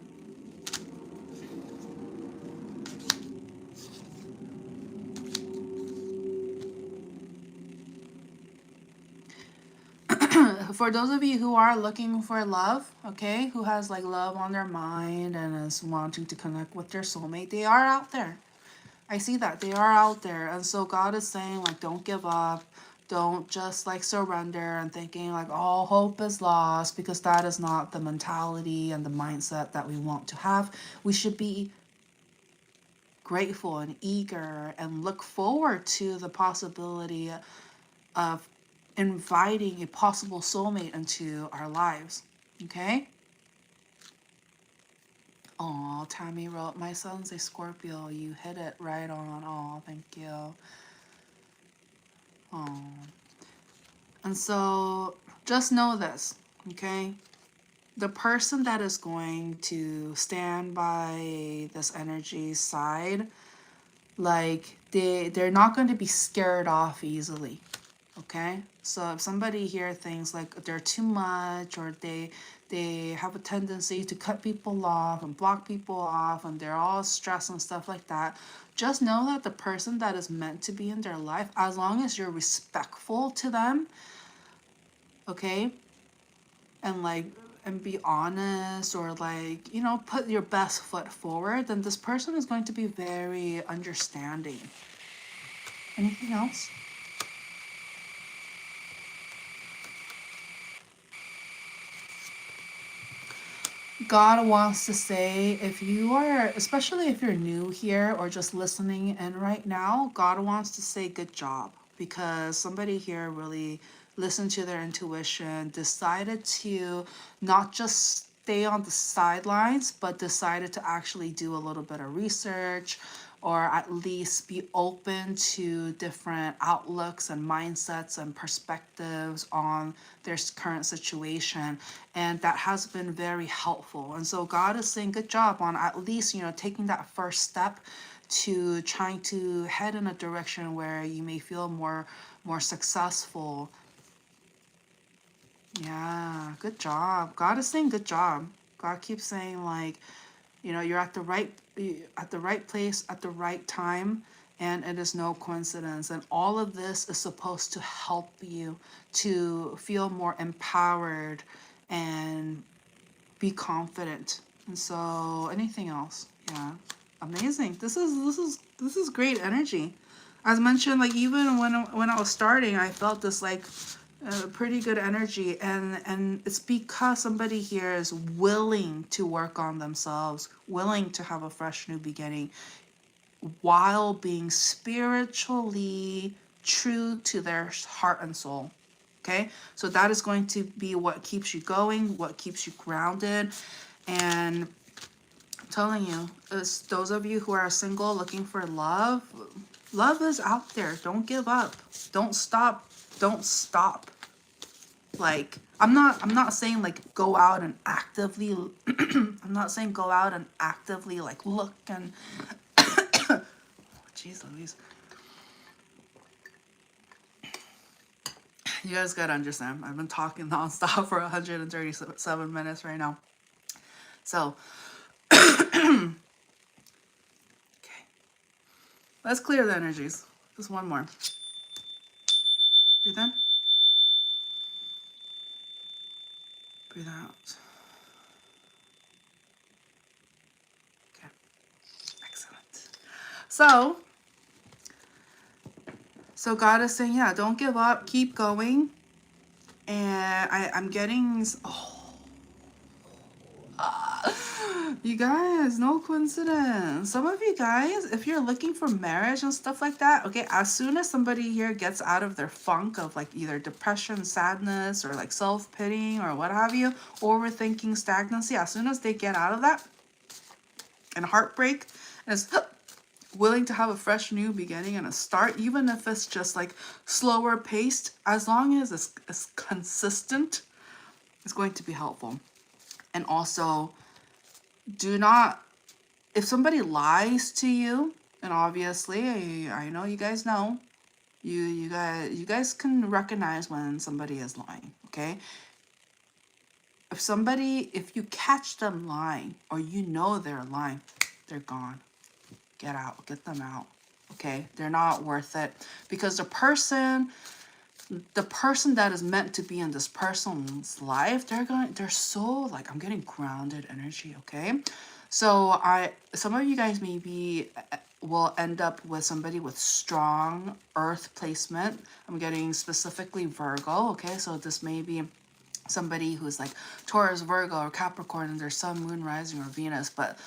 for those of you who are looking for love, okay, who has like love on their mind and is wanting to connect with their soulmate, they are out there. I see that they are out there. And so God is saying, like, don't give up. Don't just like surrender and thinking like all hope is lost, because that is not the mentality and the mindset that we want to have. We should be grateful and eager and look forward to the possibility of inviting a possible soulmate into our lives. Okay? Oh, Tammy wrote, my son's a Scorpio. You hit it right on. Oh, thank you. Oh. And so just know this, okay? The person that is going to stand by this energy side, like they're not going to be scared off easily. Okay? So if somebody here thinks like they're too much, or they have a tendency to cut people off and block people off and they're all stressed and stuff like that, just know that the person that is meant to be in their life, as long as you're respectful to them, okay, and like and be honest, or like, you know, put your best foot forward, then this person is going to be very understanding. Anything else? God wants to say, if you are, especially if you're new here or just listening in right now, God wants to say good job, because somebody here really listened to their intuition, decided to not just stay on the sidelines, but decided to actually do a little bit of research, or at least be open to different outlooks and mindsets and perspectives on their current situation. And that has been very helpful. And so God is saying good job on at least, you know, taking that first step to trying to head in a direction where you may feel more successful. Yeah, good job. God is saying good job. God keeps saying, like, you know, you're at the right place at the right time, and it is no coincidence. And all of this is supposed to help you to feel more empowered and be confident. And so, anything else? Yeah, amazing. This is great energy. As mentioned, like even when I was starting, I felt this like pretty good energy, and it's because somebody here is willing to work on themselves, willing to have a fresh new beginning, while being spiritually true to their heart and soul. Okay, so that is going to be what keeps you going, what keeps you grounded. And I'm telling you, it's those of you who are single looking for love, love is out there. Don't give up. Don't stop. Don't stop. Like, I'm not saying like go out and actively I'm not saying go out and actively like look and jeez Louise. You guys gotta understand, I've been talking nonstop for 137 minutes right now. So, okay. Let's clear the energies. Just one more. Breathe in. Breathe out. Okay. Excellent. So God is saying, yeah, don't give up. Keep going. And I'm getting... you guys, no coincidence. Some of you guys, if you're looking for marriage and stuff like that, okay, as soon as somebody here gets out of their funk of like either depression, sadness, or like self-pitying or what have you, overthinking, stagnancy, as soon as they get out of that and heartbreak and is willing to have a fresh new beginning and a start, even if it's just like slower paced, as long as it's consistent, it's going to be helpful. And also, do not, if somebody lies to you, and obviously I know you guys know, you guys can recognize when somebody is lying, okay? If you catch them lying, or you know they're lying, they're gone. Get out, get them out, okay? They're not worth it, because the person that is meant to be in this person's life, they're so like, I'm getting grounded energy, okay? So some of you guys maybe will end up with somebody with strong earth placement. I'm getting specifically Virgo, okay? So this may be somebody who's like Taurus, Virgo, or Capricorn, and their sun, moon, rising, or Venus, but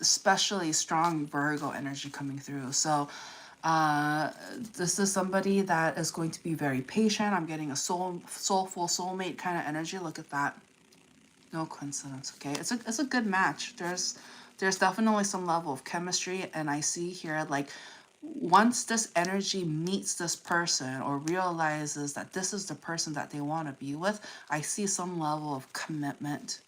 especially strong Virgo energy coming through. So this is somebody that is going to be very patient. I'm getting a soulful soulmate kind of energy. Look at that. No coincidence, okay? It's a good match. There's definitely some level of chemistry, and I see here like once this energy meets this person or realizes that this is the person that they want to be with, I see some level of commitment.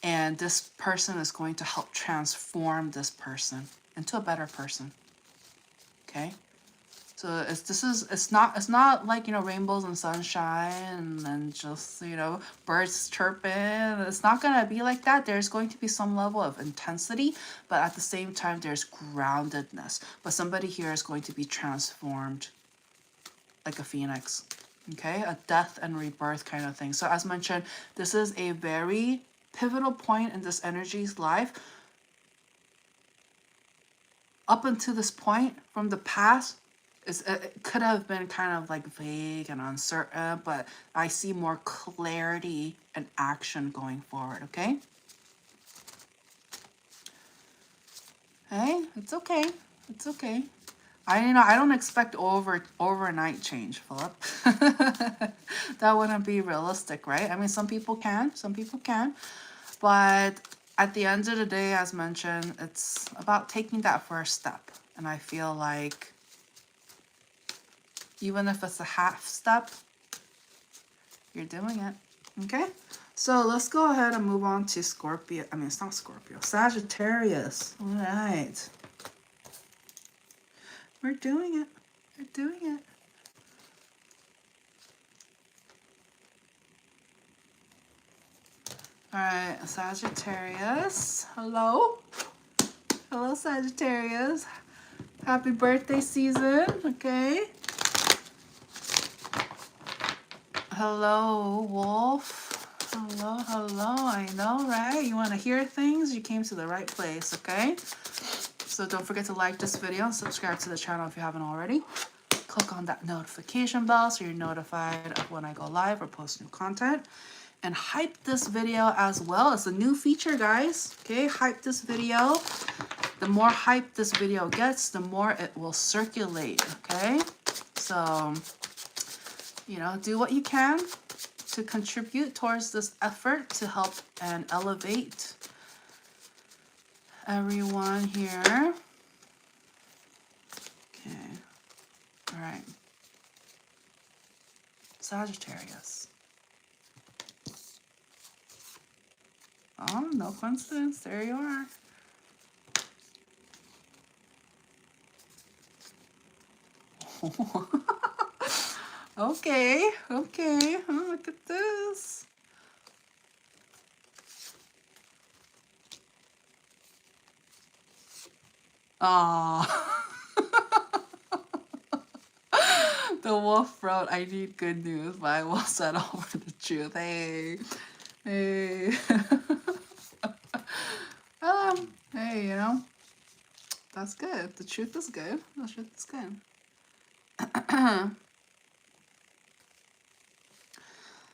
And this person is going to help transform this person into a better person. Okay? So it's not like, you know, rainbows and sunshine and just, you know, birds chirping. It's not going to be like that. There's going to be some level of intensity, but at the same time there's groundedness. But somebody here is going to be transformed like a phoenix. Okay? A death and rebirth kind of thing. So as mentioned, this is a very pivotal point in this energy's life. Up until this point from the past, it could have been kind of like vague and uncertain, but I see more clarity and action going forward, okay? Hey, it's okay. It's okay. I don't expect overnight change, Philip. That wouldn't be realistic, right? I mean, some people can, but at the end of the day, as mentioned, it's about taking that first step. And I feel like even if it's a half step, you're doing it, okay? So let's go ahead and move on to Scorpio. I mean, it's not Scorpio, Sagittarius. All right. We're doing it. We're doing it. All right, Sagittarius. Hello. Hello, Sagittarius. Happy birthday season, okay? Hello, Wolf. Hello. I know, right? You want to hear things? You came to the right place, okay? So don't forget to like this video and subscribe to the channel if you haven't already. Click on that notification bell so you're notified of when I go live or post new content. And hype this video as well. It's a new feature, guys. Okay, hype this video. the more hype this video gets, the more it will circulate, okay? So, you know, do what you can to contribute towards this effort to help and elevate everyone here. Okay, all right. Sagittarius. Oh, no coincidence. There you are. Okay, okay. Oh, look at this. Oh, the wolf wrote, I need good news, but I will settle for the truth. Hey, hey. Hey, you know, that's good. The truth is good. The truth is good.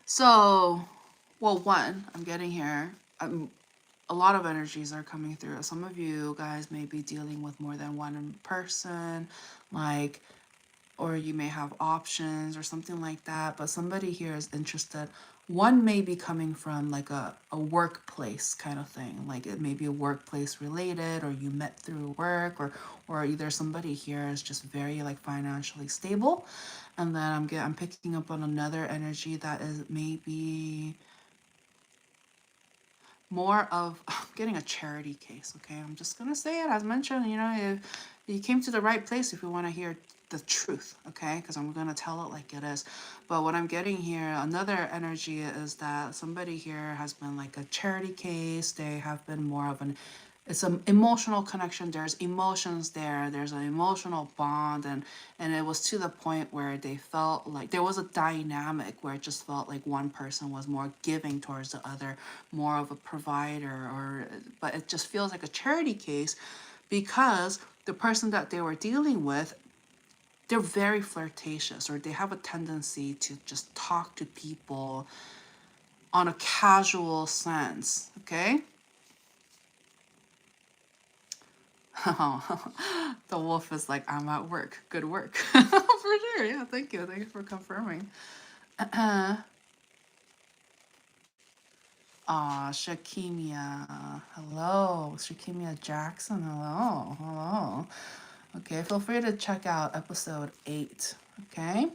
So, well, one, I'm getting here. A lot of energies are coming through. Some of you guys may be dealing with more than one person, like, or you may have options or something like that, but somebody here is interested. One may be coming from like a workplace kind of thing, like it may be a workplace related, or you met through work, or either somebody here is just very like financially stable. And then I'm picking up on another energy that is maybe more of, I'm getting a charity case, okay? I'm just gonna say it, as mentioned, you know, if you came to the right place if you want to hear the truth, okay? Because I'm gonna tell it like it is. But what I'm getting here, another energy is that somebody here has been like a charity case. They have been more of an, it's an emotional connection. There's emotions there. There's an emotional bond, and it was to the point where they felt like there was a dynamic where it just felt like one person was more giving towards the other, more of a provider, or but it just feels like a charity case because the person that they were dealing with, they're very flirtatious, or they have a tendency to just talk to people on a casual sense, okay? The wolf is like, I'm at work. Good work. For sure. Yeah, thank you. Thank you for confirming. Aw, Shakimia. Hello. Shakimia Jackson. Hello. Hello. Okay, feel free to check out episode 8. Okay?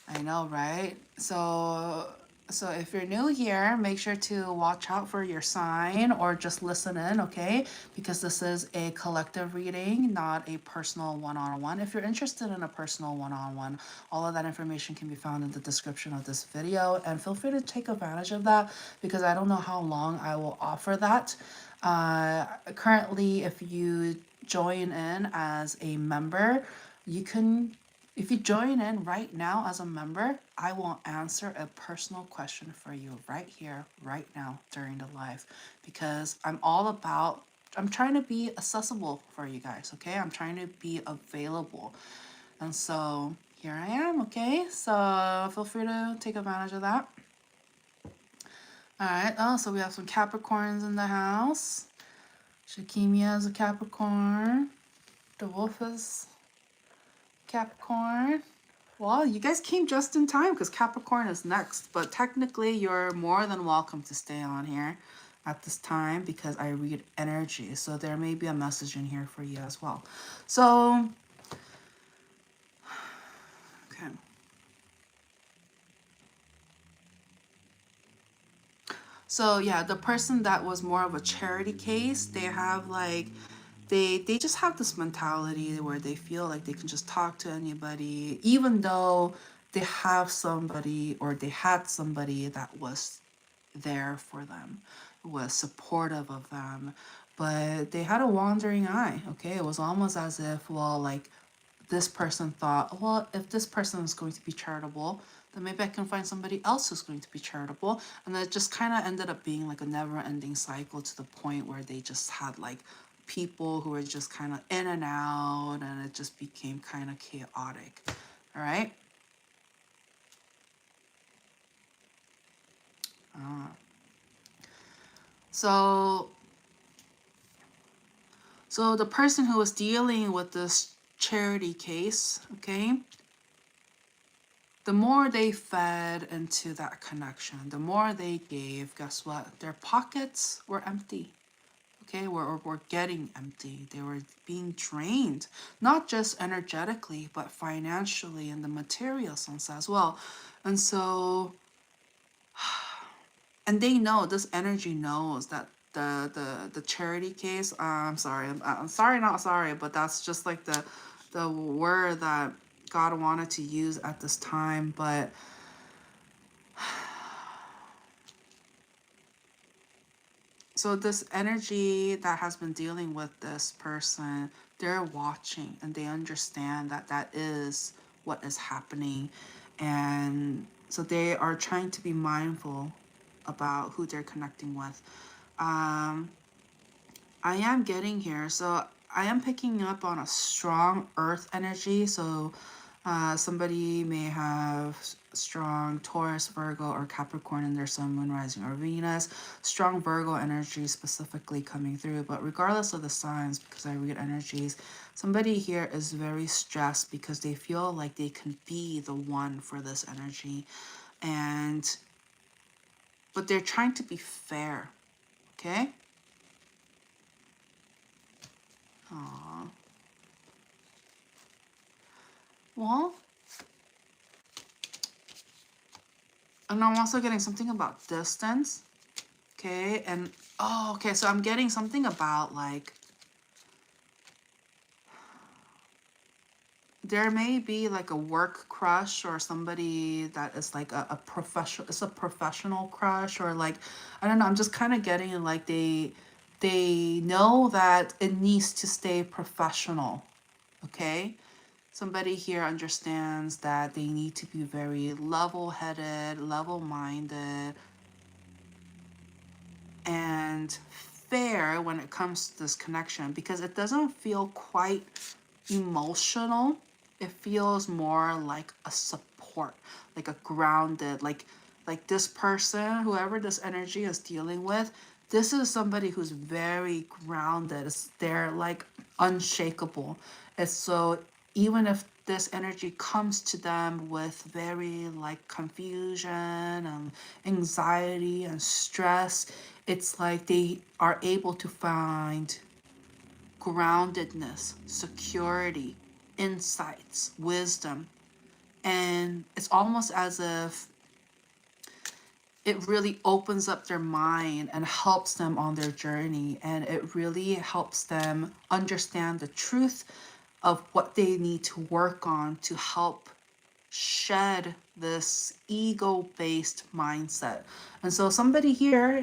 I know, right? So if you're new here, make sure to watch out for your sign or just listen in, okay? Because this is a collective reading, not a personal one-on-one. If you're interested in a personal one-on-one, all of that information can be found in the description of this video, and feel free to take advantage of that because I don't know how long I will offer that. Currently, if you join in as a member, you can, if you join in right now as a member, I will answer a personal question for you right here, right now during the live, because I'm all about, I'm trying to be accessible for you guys, okay? I'm trying to be available. And so here I am, okay? So feel free to take advantage of that. All right, oh, so we have some Capricorns in the house. Shakimia is a Capricorn. The wolf is Capricorn. Well, you guys came just in time because Capricorn is next, but technically you're more than welcome to stay on here at this time because I read energy, so there may be a message in here for you as well. So, okay. So yeah, the person that was more of a charity case, they have like, they just have this mentality where they feel like they can just talk to anybody, even though they have somebody, or they had somebody that was there for them, was supportive of them, but they had a wandering eye, okay? It was almost as if, well, like, this person thought, well, if this person is going to be charitable, then maybe I can find somebody else who's going to be charitable. And then it just kind of ended up being like a never-ending cycle to the point where they just had like people who were just kind of in and out, and it just became kind of chaotic. All right. So the person who was dealing with this charity case, okay, the more they fed into that connection, the more they gave, guess what? Their pockets were empty. Okay, were getting empty. They were being drained, not just energetically, but financially in the material sense as well. And so, and they know, this energy knows that the charity case, I'm sorry, not sorry, but that's just like the word that God wanted to use at this time. But so this energy that has been dealing with this person, they're watching and they understand that that is what is happening. And so they are trying to be mindful about who they're connecting with. I am getting here. So I am picking up on a strong earth energy. So somebody may have strong Taurus, Virgo, or Capricorn in their sun, moon, rising, or Venus. Strong Virgo energy specifically coming through. But regardless of the signs, because I read energies, somebody here is very stressed because they feel like they can be the one for this energy. But they're trying to be fair. Okay? Aww. Well, and I'm also getting something about distance. Okay, and oh, okay, so I'm getting something about like there may be like a work crush or somebody that is like a professional, it's a professional crush, or like I don't know, I'm just kind of getting like they know that it needs to stay professional. Okay, somebody here understands that they need to be very level-headed, level-minded, and fair when it comes to this connection, because it doesn't feel quite emotional. It feels more like a support, like a grounded, like this person, whoever this energy is dealing with, this is somebody who's very grounded. They're like unshakable. It's so even if this energy comes to them with very like confusion and anxiety and stress, it's like they are able to find groundedness, security, insights, wisdom. And it's almost as if it really opens up their mind and helps them on their journey. And it really helps them understand the truth of what they need to work on to help shed this ego-based mindset. And so somebody here,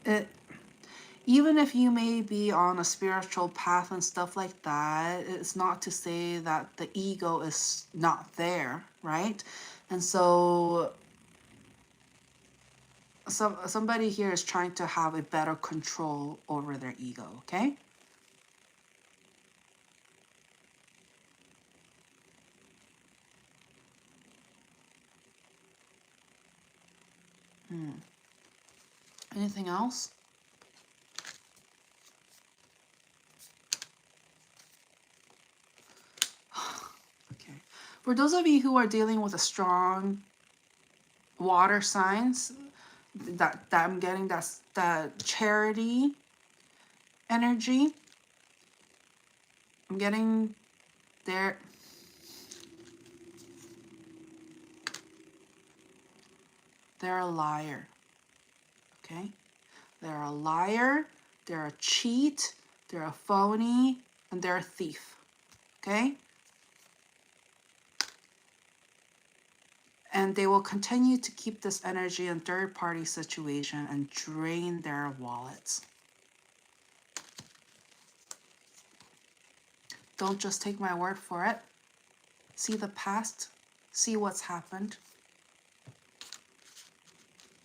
it, even if you may be on a spiritual path and stuff like that, it's not to say that the ego is not there, right? And so somebody here is trying to have a better control over their ego, okay? Anything else? Okay. For those of you who are dealing with a strong water signs, that I'm getting, that's that charity energy. I'm getting there. They're a liar. Okay? They're a liar, they're a cheat, they're a phony, and they're a thief. Okay? And they will continue to keep this energy in third-party situation and drain their wallets. Don't just take my word for it. See the past, see what's happened,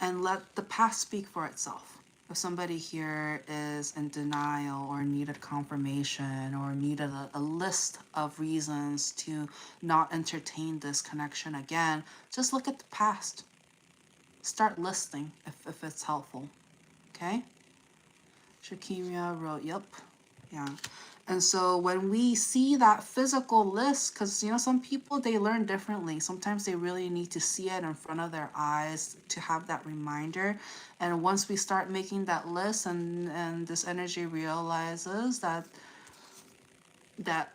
and let the past speak for itself. If somebody here is in denial or needed confirmation or needed a list of reasons to not entertain this connection again, just look at the past. Start listing if it's helpful. okay? Shakimia wrote, yep, yeah. And so when we see that physical list, because, you know, some people, they learn differently. Sometimes they really need to see it in front of their eyes to have that reminder. And once we start making that list and this energy realizes that the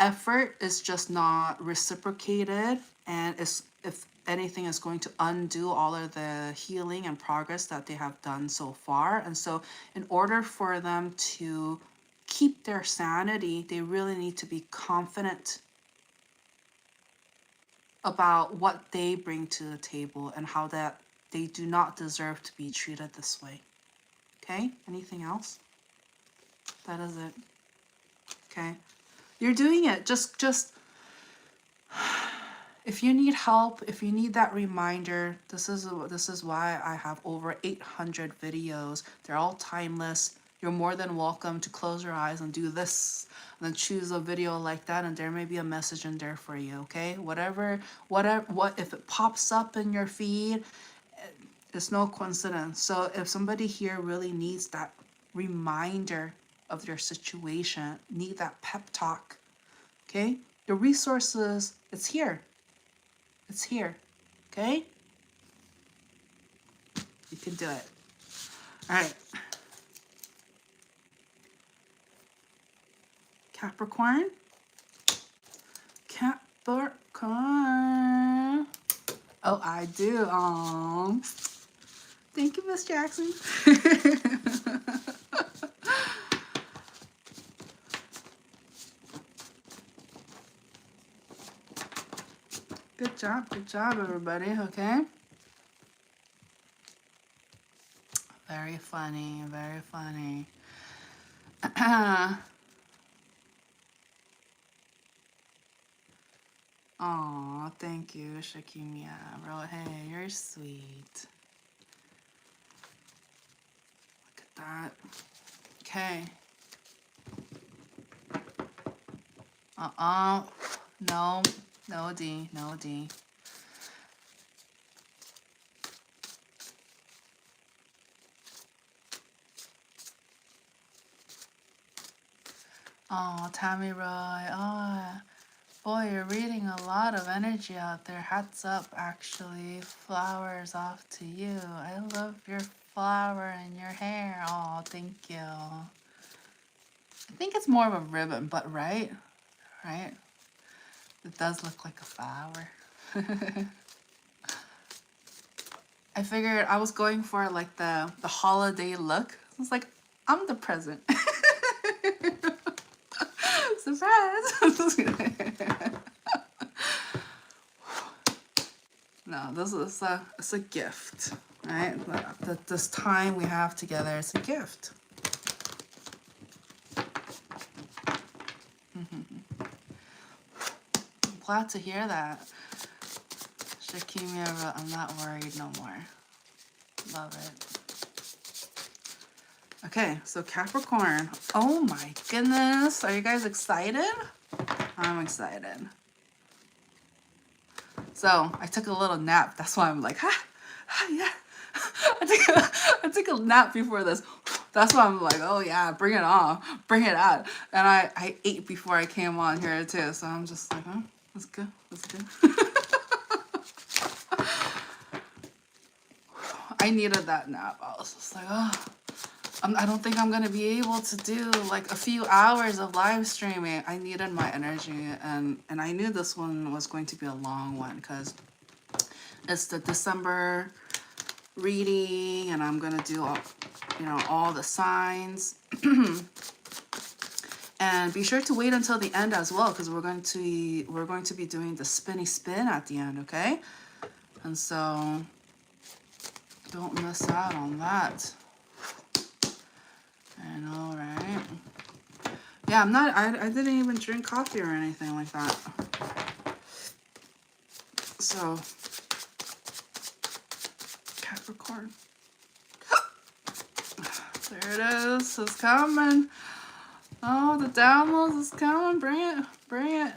effort is just not reciprocated, and is, if anything, is going to undo all of the healing and progress that they have done so far. And so in order for them to keep their sanity, they really need to be confident about what they bring to the table and how that they do not deserve to be treated this way. Okay, anything else? That is it. Okay, you're doing it. Just if you need help, if you need that reminder, this is why I have over 800 videos. They're all timeless. You're more than welcome to close your eyes and do this, and then choose a video like that, and there may be a message in there for you, okay? What if it pops up in your feed, it's no coincidence. So if somebody here really needs that reminder of their situation, need that pep talk, okay? The resources, it's here. It's here, okay? You can do it. All right. Capricorn. Capricorn. Oh, I do. Thank you, Miss Jackson. Good job, everybody, okay? Very funny, very funny. Aw, thank you, Shakimia. Hey, you're sweet. Look at that. Okay. No, D, no D. Oh, Tammy Roy. Oh, boy, you're reading a lot of energy out there. Hats up, actually. Flowers off to you. I love your flower in your hair. Oh, thank you. I think it's more of a ribbon, but right? Right? It does look like a flower. I figured I was going for like the holiday look. I was like, I'm the present. Surprise! No, it's a gift, right? This time we have together, it's a gift. I'm glad to hear that. Shakimia, I'm not worried no more. Love it. Okay, so Capricorn. Oh my goodness. Are you guys excited? I'm excited. So I took a little nap. That's why I'm like, yeah. I took a nap before this. That's why I'm like, oh yeah, bring it on. Bring it out. And I ate before I came on here too. So I'm just like, that's good. That's good. I needed that nap. I was just like, oh. I don't think I'm going to be able to do like a few hours of live streaming. I needed my energy, and I knew this one was going to be a long one because it's the December reading, and I'm going to do all the signs. And be sure to wait until the end as well, because we're going to be doing the spinny spin at the end, okay? And so don't miss out on that. I know, right? Yeah, I didn't even drink coffee or anything like that. So, Capricorn. There it is. It's coming. Oh, the downloads is coming. Bring it. Bring it.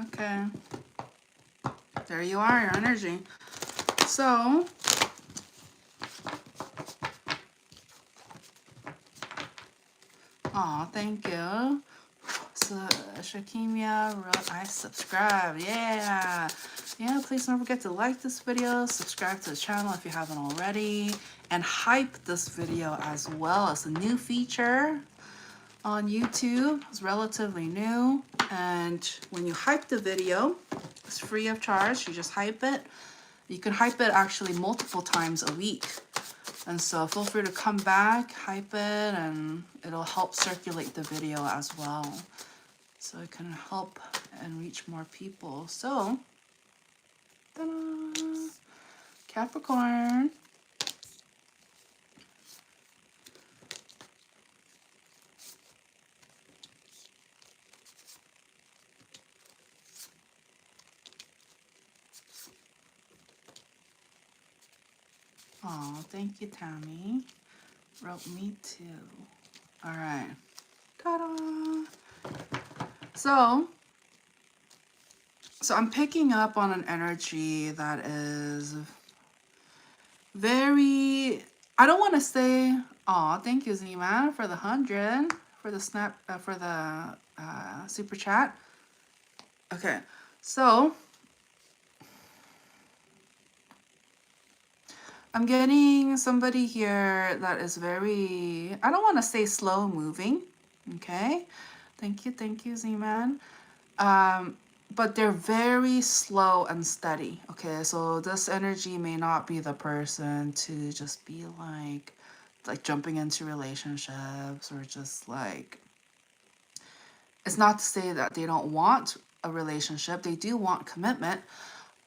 Okay. There you are, your energy. So, Oh, thank you. So Shakimia wrote, I subscribe. Yeah. Yeah, please don't forget to like this video, subscribe to the channel if you haven't already, and hype this video as well. It's a new feature on YouTube. It's relatively new. And when you hype the video, it's free of charge. You just hype it. You can hype it actually multiple times a week. And so feel free to come back, hype it, and it'll help circulate the video as well. So it can help and reach more people. So, ta-da! Capricorn. Oh, thank you, Tammy. Wrote me too. All right. Ta-da! So I'm picking up on an energy that is very, I don't want to say, oh, thank you, Z-Man, for the 100, for the snap, for the super chat. Okay, so I'm getting somebody here that is very, I don't want to say slow moving. Okay, thank you, Z-Man. But they're very slow and steady. Okay, so this energy may not be the person to just be like jumping into relationships, or just like, it's not to say that they don't want a relationship. They do want commitment,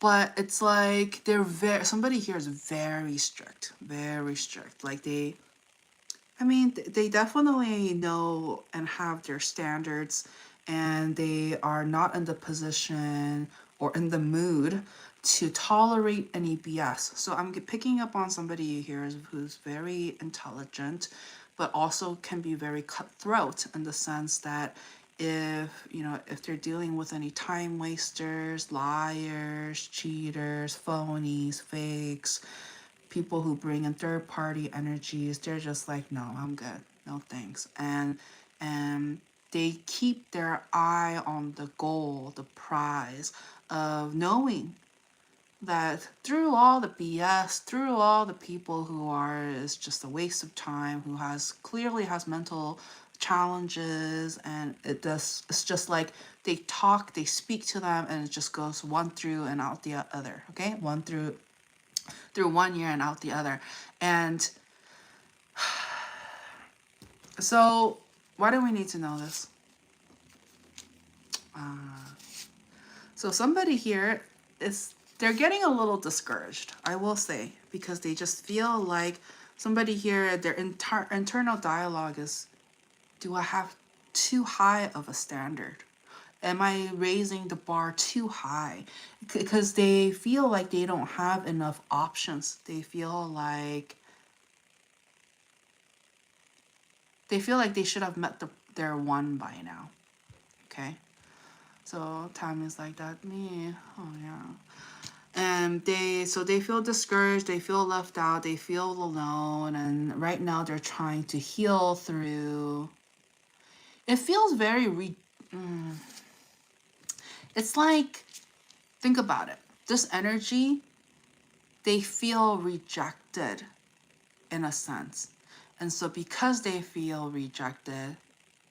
but it's like they're very, somebody here is very strict, very strict. Like I mean, they definitely know and have their standards, and they are not in the position or in the mood to tolerate any BS. So I'm picking up on somebody here who's very intelligent, but also can be very cutthroat in the sense that if they're dealing with any time wasters, liars, cheaters, phonies, fakes, people who bring in third-party energies, they're just like, no, I'm good, no thanks. And they keep their eye on the goal, the prize of knowing that through all the BS, through all the people who are, is just a waste of time, who clearly has mental challenges, and it's just like they speak to them, and it just goes one through and out the other. Okay, one through one year and out the other. And so why do we need to know this? So somebody here they're getting a little discouraged, I will say, because they just feel like somebody here, their internal dialogue is, do I have too high of a standard? Am I raising the bar too high? Because they feel like they don't have enough options. They feel like they should have met their one by now. Okay? So time is like that. Me. Oh yeah. And they feel discouraged, they feel left out, they feel alone, and right now they're trying to heal through. It feels very it's like, think about it. This energy, they feel rejected in a sense. And so because they feel rejected,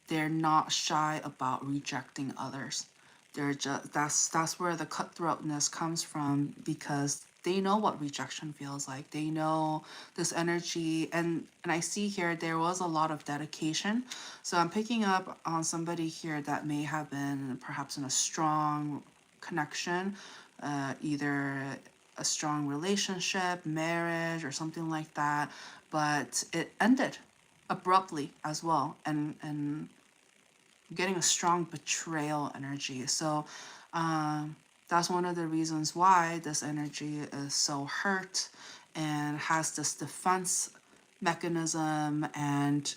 they're not shy about rejecting others. They're just, that's where the cutthroatness comes from, because they know what rejection feels like. They know this energy, and I see here there was a lot of dedication. So I'm picking up on somebody here that may have been perhaps in a strong connection, either a strong relationship, marriage, or something like that, but it ended abruptly as well, and getting a strong betrayal energy. So that's one of the reasons why this energy is so hurt and has this defense mechanism and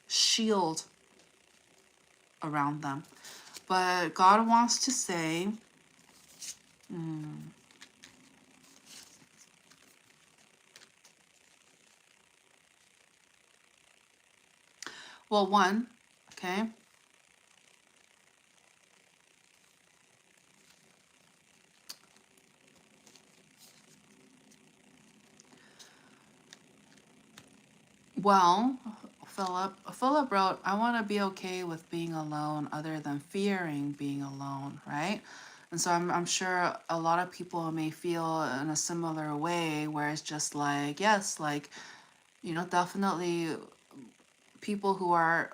shield around them. But God wants to say, Well, one, okay. Well, Philip wrote, I want to be okay with being alone other than fearing being alone, right? And so I'm sure a lot of people may feel in a similar way where it's just like, yes, like, you know, definitely people who are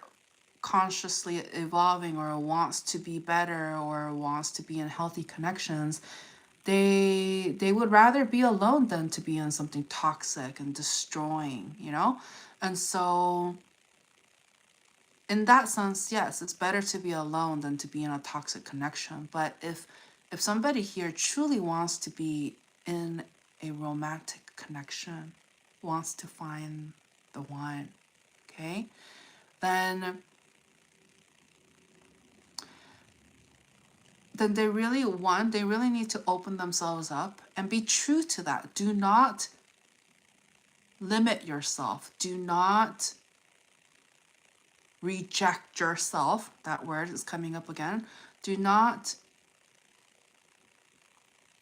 consciously evolving or wants to be better or wants to be in healthy connections, they would rather be alone than to be in something toxic and destroying, you know? And so in that sense, yes, it's better to be alone than to be in a toxic connection. But if somebody here truly wants to be in a romantic connection, wants to find the one, okay, then they really need to open themselves up and be true to that. Do not limit yourself. Do not reject yourself. That word is coming up again. Do not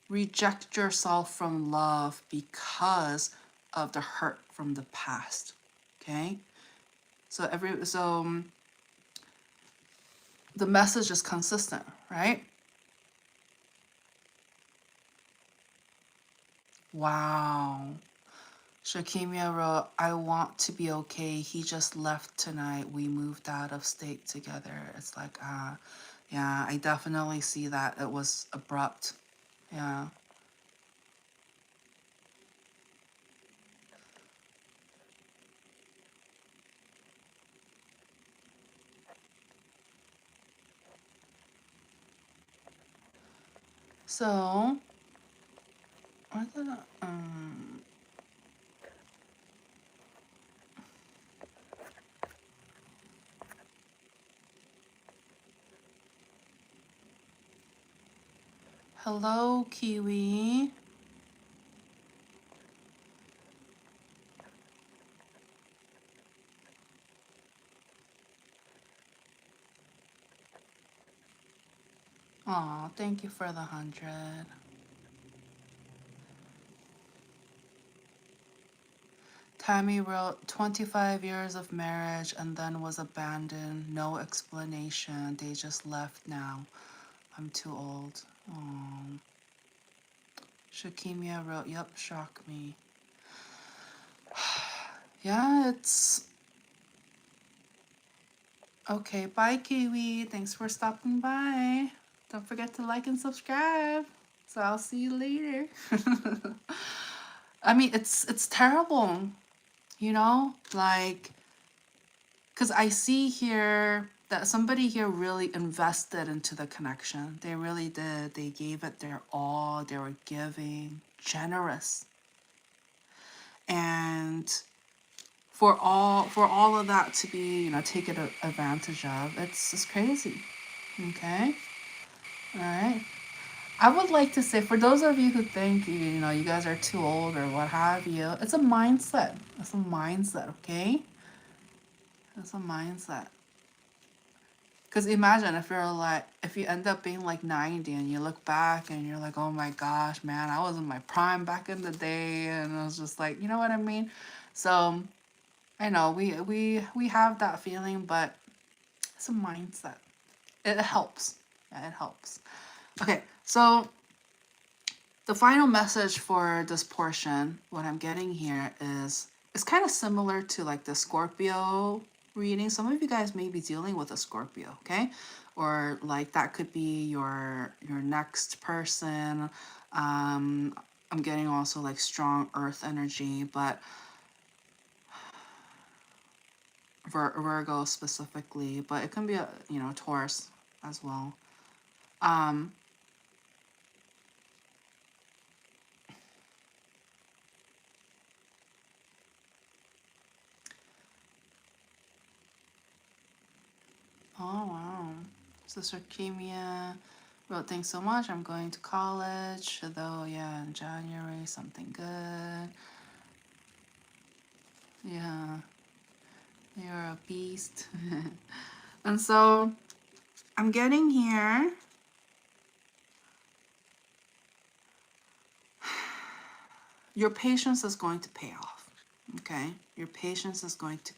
reject yourself from love because of the hurt from the past. Okay? So the message is consistent, right? Wow. Shakimia wrote, I want to be okay. He just left tonight. We moved out of state together. It's like, yeah, I definitely see that. It was abrupt. Yeah. So, I thought, hello, Kiwi. Aw, thank you for the 100. Tammy wrote 25 years of marriage and then was abandoned. No explanation. They just left now. I'm too old. Aww. Shakimia wrote, yep, shock me. Yeah, it's... Okay, bye, Kiwi. Thanks for stopping by. Don't forget to like and subscribe. So I'll see you later. I mean, it's terrible, you know? Like, because I see here that somebody here really invested into the connection. They really did. They gave it their all. They were giving, generous. And for all of that to be, you know, taken advantage of, it's crazy. Okay? All right. I would like to say, for those of you who think, you know, you guys are too old or what have you, it's a mindset. It's a mindset, okay? It's a mindset. Because imagine if you're like, if you end up being like 90 and you look back and you're like, oh my gosh, man, I was in my prime back in the day. And I was just like, you know what I mean? So I know we have that feeling, but it's a mindset. It helps. Yeah, it helps. Okay, so the final message for this portion, what I'm getting here is, it's kind of similar to like the Scorpio reading. Some of you guys may be dealing with a Scorpio, okay? Or like that could be your next person. I'm getting also like strong earth energy, but Virgo specifically, but it can be a, you know, Taurus as well. Oh wow. Sister Kimia wrote, thanks so much. I'm going to college, though, yeah, in January, something good. Yeah. You're a beast. And so I'm getting here. Your patience is going to pay off. Okay? Your patience is going to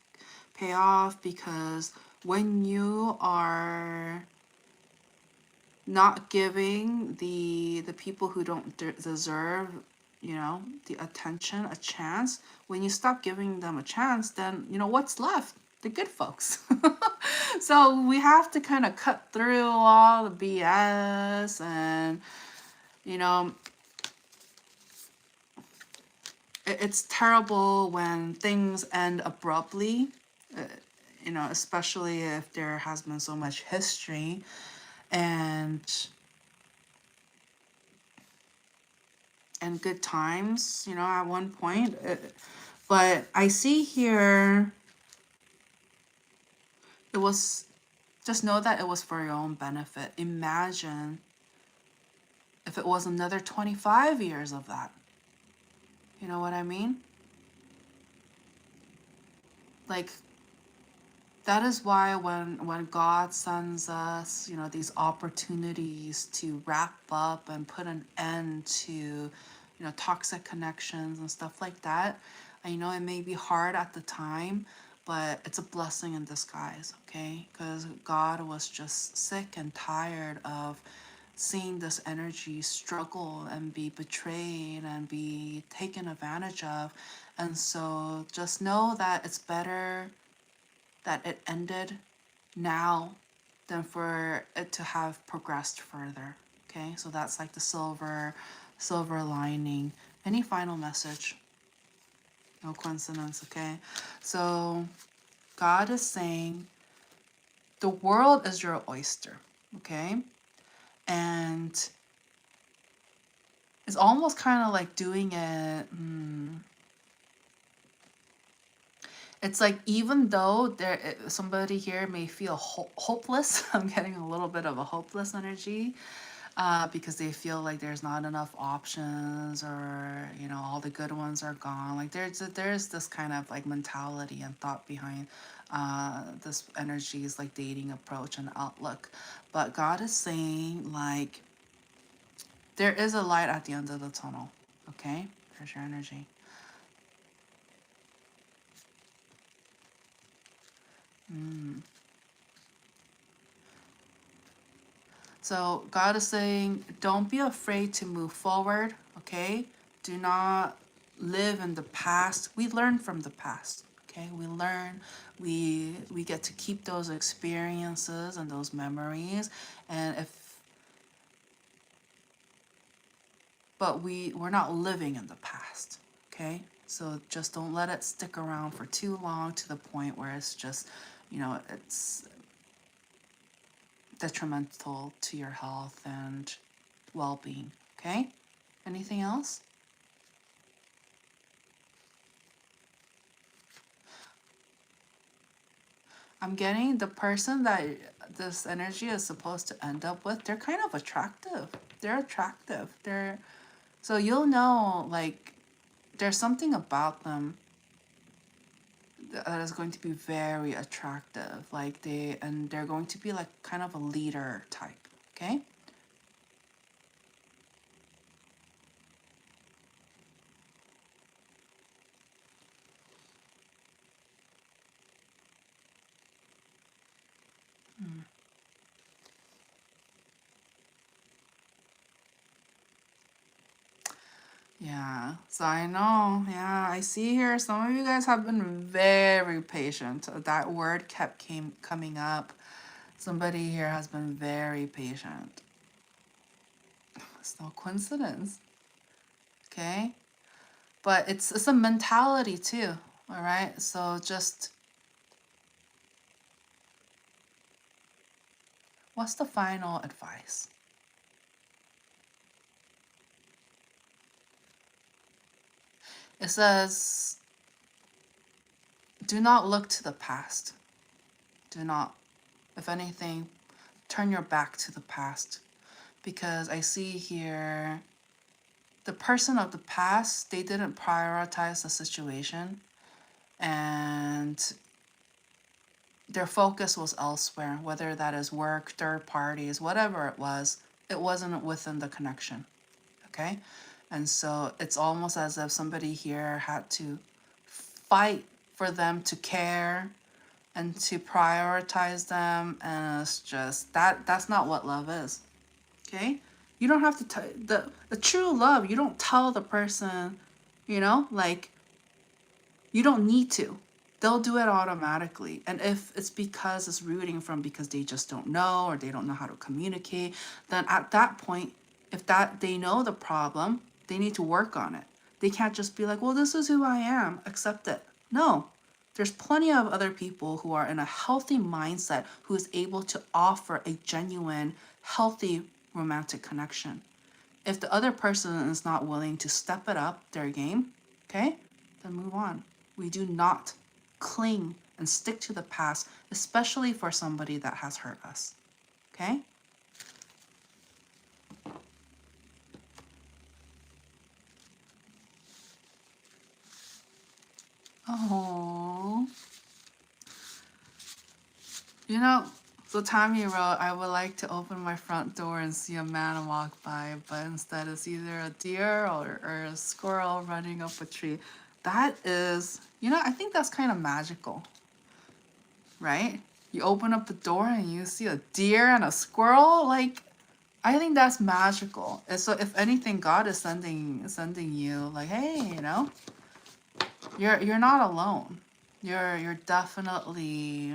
pay off, because when you are not giving the people who don't deserve, you know, the attention, a chance, when you stop giving them a chance, then, you know, what's left? The good folks. So we have to kind of cut through all the BS, and, you know, it's terrible when things end abruptly, you know, especially if there has been so much history and good times, you know, at one point. But I see here, it was, just know that it was for your own benefit. Imagine if it was another 25 years of that. You know what I mean? Like, that is why when God sends us, you know, these opportunities to wrap up and put an end to, you know, toxic connections and stuff like that, I know it may be hard at the time, but it's a blessing in disguise, okay? Because God was just sick and tired of seeing this energy struggle and be betrayed and be taken advantage of. And so just know that it's better that it ended now than for it to have progressed further. Okay, so that's like the silver lining. Any final message? No coincidence. Okay, so God is saying the world is your oyster. Okay, and it's almost kind of like doing it. It's like, even though somebody here may feel hopeless, I'm getting a little bit of a hopeless energy, because they feel like there's not enough options, or, you know, all the good ones are gone. Like there's this kind of like mentality and thought behind this energy's like dating approach and outlook. But God is saying, like, there is a light at the end of the tunnel. Okay, there's your energy. So God is saying, don't be afraid to move forward, okay? Do not live in the past. We learn from the past, okay? We learn, we get to keep those experiences and those memories. And but we're not living in the past, okay? So just don't let it stick around for too long, to the point where it's just, you know, it's detrimental to your health and well-being, okay? Anything else? I'm getting the person that this energy is supposed to end up with, they're kind of attractive. They're attractive. So you'll know, like, there's something about them that is going to be very attractive. Like, they're going to be like kind of a leader type, okay? Yeah, so I know. Yeah, I see here some of you guys have been very patient. That word kept coming up. Somebody here has been very patient. It's no coincidence. Okay? But it's a mentality too. All right? So just, what's the final advice? It says, do not look to the past. Do not, if anything, turn your back to the past. Because I see here, the person of the past, they didn't prioritize the situation. And their focus was elsewhere, whether that is work, third parties, whatever it wasn't within the connection. Okay? And so it's almost as if somebody here had to fight for them to care and to prioritize them, and it's just that's not what love is. Okay? You don't have to the true love, you don't tell the person, like, you don't need to. They'll do it automatically. And if it's because it's rooting from because they just don't know or they don't know how to communicate, then at that point, if that they know the problem, they need to work on it. They can't just be like, well, this is who I am, accept it. No. There's plenty of other people who are in a healthy mindset who is able to offer a genuine, healthy romantic connection. If the other person is not willing to step it up their game, okay, then move on. We do not cling and stick to the past, especially for somebody that has hurt us. Okay? Oh. The time you wrote, I would like to open my front door and see a man walk by, but instead it's either a deer or a squirrel running up a tree. That is, I think that's kind of magical, right? You open up the door and you see a deer and a squirrel. Like, I think that's magical. And so if anything, God is sending you like, hey, you're not alone. You're definitely,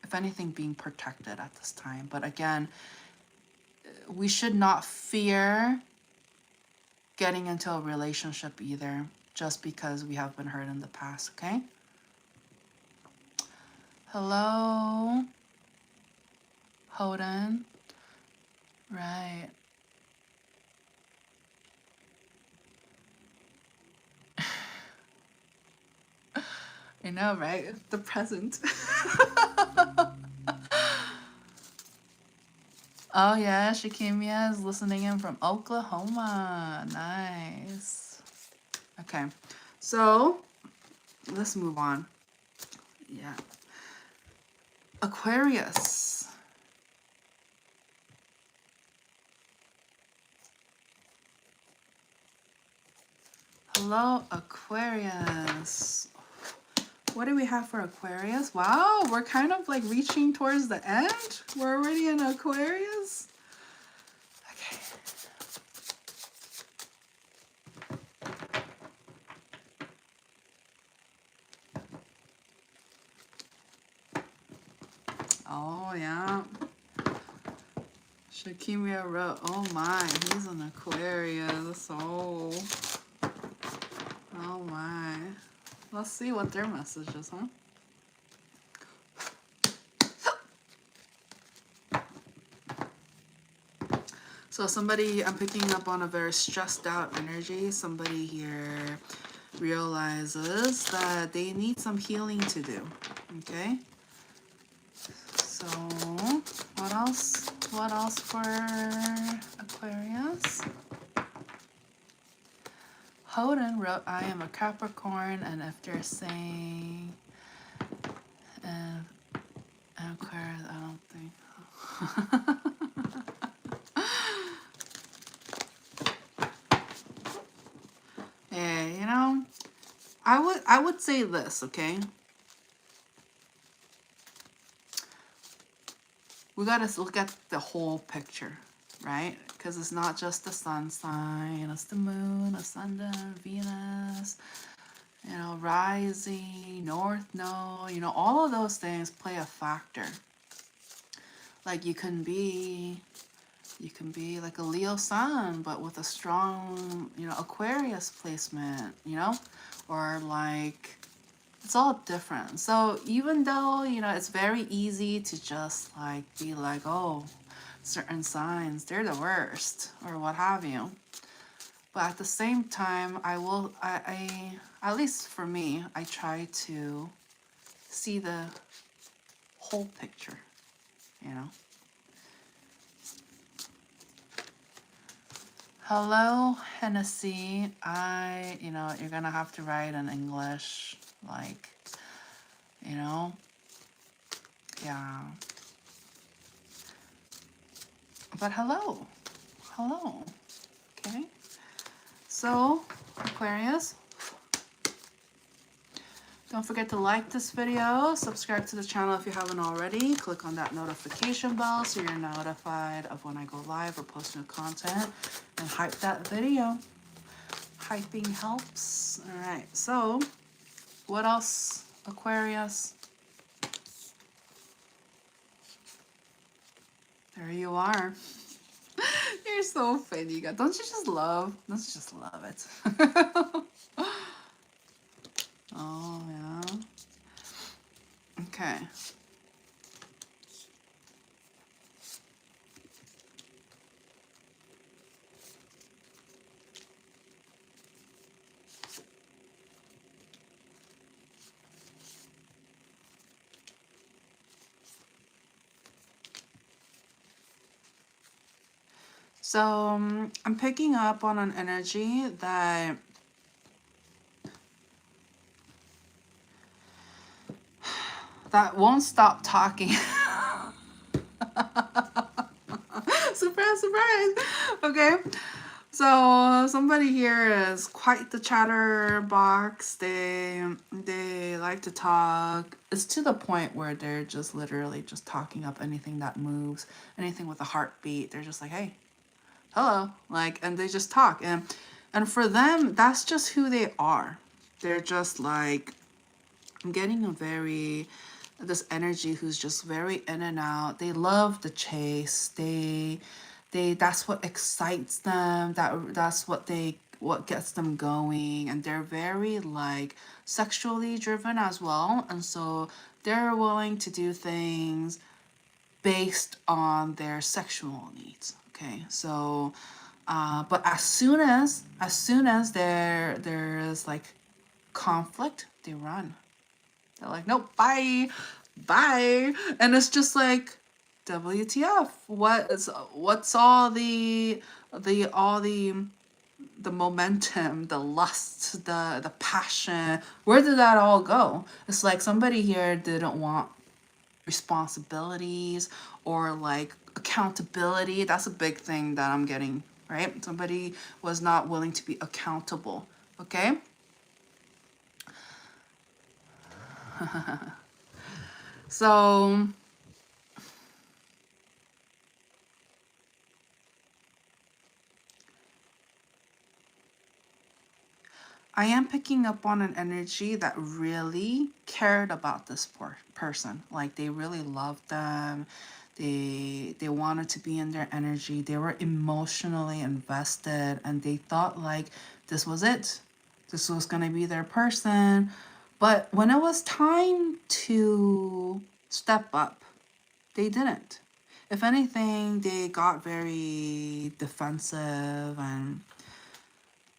if anything, being protected at this time. But again, we should not fear getting into a relationship either, just because we have been hurt in the past, okay? Hello, Hoden. Right. I know, right? The present. Oh yeah, Shakimia is listening in from Oklahoma. Nice. Okay, so let's move on. Yeah. Aquarius. Hello, Aquarius. What do we have for Aquarius? Wow, we're kind of like reaching towards the end. We're already in Aquarius. Okay. Oh, yeah. Shakimia wrote, oh my, he's an Aquarius. Oh my. Let's see what their message is, huh? So somebody, I'm picking up on a very stressed out energy. Somebody here realizes that they need some healing to do, okay? So what else? What else for Aquarius? Hoden wrote, I am a Capricorn, and if they're saying Aquarius, I don't think. Yeah, I would say this, okay? We gotta look at the whole picture, right? Because it's not just the sun sign, it's the moon, ascendant, Venus, rising, north node, all of those things play a factor. Like you can be like a Leo sun, but with a strong, Aquarius placement, or like, it's all different. So even though, it's very easy to just like be like, oh, certain signs, they're the worst or what have you. But at the same time, I at least for me, I try to see the whole picture, Hello, Hennessy. You're gonna have to write in English, like, you know? Yeah. But hello. Hello. Okay. So, Aquarius, don't forget to like this video, subscribe to the channel if you haven't already, click on that notification bell so you're notified of when I go live or post new content, and hype that video. Hyping helps. All right, so what else, Aquarius? There you are. You're so funny. Don't you just love? Don't you just love it? Oh, yeah. Okay. So I'm picking up on an energy that won't stop talking. Surprise, surprise. Okay. So somebody here is quite the chatterbox. They like to talk. It's to the point where they're just literally just talking up anything that moves, anything with a heartbeat. They're just like, hey, hello, like, and they just talk. And for them, that's just who they are. They're just like, I'm getting this energy who's just very in and out. They love the chase. That's what excites them. That's what gets them going. And they're very like sexually driven as well. And so they're willing to do things based on their sexual needs. Okay, so but as soon as there is like conflict, they run. They're like, nope, bye, bye. And it's just like, WTF? What's all the momentum, the lust, the passion? Where did that all go? It's like somebody here didn't want responsibilities or like accountability. That's a big thing that I'm getting, right? Somebody was not willing to be accountable. Okay. So I am picking up on an energy that really cared about this person. Like they really loved them. They wanted to be in their energy. They were emotionally invested and they thought like this was it. This was going to be their person. But when it was time to step up, they didn't. If anything, they got very defensive, and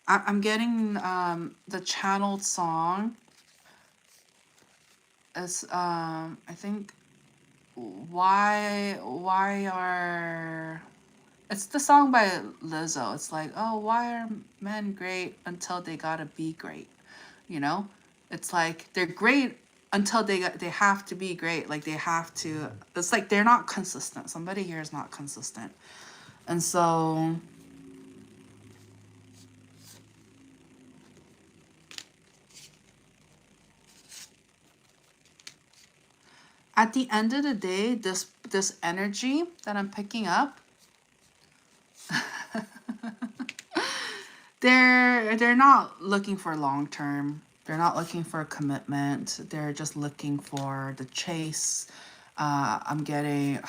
I'm getting the channeled song is I think why are it's the song by Lizzo. It's like, oh, why are men great until they gotta be great? You know, it's like they're great until they have to be great. Like they have to. It's like they're not consistent. Somebody here is not consistent, and so. At the end of the day, this energy that I'm picking up, they're not looking for long term. They're not looking for a commitment. They're just looking for the chase. I'm getting.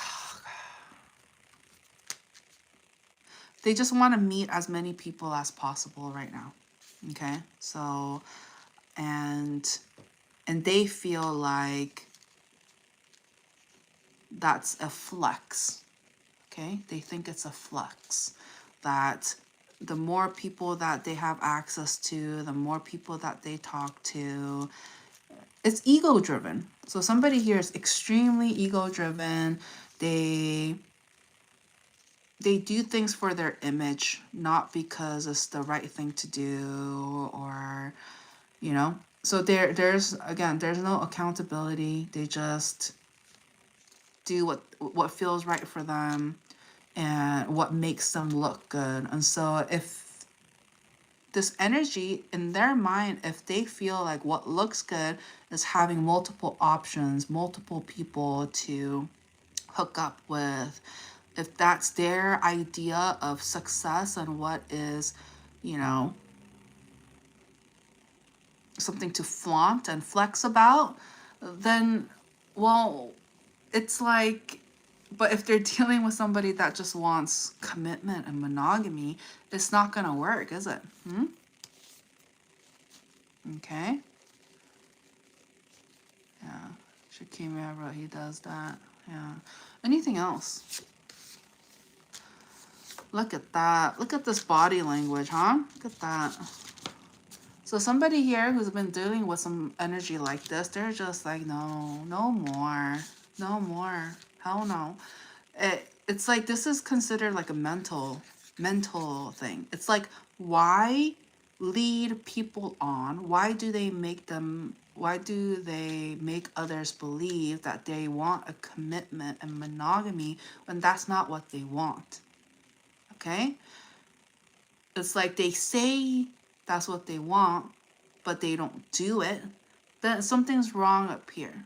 They just want to meet as many people as possible right now. Okay, so and they feel like that's a flex. Okay, they think it's a flex that the more people that they have access to, the more people that they talk to, it's ego driven. So somebody here is extremely ego driven. They do things for their image, not because it's the right thing to do, or you know, So there's no accountability. They just do what feels right for them and what makes them look good. And so if this energy in their mind, if they feel like what looks good is having multiple options, multiple people to hook up with, if that's their idea of success and what is, you know, something to flaunt and flex about, then, well, it's like, but if they're dealing with somebody that just wants commitment and monogamy, it's not gonna work, is it? Okay. Yeah. Shakimia wrote he does that. Yeah. Anything else? Look at that. Look at this body language, huh? Look at that. So somebody here who's been dealing with some energy like this, they're just like, no, no more. No more. Hell no. It's like this is considered like a mental thing. It's like, why lead people on? Why do they make others believe that they want a commitment and monogamy when that's not what they want? Okay? It's like they say that's what they want, but they don't do it. Then something's wrong up here.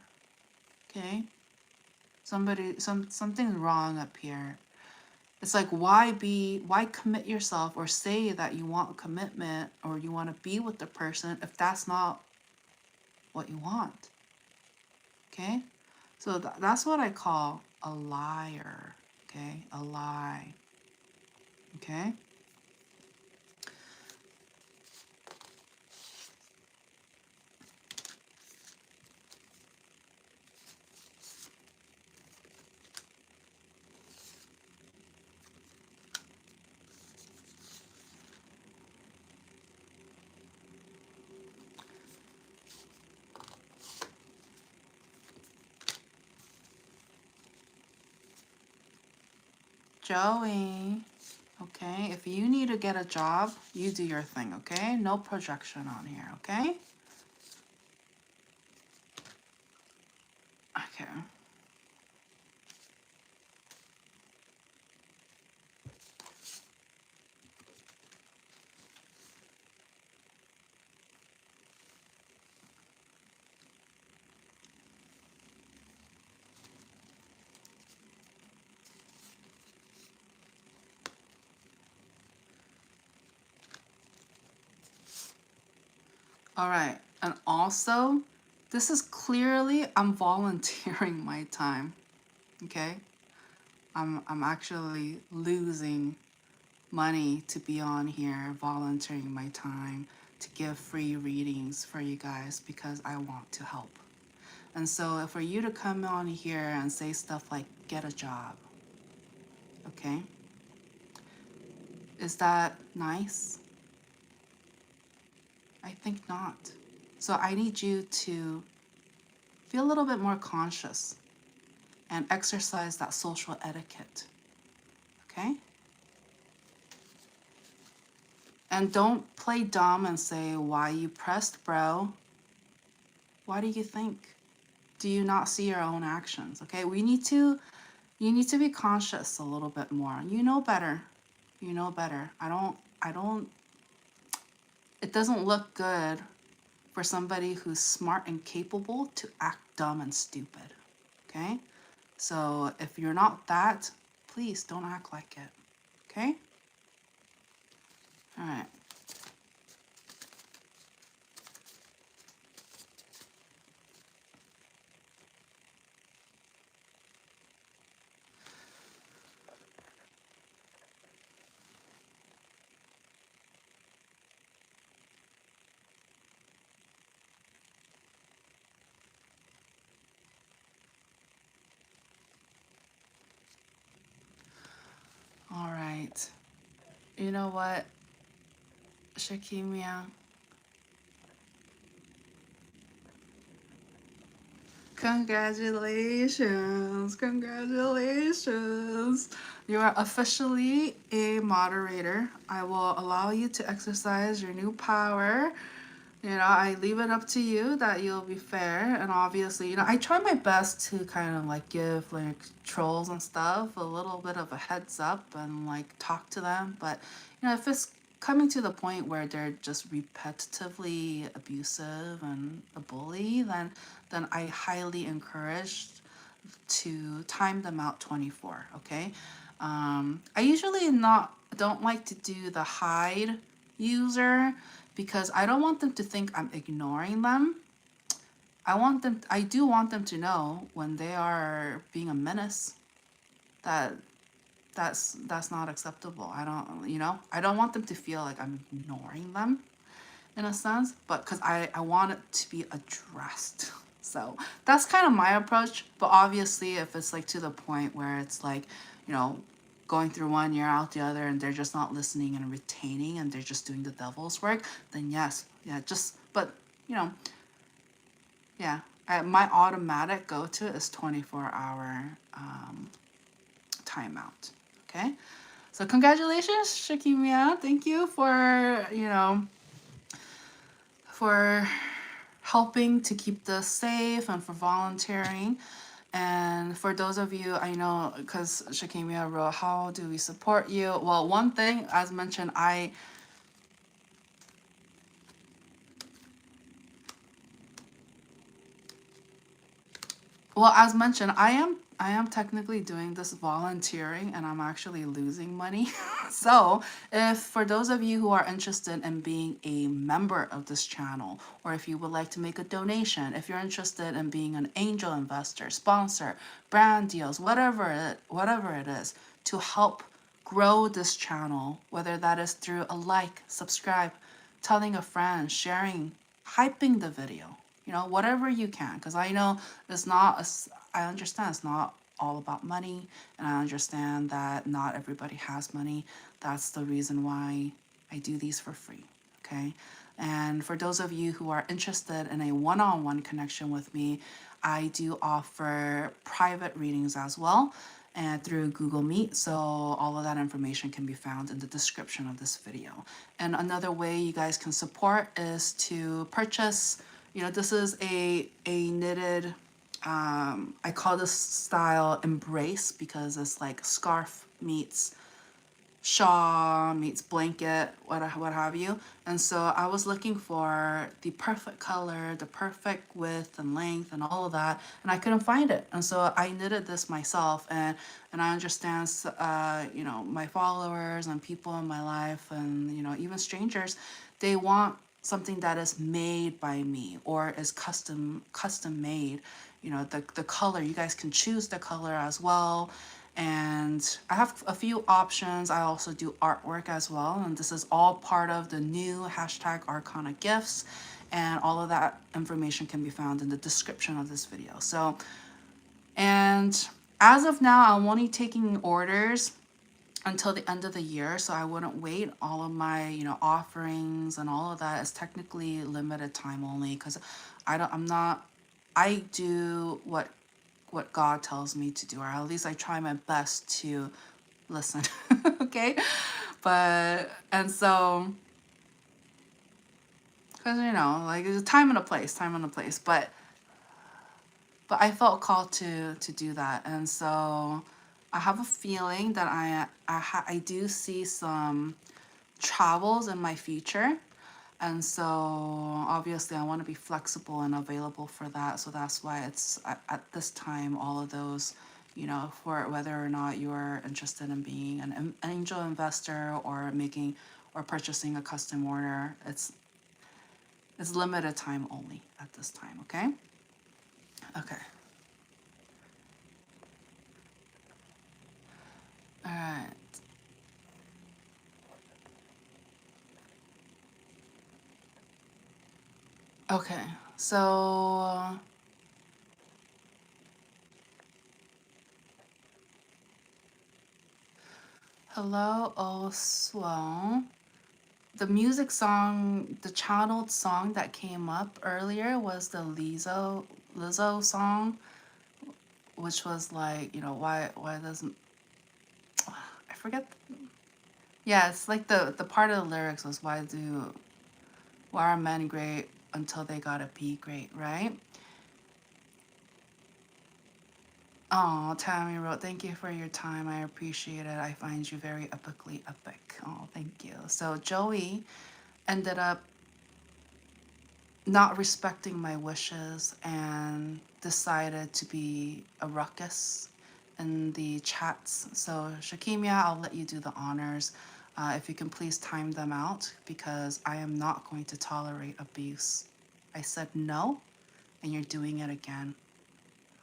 Okay? Something's wrong up here. It's like, why commit yourself or say that you want a commitment or you want to be with the person if that's not what you want? Okay? So that's what I call a liar. Okay? A lie. Okay? Joey. Okay? If you need to get a job, you do your thing, okay? No projection on here, okay? Okay. All right. And also, this is clearly I'm volunteering my time. Okay? I'm actually losing money to be on here, volunteering my time to give free readings for you guys because I want to help. And so for you to come on here and say stuff like get a job, okay? Is that nice? I think not. So I need you to be a little bit more conscious and exercise that social etiquette, okay? And don't play dumb and say, why you pressed, bro? Why do you think? Do you not see your own actions? Okay, you need to be conscious a little bit more. You know better. You know better. It doesn't look good for somebody who's smart and capable to act dumb and stupid. Okay? So if you're not that, please don't act like it. Okay? All right. All right. You know what, Shakimia? Congratulations. Congratulations. You are officially a moderator. I will allow you to exercise your new power, You know, I leave it up to you that you'll be fair. And obviously, you know, I try my best to kind of like give like trolls and stuff a little bit of a heads up and like talk to them. But, you know, if it's coming to the point where they're just repetitively abusive and a bully, then I highly encourage to time them out 24. Okay. I usually not don't like to do the hide user because I don't want them to think I'm ignoring them. I do want them to know when they are being a menace that that's not acceptable. I don't, you know, I don't want them to feel like I'm ignoring them in a sense, but because I want it to be addressed. So that's kind of my approach. But obviously, if it's like to the point where it's like, you know, going through one year out the other and they're just not listening and retaining and they're just doing the devil's work, then yes, yeah, just, but, you know, yeah, my automatic go to is 24-hour timeout. Okay. So congratulations, Shakimia. Thank you for, you know, for helping to keep this safe and for volunteering. And for those of you, I know, because Shakimia wrote, how do we support you? Well, one thing, as mentioned, well, as mentioned, I am technically doing this volunteering and I'm actually losing money. So, if for those of you who are interested in being a member of this channel, or if you would like to make a donation, if you're interested in being an angel investor, sponsor, brand deals, whatever it is, to help grow this channel, whether that is through a like, subscribe, telling a friend, sharing, hyping the video, you know, whatever you can, because I know it's not I understand it's not all about money, and I understand that not everybody has money. That's the reason why I do these for free. Okay. And for those of you who are interested in a one-on-one connection with me, I do offer private readings as well, and through Google Meet. So all of that information can be found in the description of this video. And another way you guys can support is to purchase, you know, this is a knitted, I call this style embrace because it's like scarf meets shawl meets blanket, what have you. And so I was looking for the perfect color, the perfect width and length and all of that, and I couldn't find it. And so I knitted this myself, and I understand, you know, my followers and people in my life, and you know, even strangers, they want something that is made by me or is custom made. You know, the color, you guys can choose the color as well. And I have a few options. I also do artwork as well, and this is all part of the new hashtag Arcana gifts, and all of that information can be found in the description of this video. So, and as of now, I'm only taking orders until the end of the year, so I wouldn't wait. All of my, you know, offerings and all of that is technically limited time only, because I do what God tells me to do, or at least I try my best to listen. Okay. But, and so, because, you know, like there's a time and a place, but I felt called to do that. And so I have a feeling that I do see some travels in my future. And so obviously I want to be flexible and available for that. So that's why it's at this time, all of those, you know, for whether or not you're interested in being an angel investor or making or purchasing a custom order, it's limited time only at this time. Okay. Okay. All right. Okay. So hello, Oswell. The music song, the channeled song that came up earlier was the Lizzo song, which was like, you know, why doesn't, I forget. Yeah, it's like the part of the lyrics was why are men great until they got a B grade, right? Oh, Tammy wrote, thank you for your time. I appreciate it. I find you very epically epic. Oh, thank you. So Joey ended up not respecting my wishes and decided to be a ruckus in the chats. So Shakimia, I'll let you do the honors. If you can please time them out, because I am not going to tolerate abuse. I said no, and you're doing it again.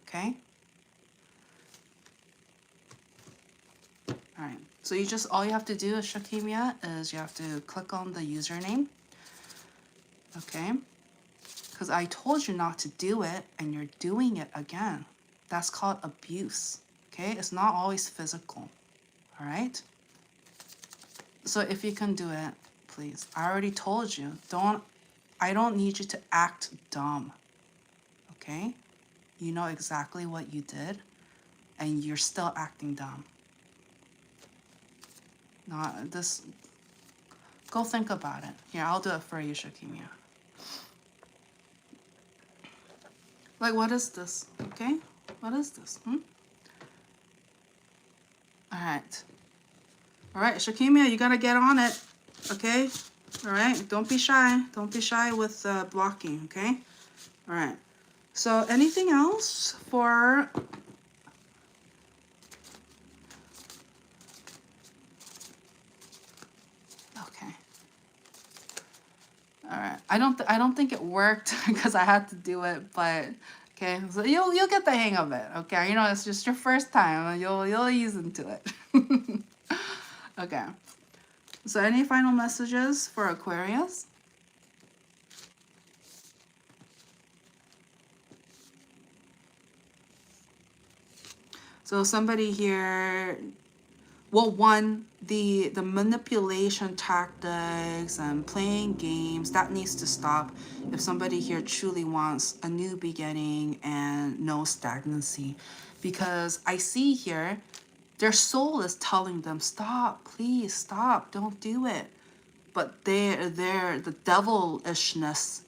Okay? All right. So all you have to do, Shakimia, is you have to click on the username. Okay? Because I told you not to do it, and you're doing it again. That's called abuse. Okay? It's not always physical. All right? So if you can do it, please. I already told you. I don't need you to act dumb. Okay? You know exactly what you did, and you're still acting dumb. Not this. Go think about it. Here, I'll do it for you, Shakimia. Like, what is this? Okay? What is this? All right. All right, Shakimia, you gotta get on it. Okay? All right? Don't be shy. Don't be shy with blocking, okay? All right. So anything else for... Okay. All right. I don't think it worked because I had to do it, but okay. So you'll get the hang of it. Okay. You know, it's just your first time. You'll ease into it. Okay. So any final messages for Aquarius? So somebody here, well, one, the manipulation tactics and playing games, that needs to stop if somebody here truly wants a new beginning and no stagnancy. Because I see here, their soul is telling them, stop, please stop, don't do it. But they're the devilishness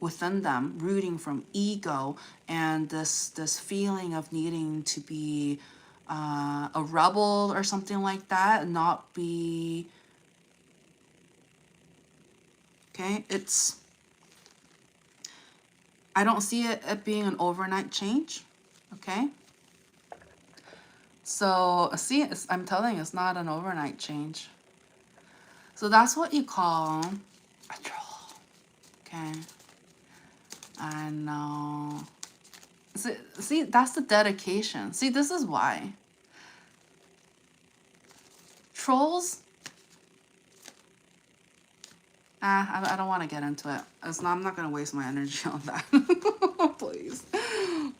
within them, rooting from ego and this feeling of needing to be a rebel or something like that, and not be... Okay, I don't see it being an overnight change. Okay, so see, I'm telling you, it's not an overnight change. So that's what you call a troll. Okay, I know. See, that's the dedication. See, this is why trolls... I don't want to get into it. I'm not going to waste my energy on that. Please.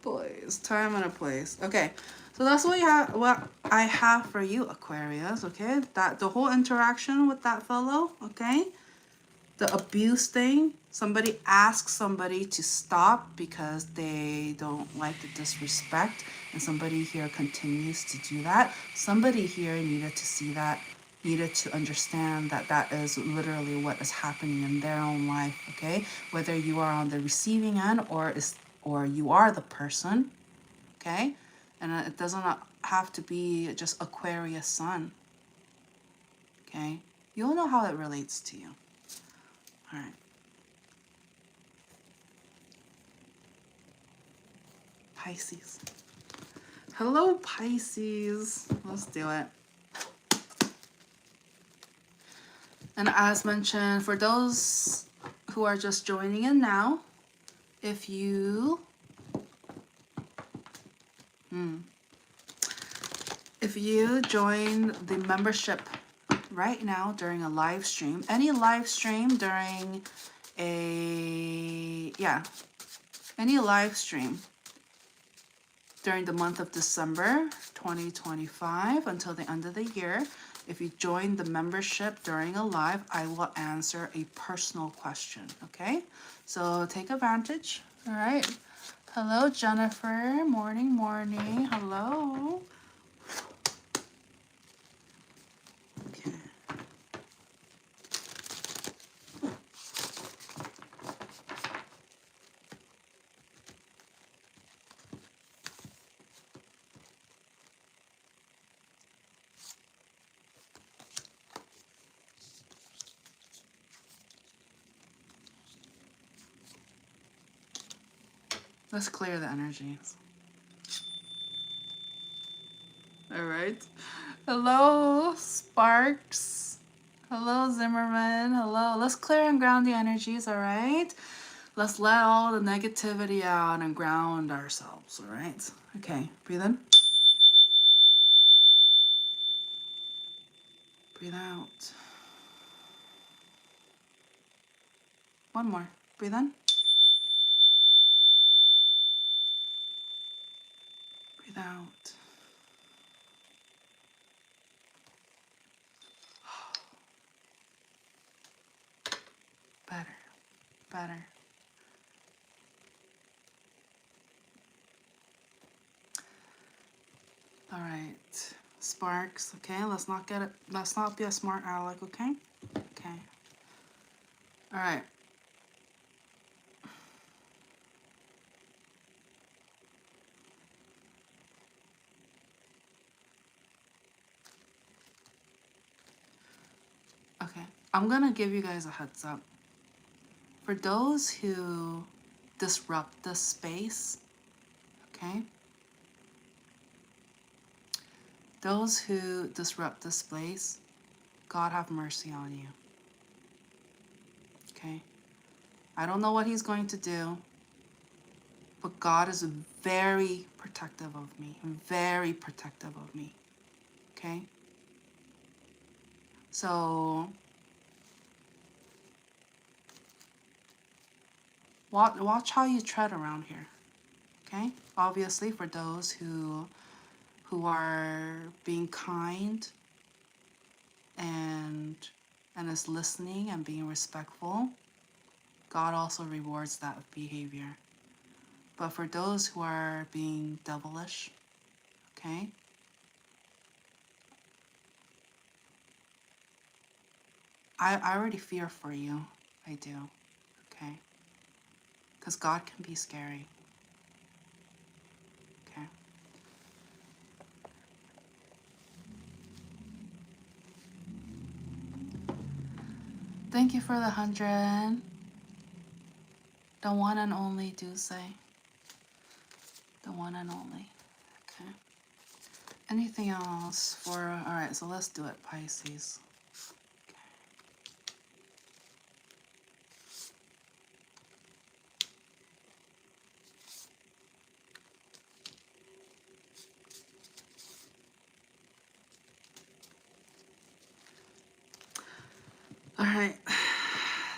Please. Time and a place. Okay. So that's what I have for you, Aquarius. Okay. That the whole interaction with that fellow. Okay. The abuse thing. Somebody asks somebody to stop because they don't like the disrespect. And somebody here continues to do that. Somebody here needed to see that. Needed to understand that that is literally what is happening in their own life, okay? Whether you are on the receiving end or you are the person, okay? And it doesn't have to be just Aquarius sun, okay? You'll know how it relates to you. All right. Pisces. Hello, Pisces. Let's do it. And as mentioned, for those who are just joining in now, if you join the membership right now during a live stream, any live stream during any live stream during the month of December 2025 until the end of the year, if you join the membership during a live, I will answer a personal question, okay? So take advantage, all right? Hello, Jennifer. Morning, morning. Hello. Okay. Let's clear the energies. All right. Hello, Sparks. Hello, Zimmerman. Hello. Let's clear and ground the energies, all right? Let's let all the negativity out and ground ourselves, all right? Okay, breathe in. Breathe out. One more. Breathe in. Breathe out. Better. Better. All right. Sparks, okay? Let's not be a smart aleck, okay? Okay. All right. Okay. I'm going to give you guys a heads up. For those who disrupt the space, okay? Those who disrupt the space, God have mercy on you. Okay? I don't know what he's going to do, but God is very protective of me. Very protective of me. Okay? So, watch how you tread around here. Okay? Obviously, for those who are being kind and is listening and being respectful, God also rewards that behavior. But for those who are being devilish, okay, I already fear for you. I do. Okay? Because God can be scary. Okay? Thank you for the 100. The one and only Dulce. The one and only. Okay. Anything else for... Alright, so let's do it, Pisces. Alright.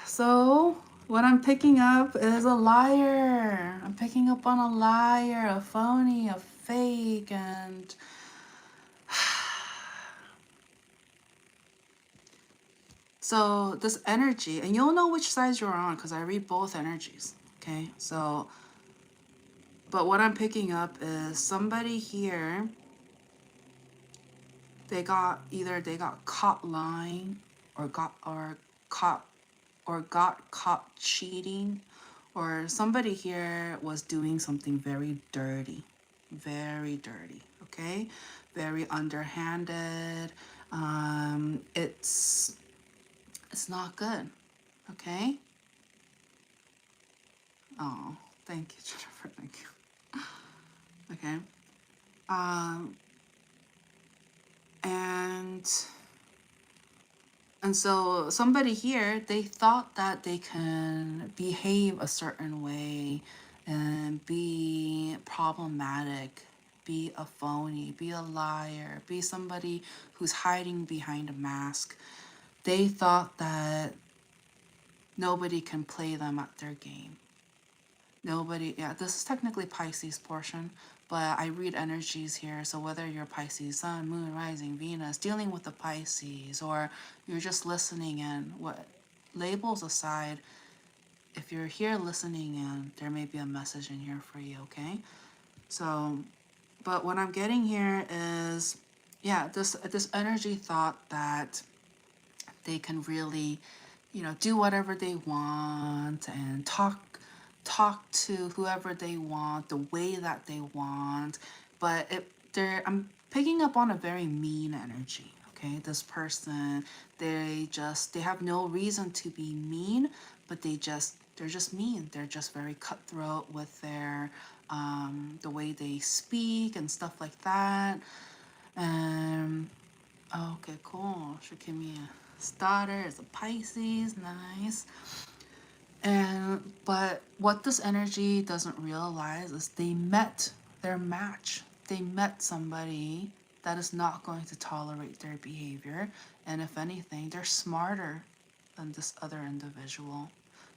So, what I'm picking up is a liar. I'm picking up on a liar, a phony, a fake, and... So, this energy, and you'll know which side you're on because I read both energies, okay? So, but what I'm picking up is somebody here, they got caught lying or got caught cheating, or somebody here was doing something very dirty, okay? Very underhanded. It's not good, okay? Oh, thank you, Jennifer, thank you. Okay. And so somebody here, they thought that they can behave a certain way and be problematic, be a phony, be a liar, be somebody who's hiding behind a mask. They thought that nobody can play them at their game. Nobody, yeah, this is technically Pisces portion, but I read energies here. So whether you're Pisces, Sun, Moon, Rising, Venus, dealing with the Pisces, or you're just listening in, what labels aside, if you're here listening in, there may be a message in here for you, okay? So, but what I'm getting here is, yeah, this energy thought that they can really, do whatever they want and talk to whoever they want the way that they want, but I'm picking up on a very mean energy. Okay, this person, they have no reason to be mean, but they just They're just mean. They're just very cutthroat with their the way they speak and stuff like that. Okay, cool. Should give me a starter. It's a Pisces, nice. But what this energy doesn't realize is they met their match. They met somebody that is not going to tolerate their behavior, and if anything, they're smarter than this other individual.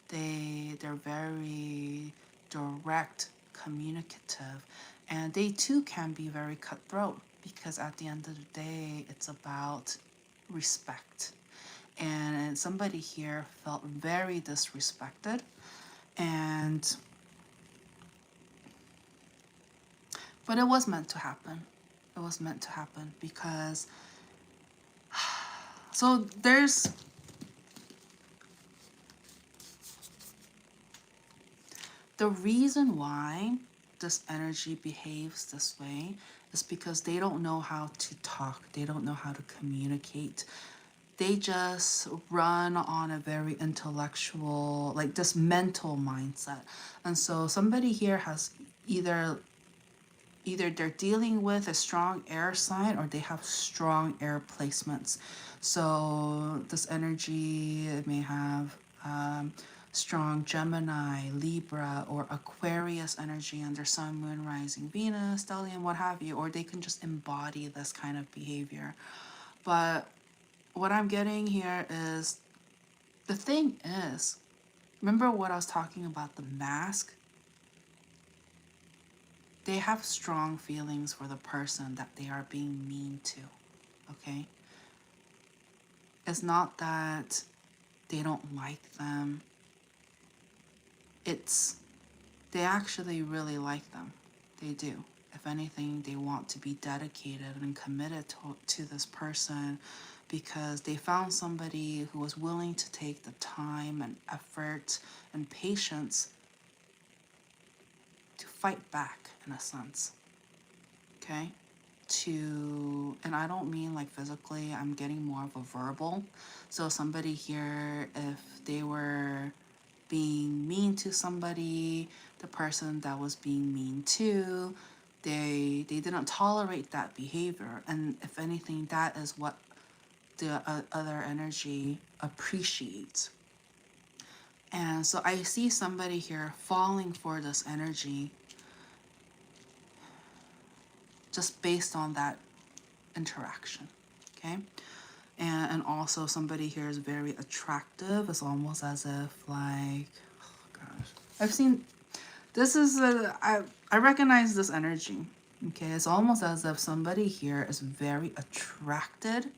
They're very direct, communicative, and they too can be very cutthroat, because at the end of the day, it's about respect. And somebody here felt very disrespected, and but it was meant to happen. It was meant to happen because so there's the reason why this energy behaves this way is because they don't know how to talk. They don't know how to communicate. They just run on a very intellectual, like this mental mindset. And so somebody here has either they're dealing with a strong air sign, or they have strong air placements. So this energy may have strong Gemini, Libra, or Aquarius energy under Sun, Moon, Rising, Venus, Stellium, what have you, or they can just embody this kind of behavior. But what I'm getting here is, the thing is, remember what I was talking about, the mask? They have strong feelings for the person that they are being mean to, okay? It's not that they don't like them. They actually really like them. They do. If anything, they want to be dedicated and committed to this person, because they found somebody who was willing to take the time and effort and patience to fight back, in a sense. Okay? And I don't mean like physically, I'm getting more of a verbal. So somebody here, if they were being mean to somebody, the person that was being mean to, they didn't tolerate that behavior. And if anything, that is what the other energy appreciates. And so I see somebody here falling for this energy just based on that interaction, okay? And also somebody here is very attractive. It's almost as if like, oh gosh, I've seen, I recognize this energy, okay? It's almost as if somebody here is very attracted.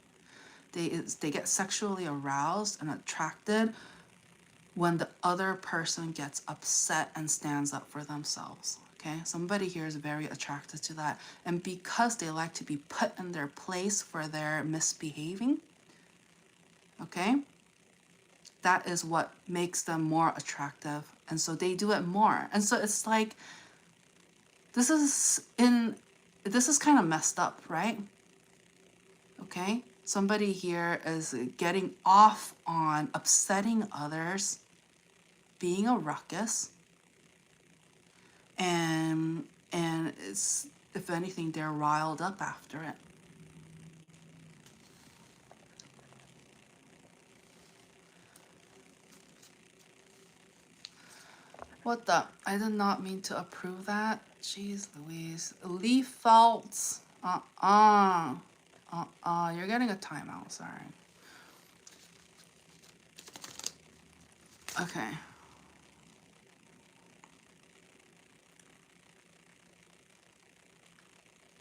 They get sexually aroused and attracted when the other person gets upset and stands up for themselves. Okay, somebody here is very attracted to that. And because they like to be put in their place for their misbehaving, okay, that is what makes them more attractive. And so they do it more. And so it's like, this is kind of messed up, right? Okay, somebody here is getting off on upsetting others, being a ruckus, and it's, if anything, they're riled up after it. What the? I did not mean to approve that. Jeez Louise. Leaf faults. You're getting a timeout, sorry. Okay.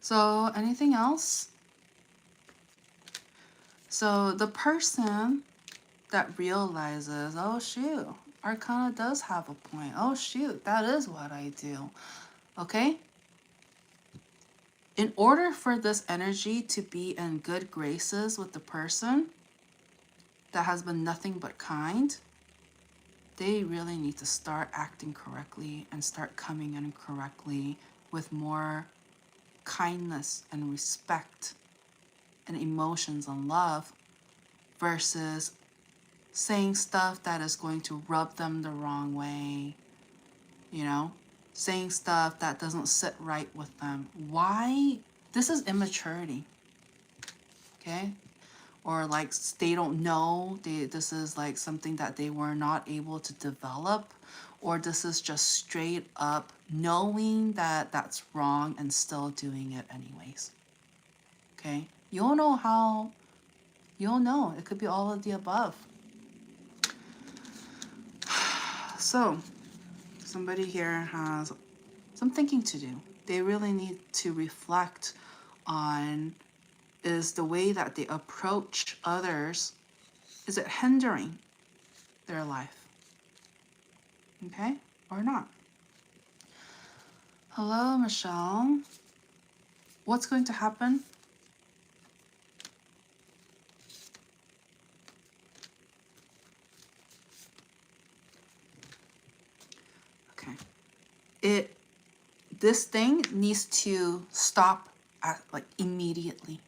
So, anything else? So, the person that realizes, oh shoot, Arcana does have a point. Oh shoot, that is what I do. Okay? In order for this energy to be in good graces with the person that has been nothing but kind, they really need to start acting correctly and start coming in correctly with more kindness and respect and emotions and love, versus saying stuff that is going to rub them the wrong way, you know, saying stuff that doesn't sit right with them. Why? This is immaturity, okay? Or like they don't know, this is like something that they were not able to develop, or this is just straight up knowing that that's wrong and still doing it anyways, okay? You'll know how, you'll know. It could be all of the above. So somebody here has some thinking to do. They really need to reflect on, is the way that they approach others, is it hindering their life? Okay, or not? Hello, Michelle. What's going to happen? Okay. This thing needs to stop at like immediately.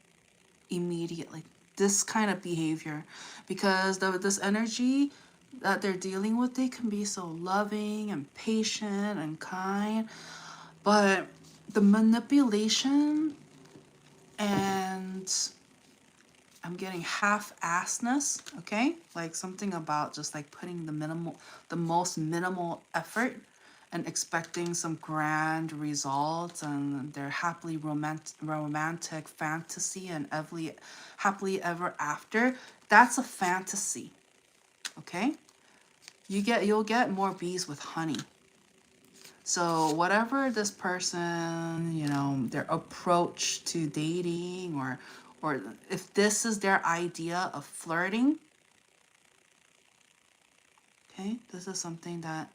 This kind of behavior, because this energy that they're dealing with, they can be so loving and patient and kind, but the manipulation and I'm getting half-assedness, okay? Like something about just like putting the most minimal effort and expecting some grand results, and their romantic fantasy and happily ever after. That's a fantasy, okay? You'll get more bees with honey. So whatever this person, you know, their approach to dating, or if this is their idea of flirting, okay, this is something that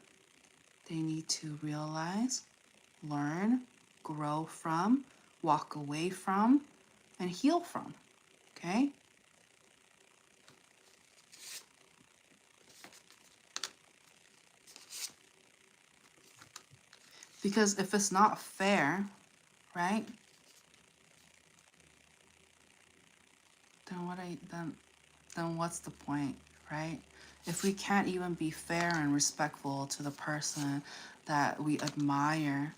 they need to realize, learn, grow from, walk away from, and heal from, okay? Because if it's not fair, right? Then what's the point, right? If we can't even be fair and respectful to the person that we admire,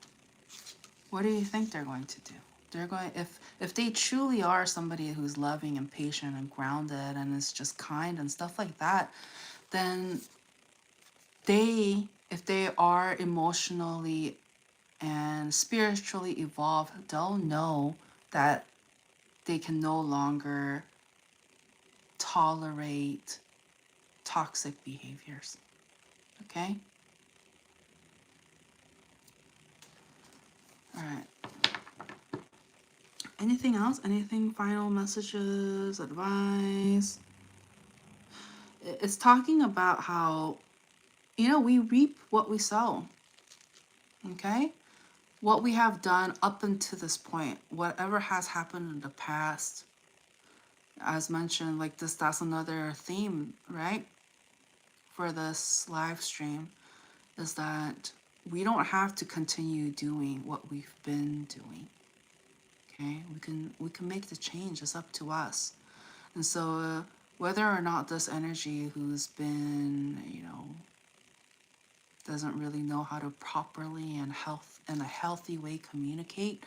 what do you think they're going to do? They're going, if they truly are somebody who's loving and patient and grounded and is just kind and stuff like that, then if they are emotionally and spiritually evolved, they'll know that they can no longer tolerate toxic behaviors, okay? All right. Anything else? Anything, final messages, advice? It's talking about how, you know, we reap what we sow, okay? What we have done up until this point, whatever has happened in the past, as mentioned, like this, that's another theme, right? For this live stream, is that we don't have to continue doing what we've been doing. Okay, we can make the change. It's up to us. And so whether or not this energy who's been, you know, doesn't really know how to properly and in a healthy way communicate,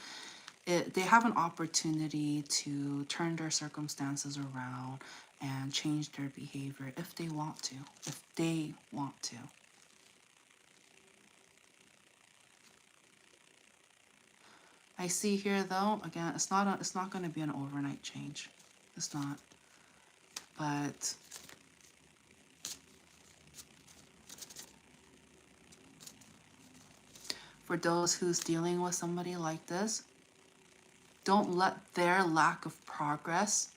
they have an opportunity to turn their circumstances around and change their behavior if they want to. If they want to. I see here though, again, it's not going to be an overnight change. It's not. But for those who's dealing with somebody like this, don't let their lack of progress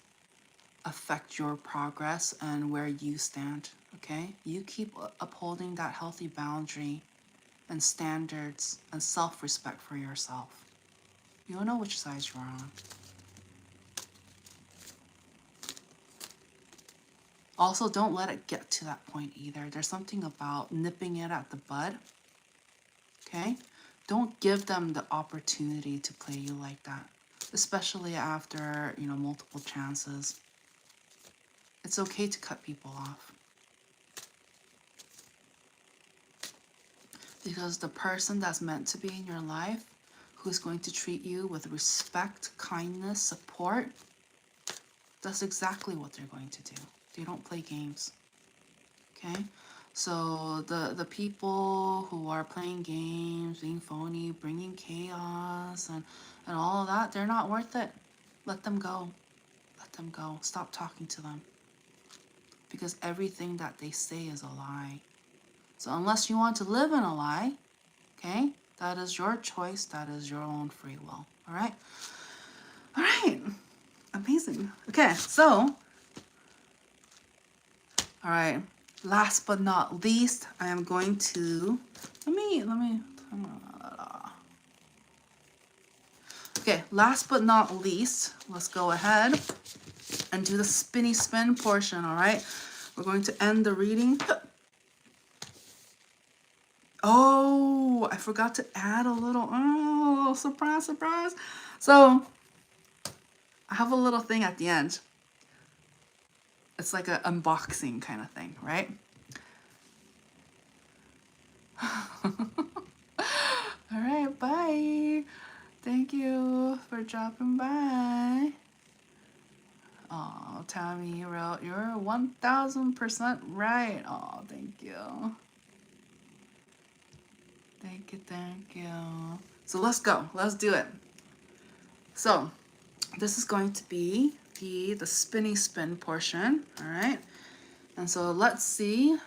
affect your progress and where you stand, okay? You keep upholding that healthy boundary and standards and self-respect for yourself. You'll know which side you're on. Also, don't let it get to that point either. There's something about nipping it at the bud, okay? Don't give them the opportunity to play you like that, especially after, you know, multiple chances. It's okay to cut people off. Because the person that's meant to be in your life, who's going to treat you with respect, kindness, support, that's exactly what they're going to do. They don't play games. Okay? So the people who are playing games, being phony, bringing chaos and all of that, they're not worth it. Let them go. Let them go. Stop talking to them. Because everything that they say is a lie. So unless you want to live in a lie, okay, that is your choice. That is your own free will. All right? All right. Amazing. Okay, so, all right. Last but not least, I am going to, okay, last but not least, let's go ahead and do the spinny spin portion, all right? We're going to end the reading. Oh, I forgot to add a little, surprise, surprise. So, I have a little thing at the end. It's like an unboxing kind of thing, right? All right, bye. Thank you for dropping by. Oh, Tammy, you wrote, you're 1000% right. Oh, thank you. Thank you, thank you. So let's go. Let's do it. So this is going to be the spinny spin portion. All right. And so let's see.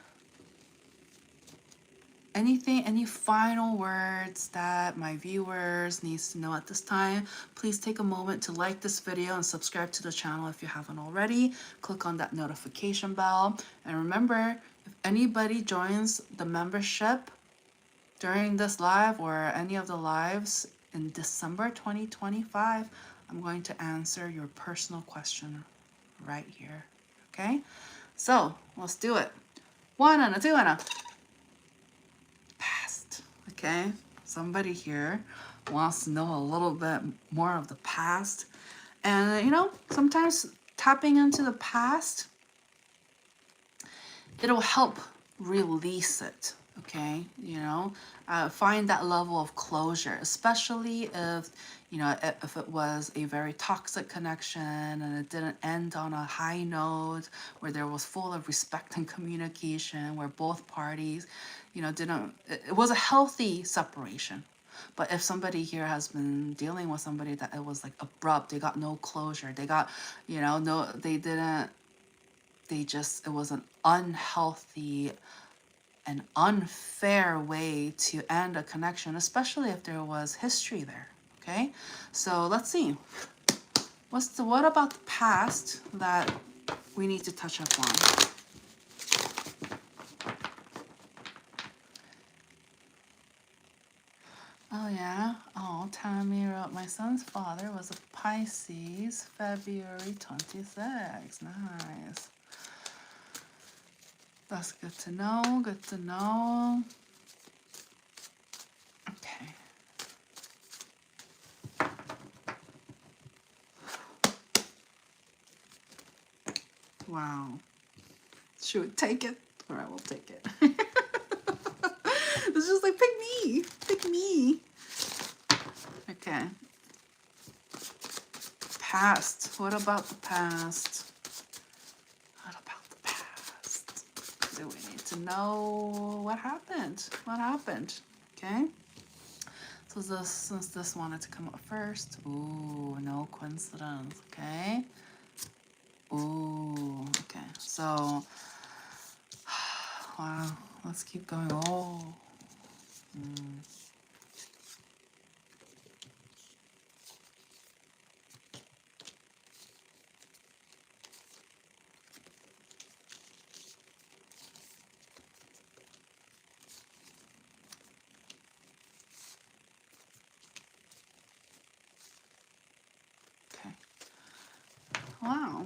Any final words that my viewers needs to know at this time? Please take a moment to like this video and subscribe to the channel if you haven't already. Click on that notification bell. And remember, if anybody joins the membership during this live or any of the lives in December 2025, I'm going to answer your personal question right here. Okay? So let's do it. 1 and a 2 and a past. Okay? Somebody here wants to know a little bit more of the past. And you know, sometimes tapping into the past, it'll help release it. Okay, you know, find that level of closure, especially if, you know, if it was a very toxic connection and it didn't end on a high note, where there was full of respect and communication, where both parties, you know, it was a healthy separation. But if somebody here has been dealing with somebody that it was like abrupt, they got no closure, they got, you know, no, they didn't, it was an unhealthy, an unfair way to end a connection, especially if there was history there. Okay, so let's see. What about the past that we need to touch up on? Oh yeah. Oh, Tammy wrote, my son's father was a Pisces, February 26th. Nice. That's good to know. Good to know. Okay. Wow. Should we take it? Or I will take it. It's just like, pick me. Pick me. Okay. Past. What about the past? What about the past? Do we need to know what happened? What happened? Okay. So since this wanted to come up first. Ooh, no coincidence. Okay. Ooh, okay. So, wow. Let's keep going. Oh. Okay. Wow.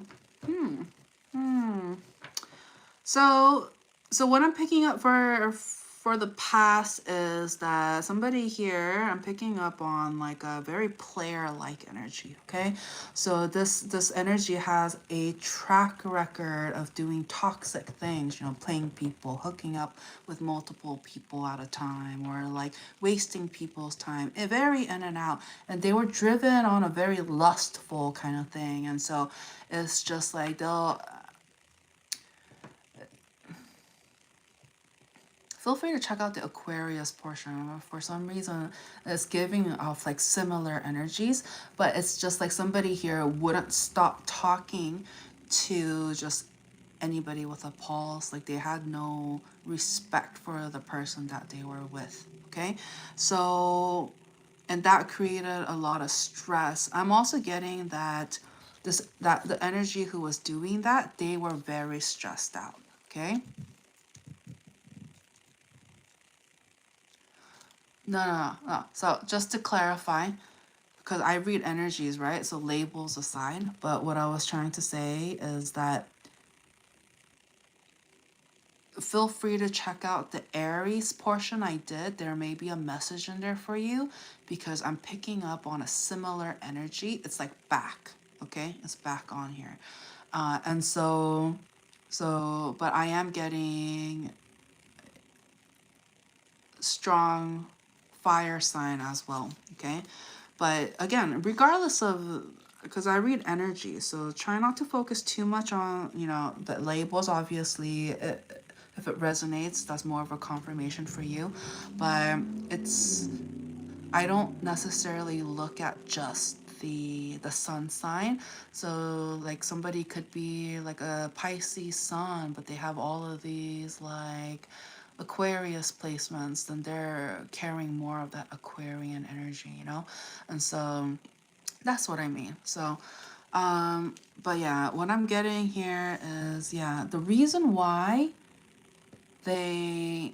So what I'm picking up for the past is that somebody here, I'm picking up on like a very player-like energy, okay? So this energy has a track record of doing toxic things, you know, playing people, hooking up with multiple people at a time, or like wasting people's time, very in and out. And they were driven on a very lustful kind of thing. And so it's just like they'll feel free to check out the Aquarius portion. For some reason, it's giving off like similar energies, but it's just like somebody here wouldn't stop talking to just anybody with a pulse. Like they had no respect for the person that they were with. Okay, so, and that created a lot of stress. I'm also getting that that the energy who was doing that, they were very stressed out. Okay. No. So just to clarify, because I read energies, right? So labels aside, but what I was trying to say is that feel free to check out the Aries portion I did. There may be a message in there for you because I'm picking up on a similar energy. It's like back, okay? It's back on here. And but I am getting strong fire sign as well, okay? But again, regardless of, because I read energy, so try not to focus too much on, you know, the labels. Obviously, if it resonates, that's more of a confirmation for you. But it's, I don't necessarily look at just the sun sign. So like somebody could be like a Pisces sun, but they have all of these like Aquarius placements, then they're carrying more of that Aquarian energy, you know? And so that's what I mean. So, but yeah, what I'm getting here is, yeah, the reason why they,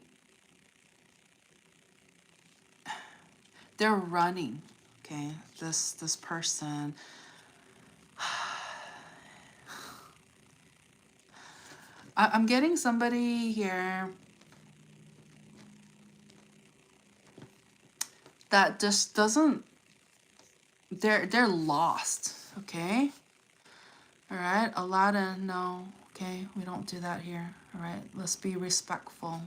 they're running, okay? This person, I'm getting somebody here that just doesn't, they're lost, okay? All right, Aladdin, no, okay, we don't do that here. All right, let's be respectful.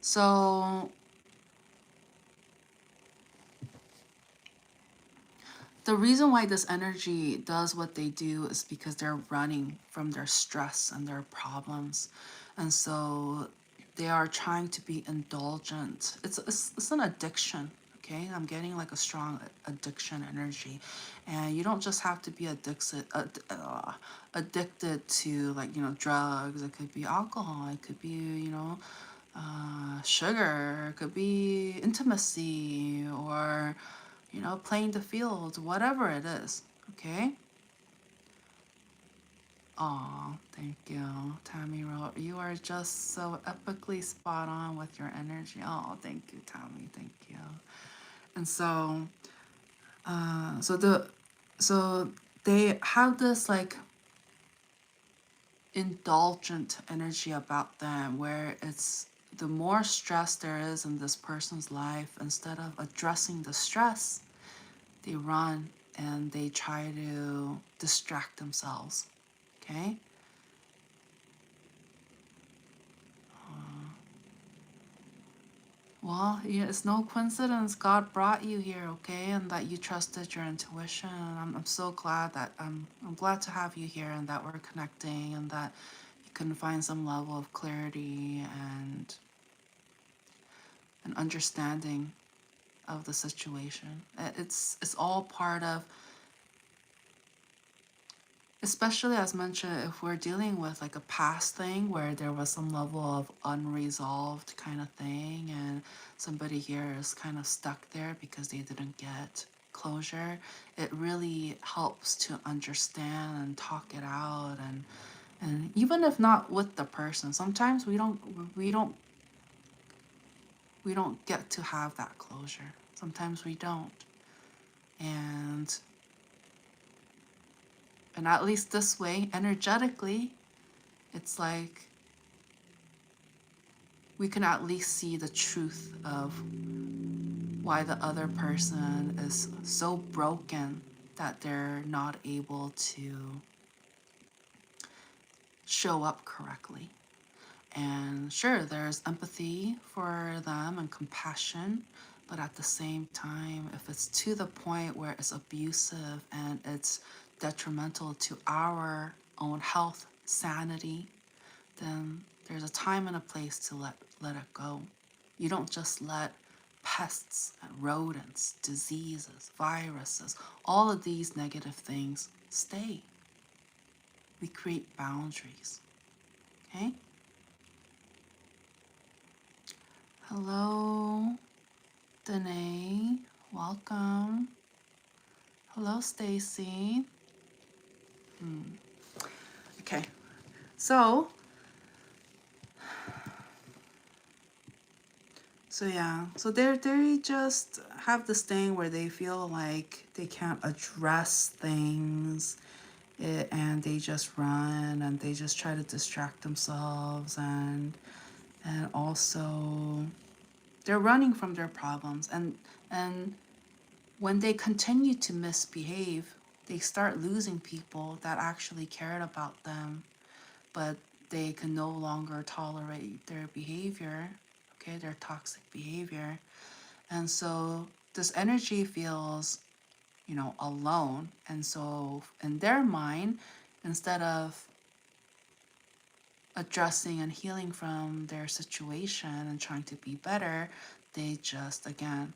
So the reason why this energy does what they do is because they're running from their stress and their problems. And so they are trying to be indulgent. It's an addiction, okay? I'm getting like a strong addiction energy. And you don't just have to be addicted to, like, you know, drugs. It could be alcohol. It could be, you know, sugar. It could be intimacy, or, you know, playing the field, whatever it is, okay? Aw, thank you, Tammy wrote, you are just so epically spot on with your energy. Oh, thank you, Tammy, thank you. And so, so they have this like indulgent energy about them, where it's the more stress there is in this person's life, instead of addressing the stress, they run and they try to distract themselves, okay? Well, yeah, it's no coincidence God brought you here, okay? And that you trusted your intuition. I'm so glad that, I'm glad to have you here, and that we're connecting, and that you can find some level of clarity and an understanding of the situation. It's all part of, especially as mentioned, if we're dealing with like a past thing where there was some level of unresolved kind of thing, and somebody here is kind of stuck there because they didn't get closure, it really helps to understand and talk it out. And even if not with the person, sometimes we don't get to have that closure. Sometimes we don't. And at least this way, energetically, it's like we can at least see the truth of why the other person is so broken that they're not able to show up correctly. And sure, there's empathy for them and compassion, but at the same time, if it's to the point where it's abusive and it's detrimental to our own health, sanity, then there's a time and a place to let it go. You don't just let pests and rodents, diseases, viruses, all of these negative things stay. We create boundaries. Okay? Hello, Danae. Welcome. Hello, Stacy. Okay. So yeah, so they just have this thing where they feel like they can't address things, and they just run and they just try to distract themselves, and also they're running from their problems, and when they continue to misbehave, they start losing people that actually cared about them, but they can no longer tolerate their behavior, okay, their toxic behavior. And so this energy feels, alone. And so in their mind, instead of addressing and healing from their situation and trying to be better, they just, again,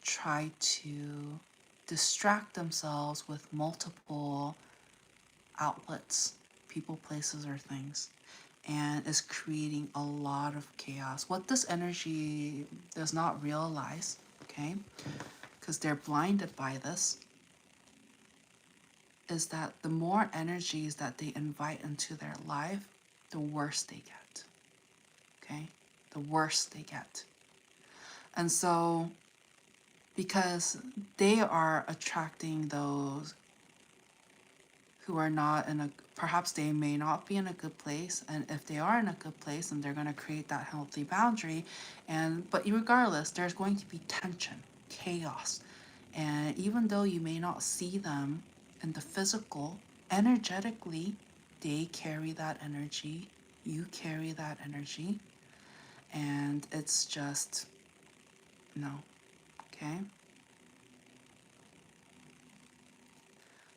try to distract themselves with multiple outlets, people, places, or things, and is creating a lot of chaos. What this energy does not realize, okay, because they're blinded by this, is that the more energies that they invite into their life, the worse they get, okay? The worse they get. And so, because they are attracting those who are not in a, perhaps they may not be in a good place, and if they are in a good place, then they're going to create that healthy boundary, but regardless, there's going to be tension, chaos, and even though you may not see them in the physical, energetically, they carry that energy, you carry that energy, and it's just, no, okay?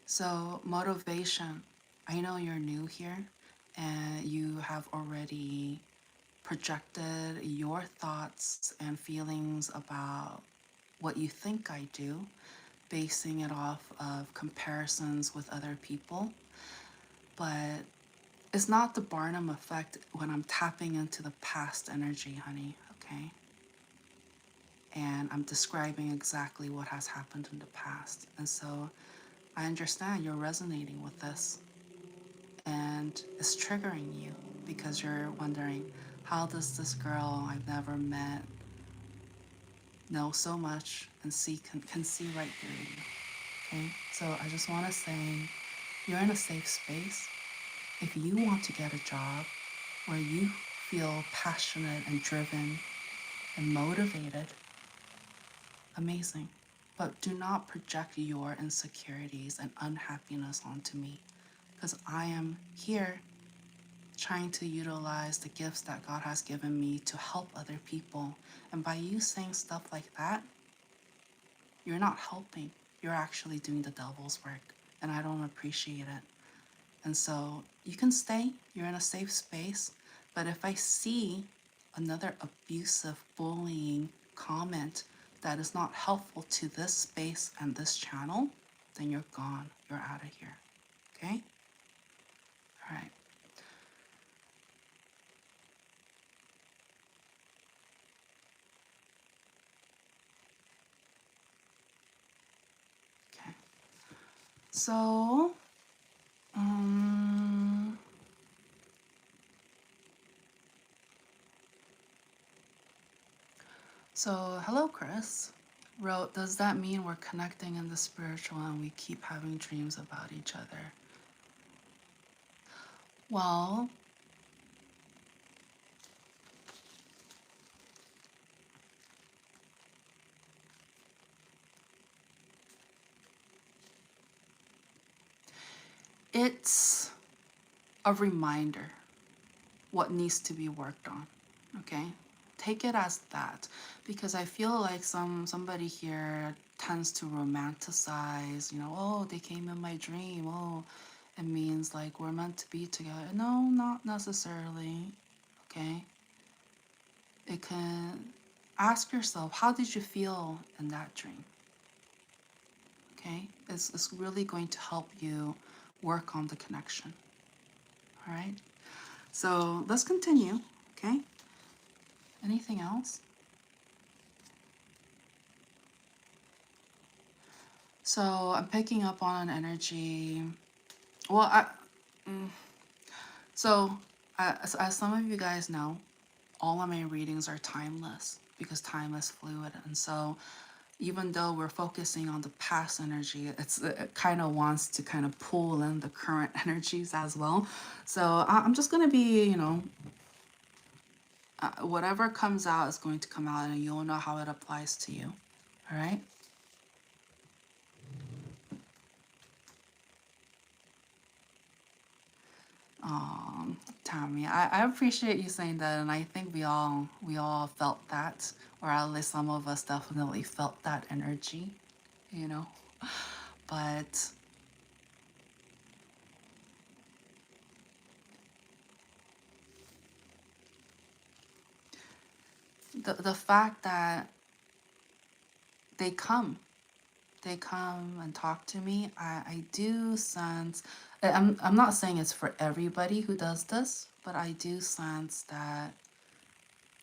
So, motivation. I know you're new here and you have already projected your thoughts and feelings about what you think I do, basing it off of comparisons with other people. But it's not the Barnum effect when I'm tapping into the past energy, honey, okay? And I'm describing exactly what has happened in the past. And so I understand you're resonating with this, and it's triggering you because you're wondering, how does this girl I've never met know so much and can see right through you? Okay, so I just want to say you're in a safe space. If you want to get a job where you feel passionate and driven and motivated, amazing. But do not project your insecurities and unhappiness onto me, because I am here trying to utilize the gifts that God has given me to help other people. And by you saying stuff like that, you're not helping. You're actually doing the devil's work. And I don't appreciate it. And so you can stay, you're in a safe space. But if I see another abusive, bullying comment that is not helpful to this space and this channel, then you're gone. You're out of here. Okay? All right. Okay. So, hello, Chris. Wrote, does that mean we're connecting in the spiritual and we keep having dreams about each other? Well, it's a reminder what needs to be worked on. Okay, take it as that, because I feel like somebody here tends to romanticize, you know, oh, they came in my dream, oh, it means like we're meant to be together. No, not necessarily. Okay, it can, ask yourself, how did you feel in that dream? Okay, it's really going to help you work on the connection. All right, so let's continue. Okay, anything else? So I'm picking up on an energy. Well, so as some of you guys know, all of my readings are timeless because time is fluid, and so even though we're focusing on the past energy, it kind of wants to kind of pull in the current energies as well. So I'm just gonna be, you know, whatever comes out is going to come out, and you'll know how it applies to you. All right. Tammy, I appreciate you saying that, and I think we all felt that, or at least some of us definitely felt that energy, you know. But the fact that they come they come and talk to me, I do sense, I'm not saying it's for everybody who does this, but I do sense that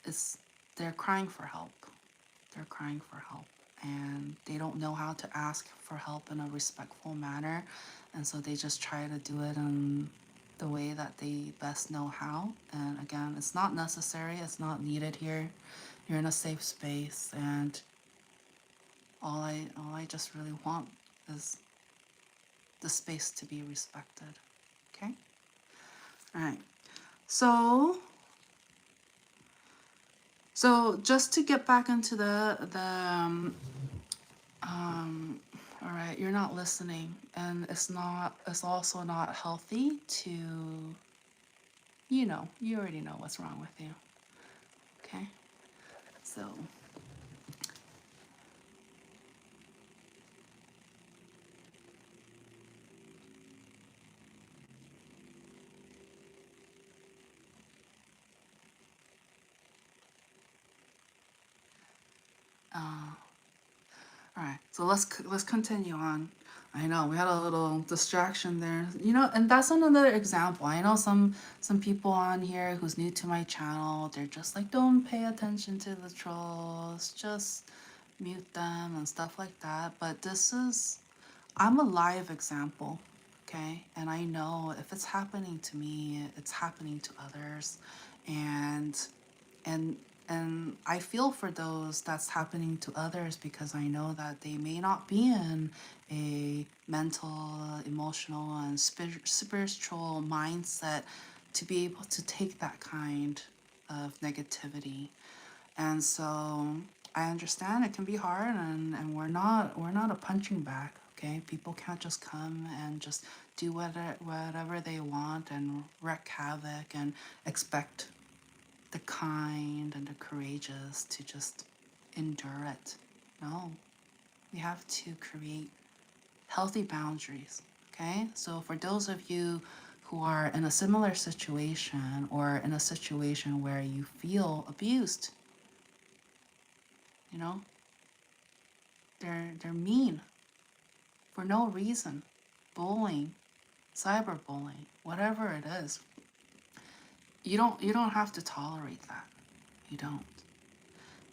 it's they're crying for help. They're crying for help, and they don't know how to ask for help in a respectful manner, and so they just try to do it in the way that they best know how. And again, it's not necessary, it's not needed here. You're in a safe space, and all I just really want is the space to be respected. Okay? All right. So just to get back into all right, you're not listening, and it's also not healthy to, you already know what's wrong with you. Okay? So all right, so let's continue on. I know we had a little distraction there, and that's another example. I know some people on here who's new to my channel. They're just like, don't pay attention to the trolls, just mute them and stuff like that. But I'm a live example, okay? And I know if it's happening to me, it's happening to others, and and and I feel for those that's happening to others, because I know that they may not be in a mental, emotional, and spiritual mindset to be able to take that kind of negativity. And so I understand it can be hard, and we're not a punching bag. Okay, people can't just come and just do whatever they want and wreak havoc and expect the kind and the courageous to just endure it. No, we have to create healthy boundaries. Okay, so for those of you who are in a similar situation, or in a situation where you feel abused, you know, they're mean for no reason, bullying, cyberbullying, whatever it is. You don't have to tolerate that. You don't.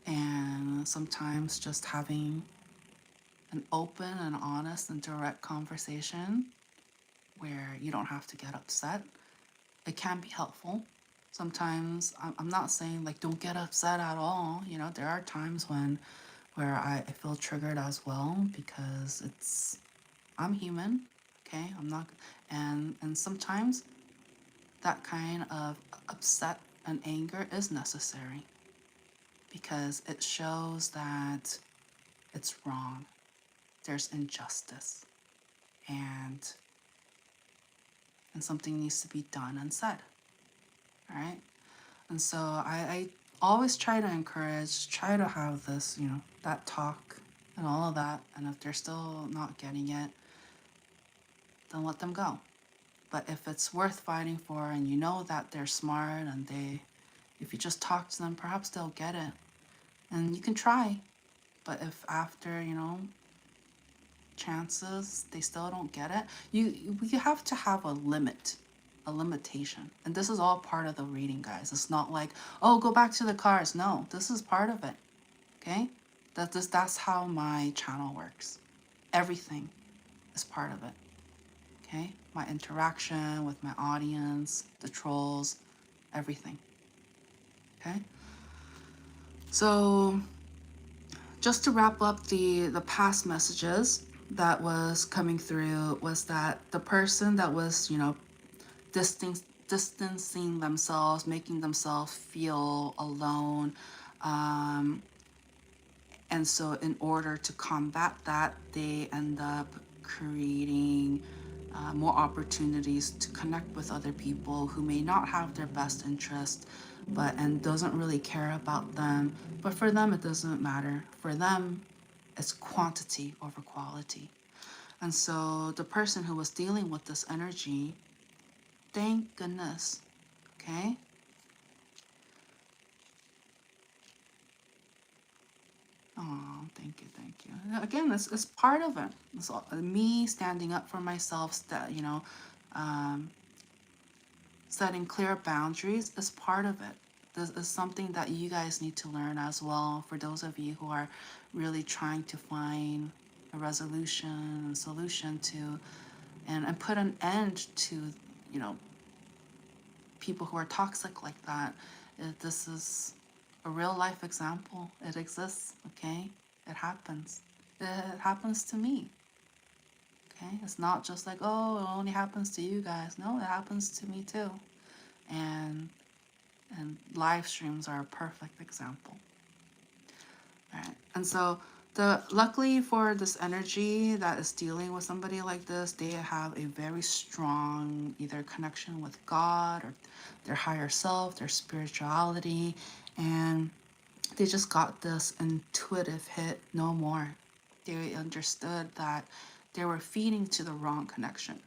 And sometimes just having an open and honest and direct conversation where you don't have to get upset, it can be helpful. Sometimes I'm not saying like don't get upset at all. There are times where I feel triggered as well, because I'm human. Okay, I'm not, and sometimes that kind of upset and anger is necessary, because it shows that it's wrong. There's injustice. And and something needs to be done and said. All right. And so I always try to encourage, try to have this, you know, that talk and all of that. And if they're still not getting it, then let them go. But if it's worth fighting for and you know that they're smart and if you just talk to them, perhaps they'll get it. And you can try. But if after, you know, chances they still don't get it, you have to have a limit, a limitation. And this is all part of the reading, guys. It's not like, oh, go back to the cards. No, this is part of it. Okay? That's how my channel works. Everything is part of it. Okay? My interaction with my audience, the trolls, everything. Okay? So just to wrap up the past messages that was coming through was that the person that was, you know, distancing themselves, making themselves feel alone, and so in order to combat that, they end up creating more opportunities to connect with other people who may not have their best interest, and doesn't really care about them. But for them, it doesn't matter. For them, it's quantity over quality. And so the person who was dealing with this energy, thank goodness, okay? Oh, thank you, thank you. Again, it's part of it. It's all, me standing up for myself, you know, setting clear boundaries is part of it. This is something that you guys need to learn as well, for those of you who are really trying to find a resolution, a solution to, and put an end to, you know, people who are toxic like that. This is a real life example. It exists, okay? It happens. It happens to me. Okay? It's not just like, oh, it only happens to you guys. No, it happens to me too. And live streams are a perfect example. All right. And so luckily for this energy that is dealing with somebody like this, they have a very strong either connection with God or their higher self, their spirituality, and they just got this intuitive hit, no more. They understood that they were feeding to the wrong connection.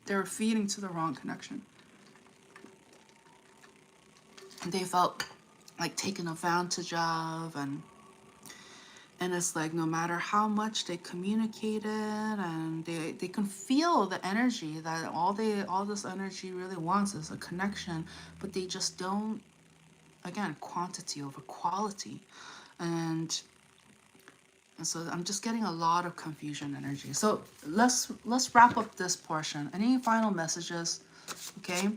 They were feeding to the wrong connection. And they felt like taken advantage of, and it's like no matter how much they communicated, and they can feel the energy that all this energy really wants is a connection, but they just don't. Again, quantity over quality. And so I'm just getting a lot of confusion energy. So let's wrap up this portion. Any final messages, okay,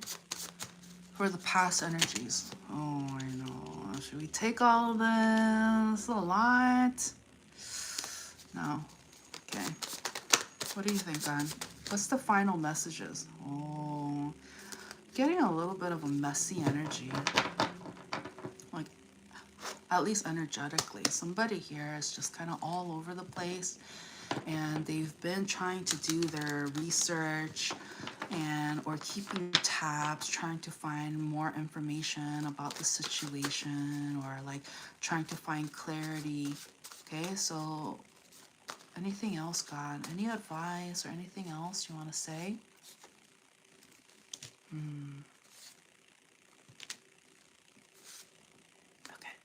for the past energies? Oh, I know. Should we take all of this? A lot? No. Okay. What do you think, then? What's the final messages? Oh, getting a little bit of a messy energy. Like, at least energetically. Somebody here is just kind of all over the place, and they've been trying to do their research or keeping tabs, trying to find more information about the situation, or like trying to find clarity. Okay, so anything else, God? Any advice or anything else you want to say? Okay.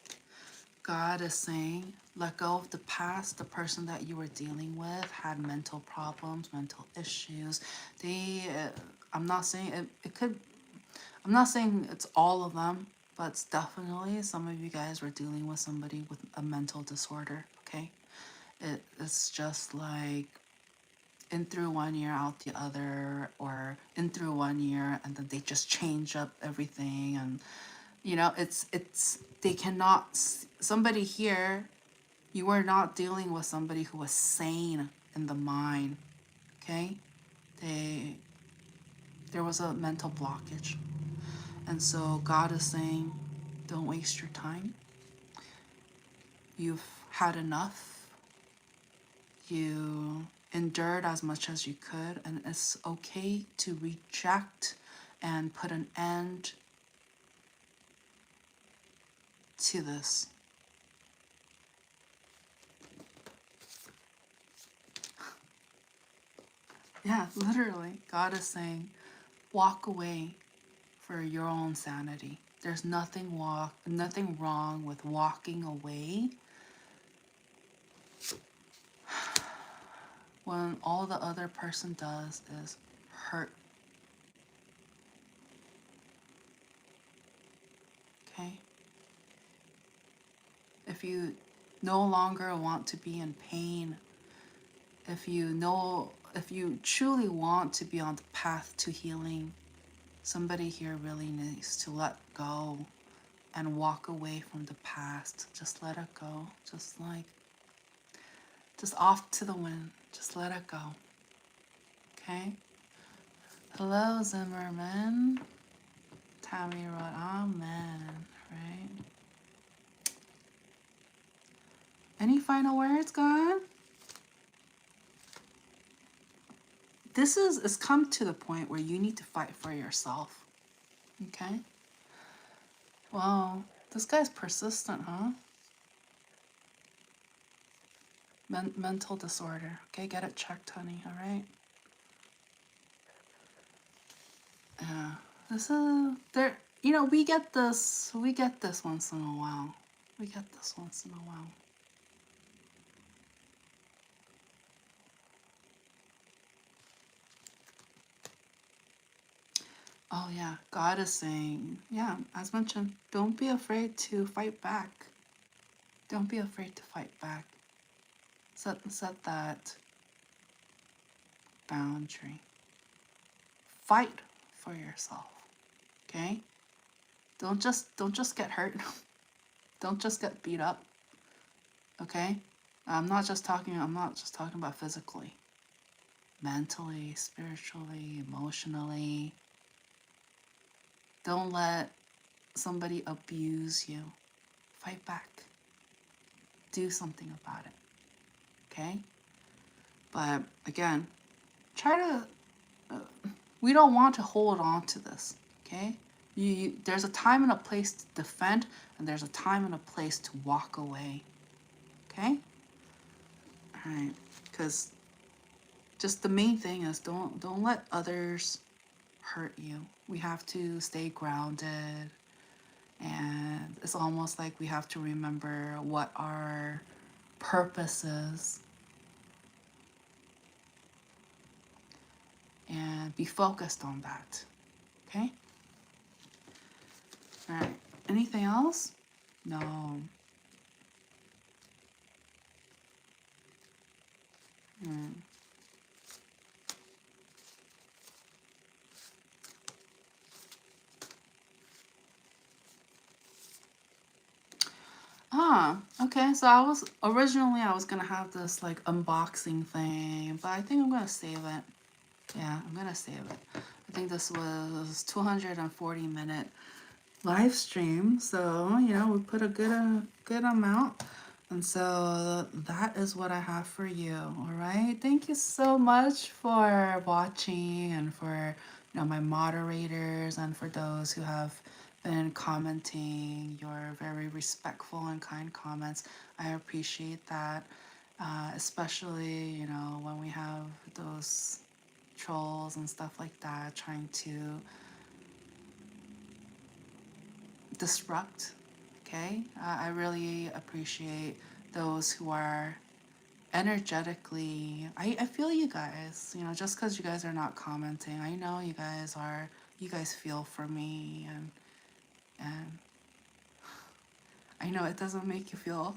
God is saying, let go of the past. The person that you were dealing with had mental problems, mental issues. I'm not saying it could, I'm not saying it's all of them, but it's definitely some of you guys were dealing with somebody with a mental disorder, okay? It's just like in through one year, out the other, or in through one year, and then they just change up everything. And, you know, they cannot, somebody here, you are not dealing with somebody who was sane in the mind, okay? There was a mental blockage. And so God is saying, don't waste your time. You've had enough. endured as much as you could, and it's okay to reject and put an end to this. Yeah, literally, God is saying, walk away for your own sanity. There's nothing wrong with walking away when all the other person does is hurt. Okay? If you no longer want to be in pain, if you truly want to be on the path to healing, somebody here really needs to let go and walk away from the past. Just let it go. Just off to the wind. Just let it go. Okay? Hello, Zimmerman. Tammy wrote, amen. Right? Any final words, God? It's come to the point where you need to fight for yourself. Okay? Wow, this guy's persistent, huh? Mental disorder. Okay, get it checked, honey, alright? Yeah. This is there, we get this once in a while. We get this once in a while. Oh yeah, God is saying, yeah, as mentioned, don't be afraid to fight back. Don't be afraid to fight back. Set that boundary. Fight for yourself. Okay? Don't just get hurt. Don't just get beat up. Okay? I'm not just talking about physically. Mentally, spiritually, emotionally. Don't let somebody abuse you. Fight back. Do something about it. Okay? But again, we don't want to hold on to this. Okay? There's a time and a place to defend, and there's a time and a place to walk away. Okay? Alright. Because just the main thing is don't let others hurt you. We have to stay grounded, and it's almost like we have to remember what our purpose is and be focused on that. Okay? Alright. Anything else? No. Okay, so I was gonna have this like unboxing thing, but I think I'm gonna save it. Yeah, I'm gonna save it. I think this was 240-minute live stream, so we put a good amount, and so that is what I have for you. All right, thank you so much for watching, and for my moderators, and for those who have been commenting your very respectful and kind comments. I appreciate that, especially when we have those trolls and stuff like that trying to disrupt. Okay, I really appreciate those who are energetically. I feel you guys. Just because you guys are not commenting, I know you guys are. You guys feel for me, and I know it doesn't make you feel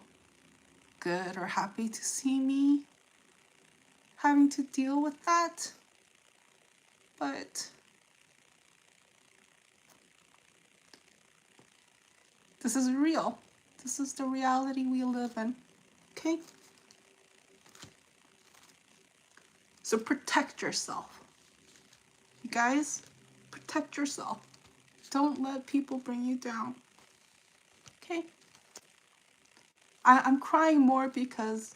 good or happy to see me having to deal with that, but this is real. This is the reality we live in. Okay? So protect yourself. You guys, protect yourself. Don't let people bring you down. Okay? I'm crying more because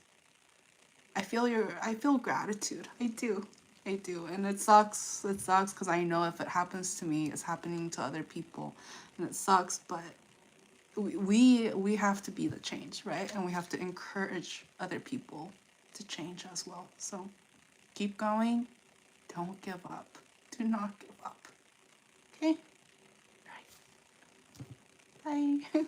I feel gratitude. I do. I do. And it sucks. It sucks because I know if it happens to me, it's happening to other people. And it sucks, but we have to be the change, right? And we have to encourage other people to change as well. So keep going. Don't give up. Do not give up. Okay? All right. Bye.